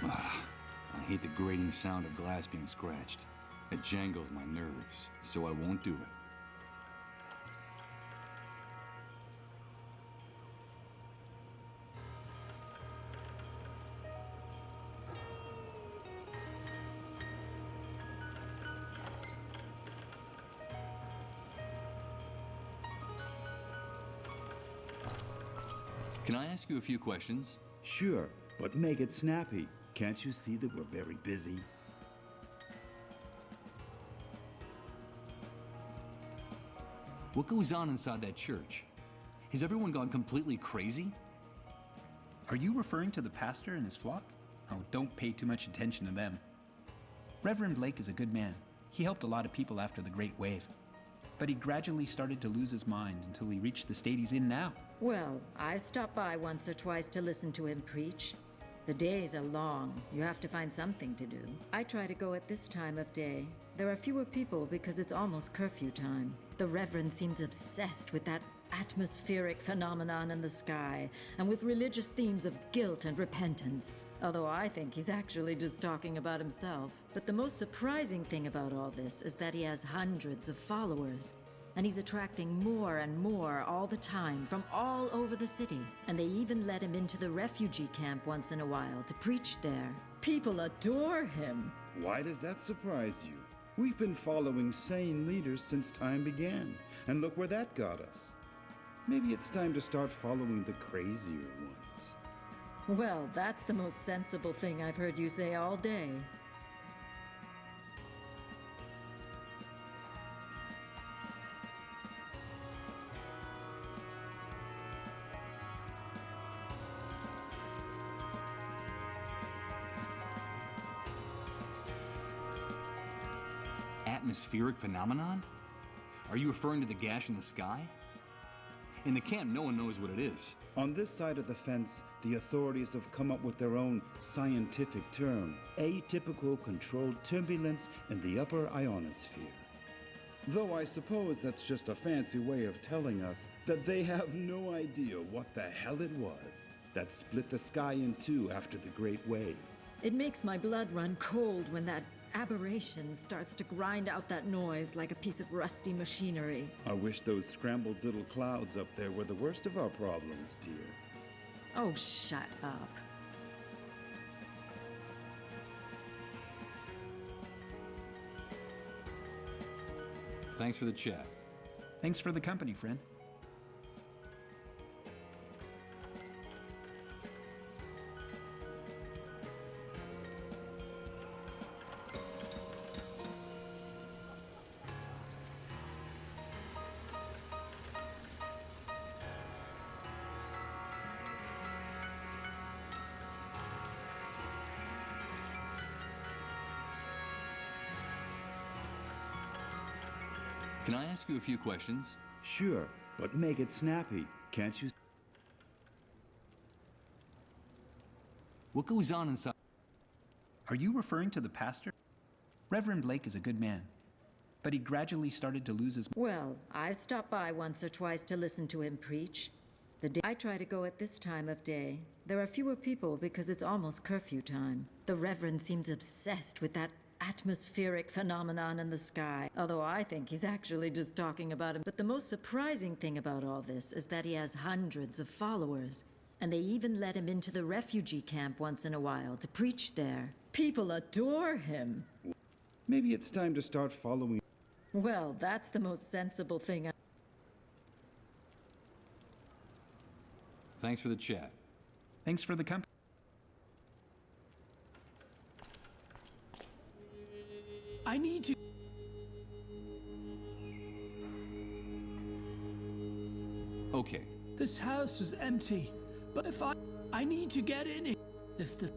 I hate the grating sound of glass being scratched. It jangles my nerves, so I won't do it. Can I ask you a few questions? Sure, but make it snappy. Can't you see that we're very busy? What goes on inside that church? Has everyone gone completely crazy? Are you referring to the pastor and his flock? Oh, don't pay too much attention to them. Reverend Blake is a good man. He helped a lot of people after the Great Wave. But he gradually started to lose his mind until he reached the state he's in now. Well, I stopped by once or twice to listen to him preach. The days are long. You have to find something to do. I try to go at this time of day. There are fewer people because it's almost curfew time. The Reverend seems obsessed with that atmospheric phenomenon in the sky and with religious themes of guilt and repentance. Although I think he's actually just talking about himself. But the most surprising thing about all this is that he has hundreds of followers. And he's attracting more and more all the time from all over the city. And they even let him into the refugee camp once in a while to preach there. People adore him. Why does that surprise you? We've been following sane leaders since time began. And look where that got us. Maybe it's time to start following the crazier ones. Well, that's the most sensible thing I've heard you say all day. Atmospheric phenomenon? Are you referring to the gash in the sky? In the camp, no one knows what it is. On this side of the fence, the authorities have come up with their own scientific term, atypical controlled turbulence in the upper ionosphere. Though I suppose that's just a fancy way of telling us that they have no idea what the hell it was that split the sky in two after the Great Wave. It makes my blood run cold when that aberration starts to grind out that noise like a piece of rusty machinery. I wish those scrambled little clouds up there were the worst of our problems, dear. Oh, shut up. Thanks for the chat. Thanks for the company, friend. Can I ask you a few questions? Sure, but make it snappy, can't you? What goes on inside? Are you referring to the pastor? Reverend Blake is a good man, but he gradually started to lose his... Well, I stopped by once or twice to listen to him preach. I try to go at this time of day. There are fewer people because it's almost curfew time. The Reverend seems obsessed with that atmospheric phenomenon in the sky. Although I think he's actually just talking about him. But the most surprising thing about all this is that he has hundreds of followers. And they even let him into the refugee camp once in a while to preach there. People adore him. Maybe it's time to start following. Well, that's the most sensible thing. Thanks for the chat. Thanks for the company. I need to... Okay. This house is empty, but if I need to get in it. If the...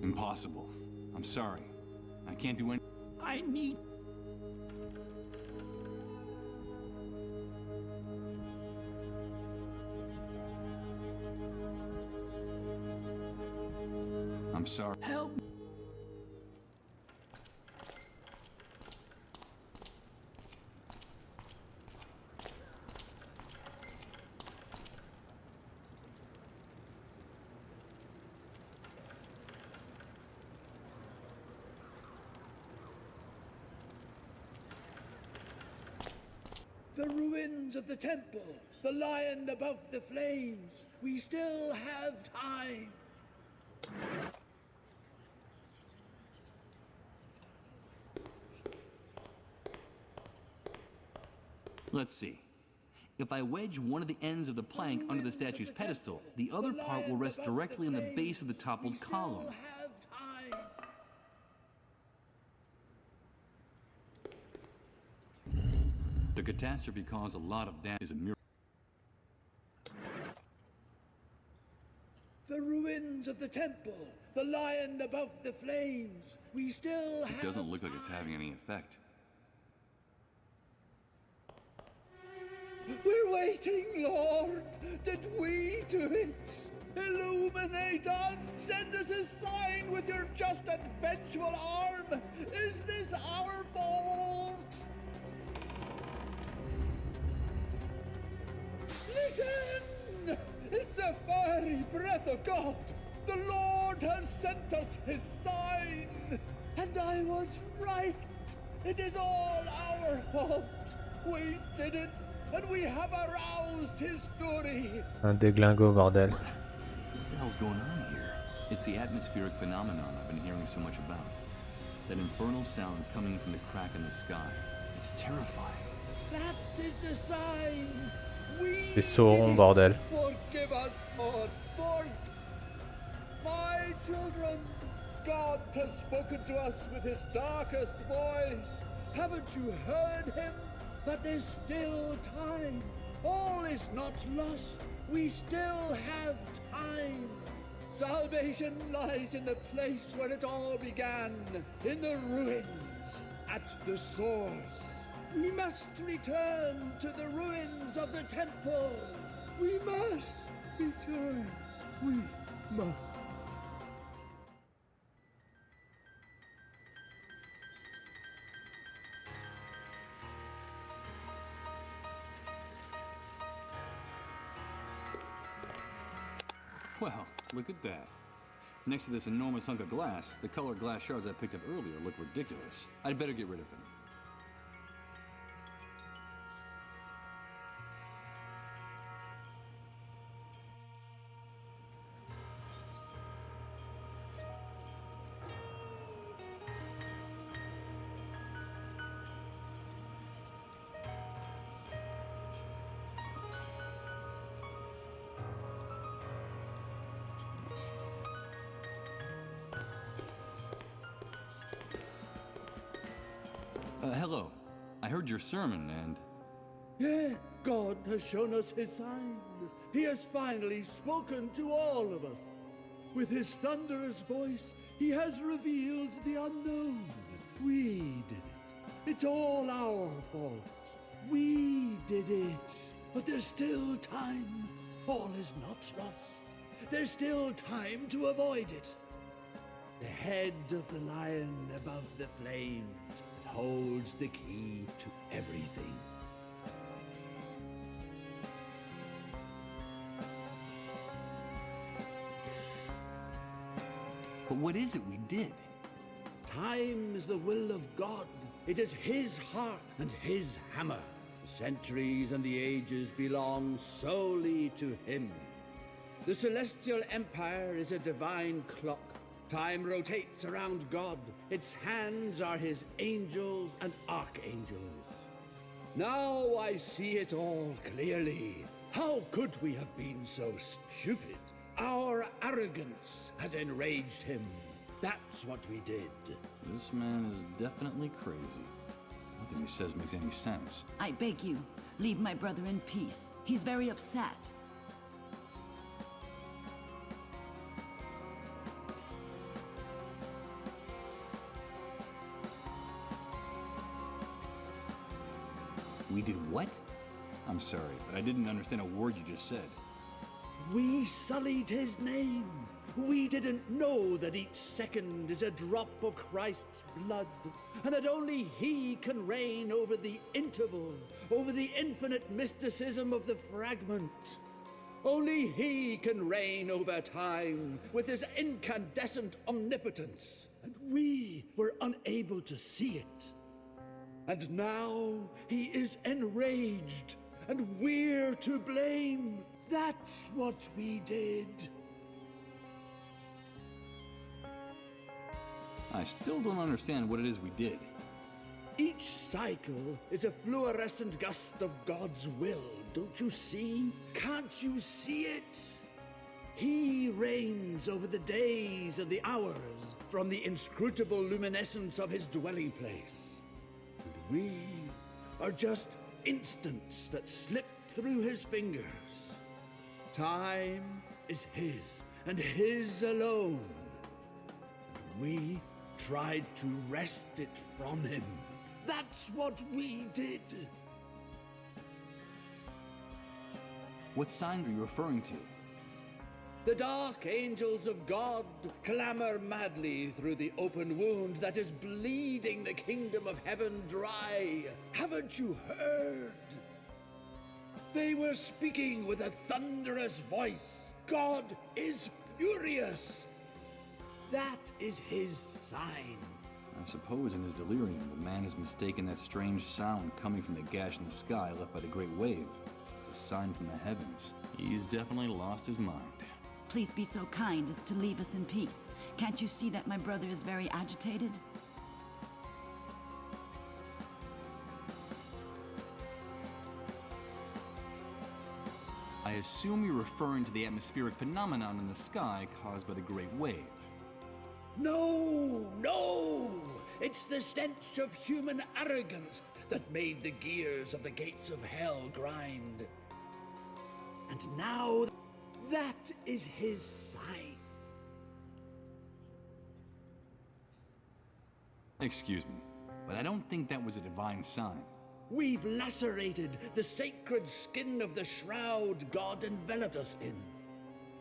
Impossible. I'm sorry. I can't do any... I need... I'm sorry. Help me. The ruins of the temple, the lion above the flames. We still have time. Let's see. If I wedge one of the ends of the plank under the statue's pedestal, the other part will rest directly on the base of the toppled column. The catastrophe caused a lot of damage. Is a miracle. The ruins of the temple, the lion above the flames. We still have It doesn't look like it's having any effect. We're waiting, Lord. Did we do it? Illuminate us. Send us a sign with your just and vengeful arm. Is this our fault? Listen! It's the fiery breath of God. The Lord has sent us his sign. And I was right. It is all our fault. We did it. And we have aroused his fury. Un déglingo, bordel. What the hell's going on here? It's the atmospheric phenomenon I've been hearing so much about. That infernal sound coming from the crack in the sky. It's terrifying. That is the sign. We Les saurons, bordel. Forgive us, Lord. My children, God has spoken to us with his darkest voice. Haven't you heard him? But there's still time. All is not lost. We still have time. Salvation lies in the place where it all began, in the ruins, at the source. We must return to the ruins of the temple. We must return. We must. Well, look at that. Next to this enormous hunk of glass, the colored glass shards I picked up earlier look ridiculous. I'd better get rid of them. Hello. I heard your sermon and... Yeah, God has shown us his sign. He has finally spoken to all of us. With his thunderous voice, he has revealed the unknown. We did it. It's all our fault. We did it. But there's still time. All is not lost. There's still time to avoid it. The head of the lion above the flames holds the key to everything. What is it we did? Time is the will of God. It is his heart and his hammer. The centuries and the ages belong solely to him. The celestial empire is a divine clock. Time rotates around God. Its hands are his angels and archangels. Now I see it all clearly. How could we have been so stupid? Our arrogance had enraged him. That's what we did. This man is definitely crazy. Nothing he says makes any sense. I beg you, leave my brother in peace. He's very upset. We did what? I'm sorry, but I didn't understand a word you just said. We sullied his name. We didn't know that each second is a drop of Christ's blood, and that only he can reign over the interval, over the infinite mysticism of the fragment. Only he can reign over time with his incandescent omnipotence, and we were unable to see it. And now he is enraged, and we're to blame. That's what we did. I still don't understand what it is we did. Each cycle is a fluorescent gust of God's will, don't you see? Can't you see it? He reigns over the days and the hours from the inscrutable luminescence of his dwelling place. And we are just instants that slip through his fingers. Time is his, and his alone. And we tried to wrest it from him. That's what we did. What signs are you referring to? The dark angels of God clamor madly through the open wound that is bleeding the kingdom of heaven dry. Haven't you heard? They were speaking with a thunderous voice. God is furious. That is his sign. I suppose in his delirium, the man has mistaken that strange sound coming from the gash in the sky left by the great wave as a sign from the heavens. He's definitely lost his mind. Please be so kind as to leave us in peace. Can't you see that my brother is very agitated? I assume you're referring to the atmospheric phenomenon in the sky caused by the great wave. No, no! It's the stench of human arrogance that made the gears of the gates of hell grind. And now, that is his sign. Excuse me, but I don't think that was a divine sign. We've lacerated the sacred skin of the shroud God enveloped us in.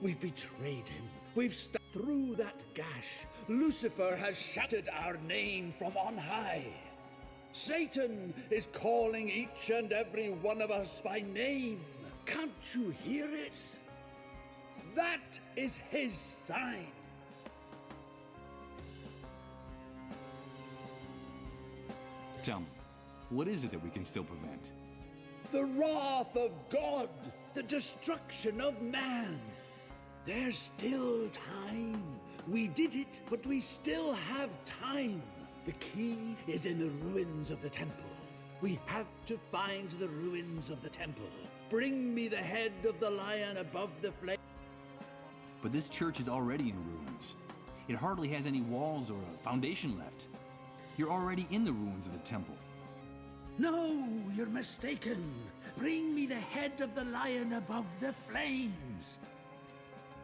We've betrayed him. We've stepped through that gash. Lucifer has shattered our name from on high. Satan is calling each and every one of us by name. Can't you hear it? That is his sign. Tell me, what is it that we can still prevent? The wrath of God, the destruction of man. There's still time. We did it, but we still have time. The key is in the ruins of the temple. We have to find the ruins of the temple. Bring me the head of the lion above the flame. But this church is already in ruins. It hardly has any walls or a foundation left. You're already in the ruins of the temple. No, you're mistaken. Bring me the head of the lion above the flames.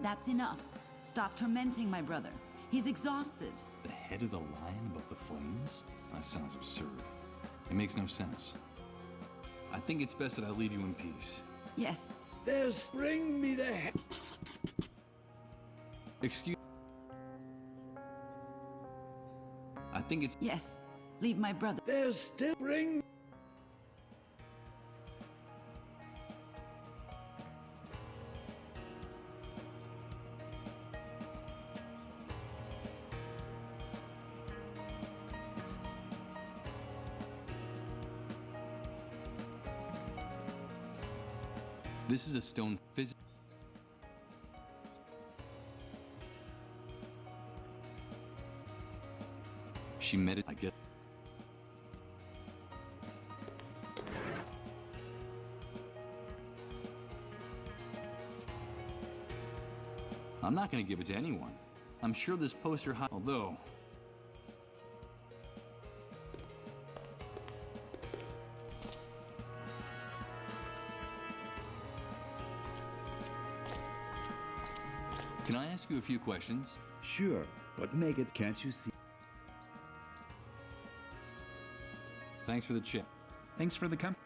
That's enough. Stop tormenting my brother. He's exhausted. The head of the lion above the flames? That sounds absurd. It makes no sense. I think it's best that I leave you in peace. Yes. There's... Bring me the head... Excuse... I think it's... Yes. Leave my brother... There's still... Bring... This is a stone physics. She met it, I guess. I'm not gonna give it to anyone. I'm sure this poster although... Can I ask you a few questions? Sure, but make it, can't you see? Thanks for the chip. Thanks for the company.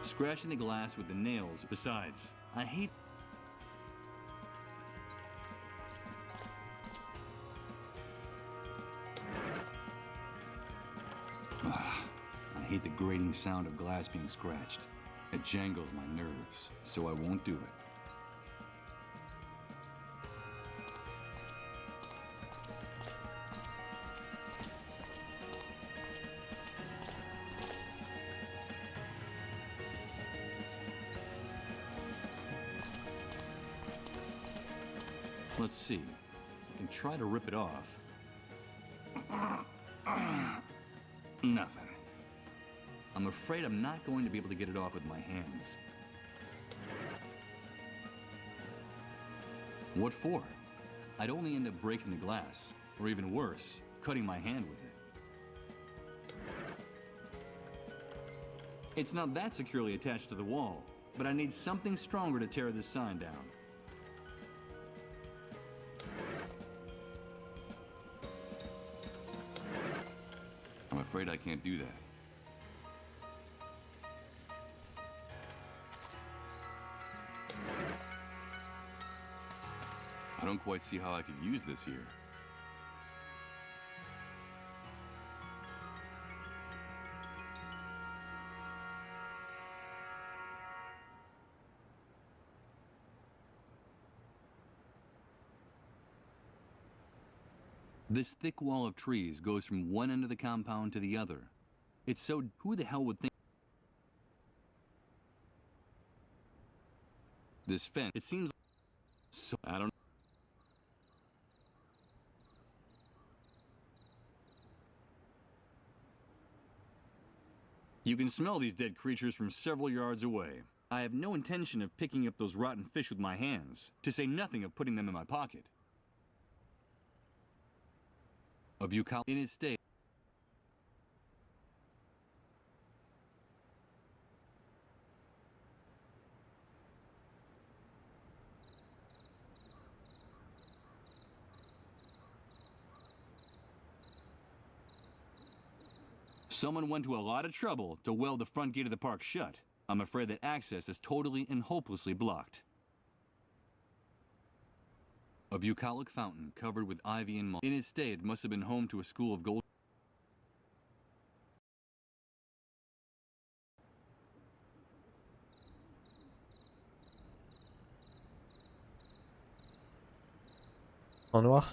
Scratching the glass with the nails. Besides, I hate... I hate the grating sound of glass being scratched. It jangles my nerves, so I won't do it. Let's see. I can try to rip it off. Nothing. I'm afraid I'm not going to be able to get it off with my hands. What for? I'd only end up breaking the glass, or even worse, cutting my hand with it. It's not that securely attached to the wall, but I need something stronger to tear this sign down. I'm afraid I can't do that. I don't quite see how I could use this here. This thick wall of trees goes from one end of the compound to the other. It's so... who the hell would think... This fence, it seems... so... I don't... You can smell these dead creatures from several yards away. I have no intention of picking up those rotten fish with my hands, to say nothing of putting them in my pocket. A buccal in its state. Someone went to a lot of trouble to weld the front gate of the park shut. I'm afraid that access is totally and hopelessly blocked. A bucolic fountain covered with ivy and moss. In its day, it must have been home to a school of gold. En noir.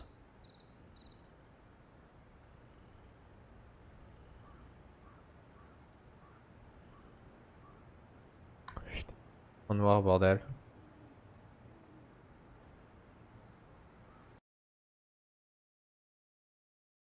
Putain. En noir, bordel.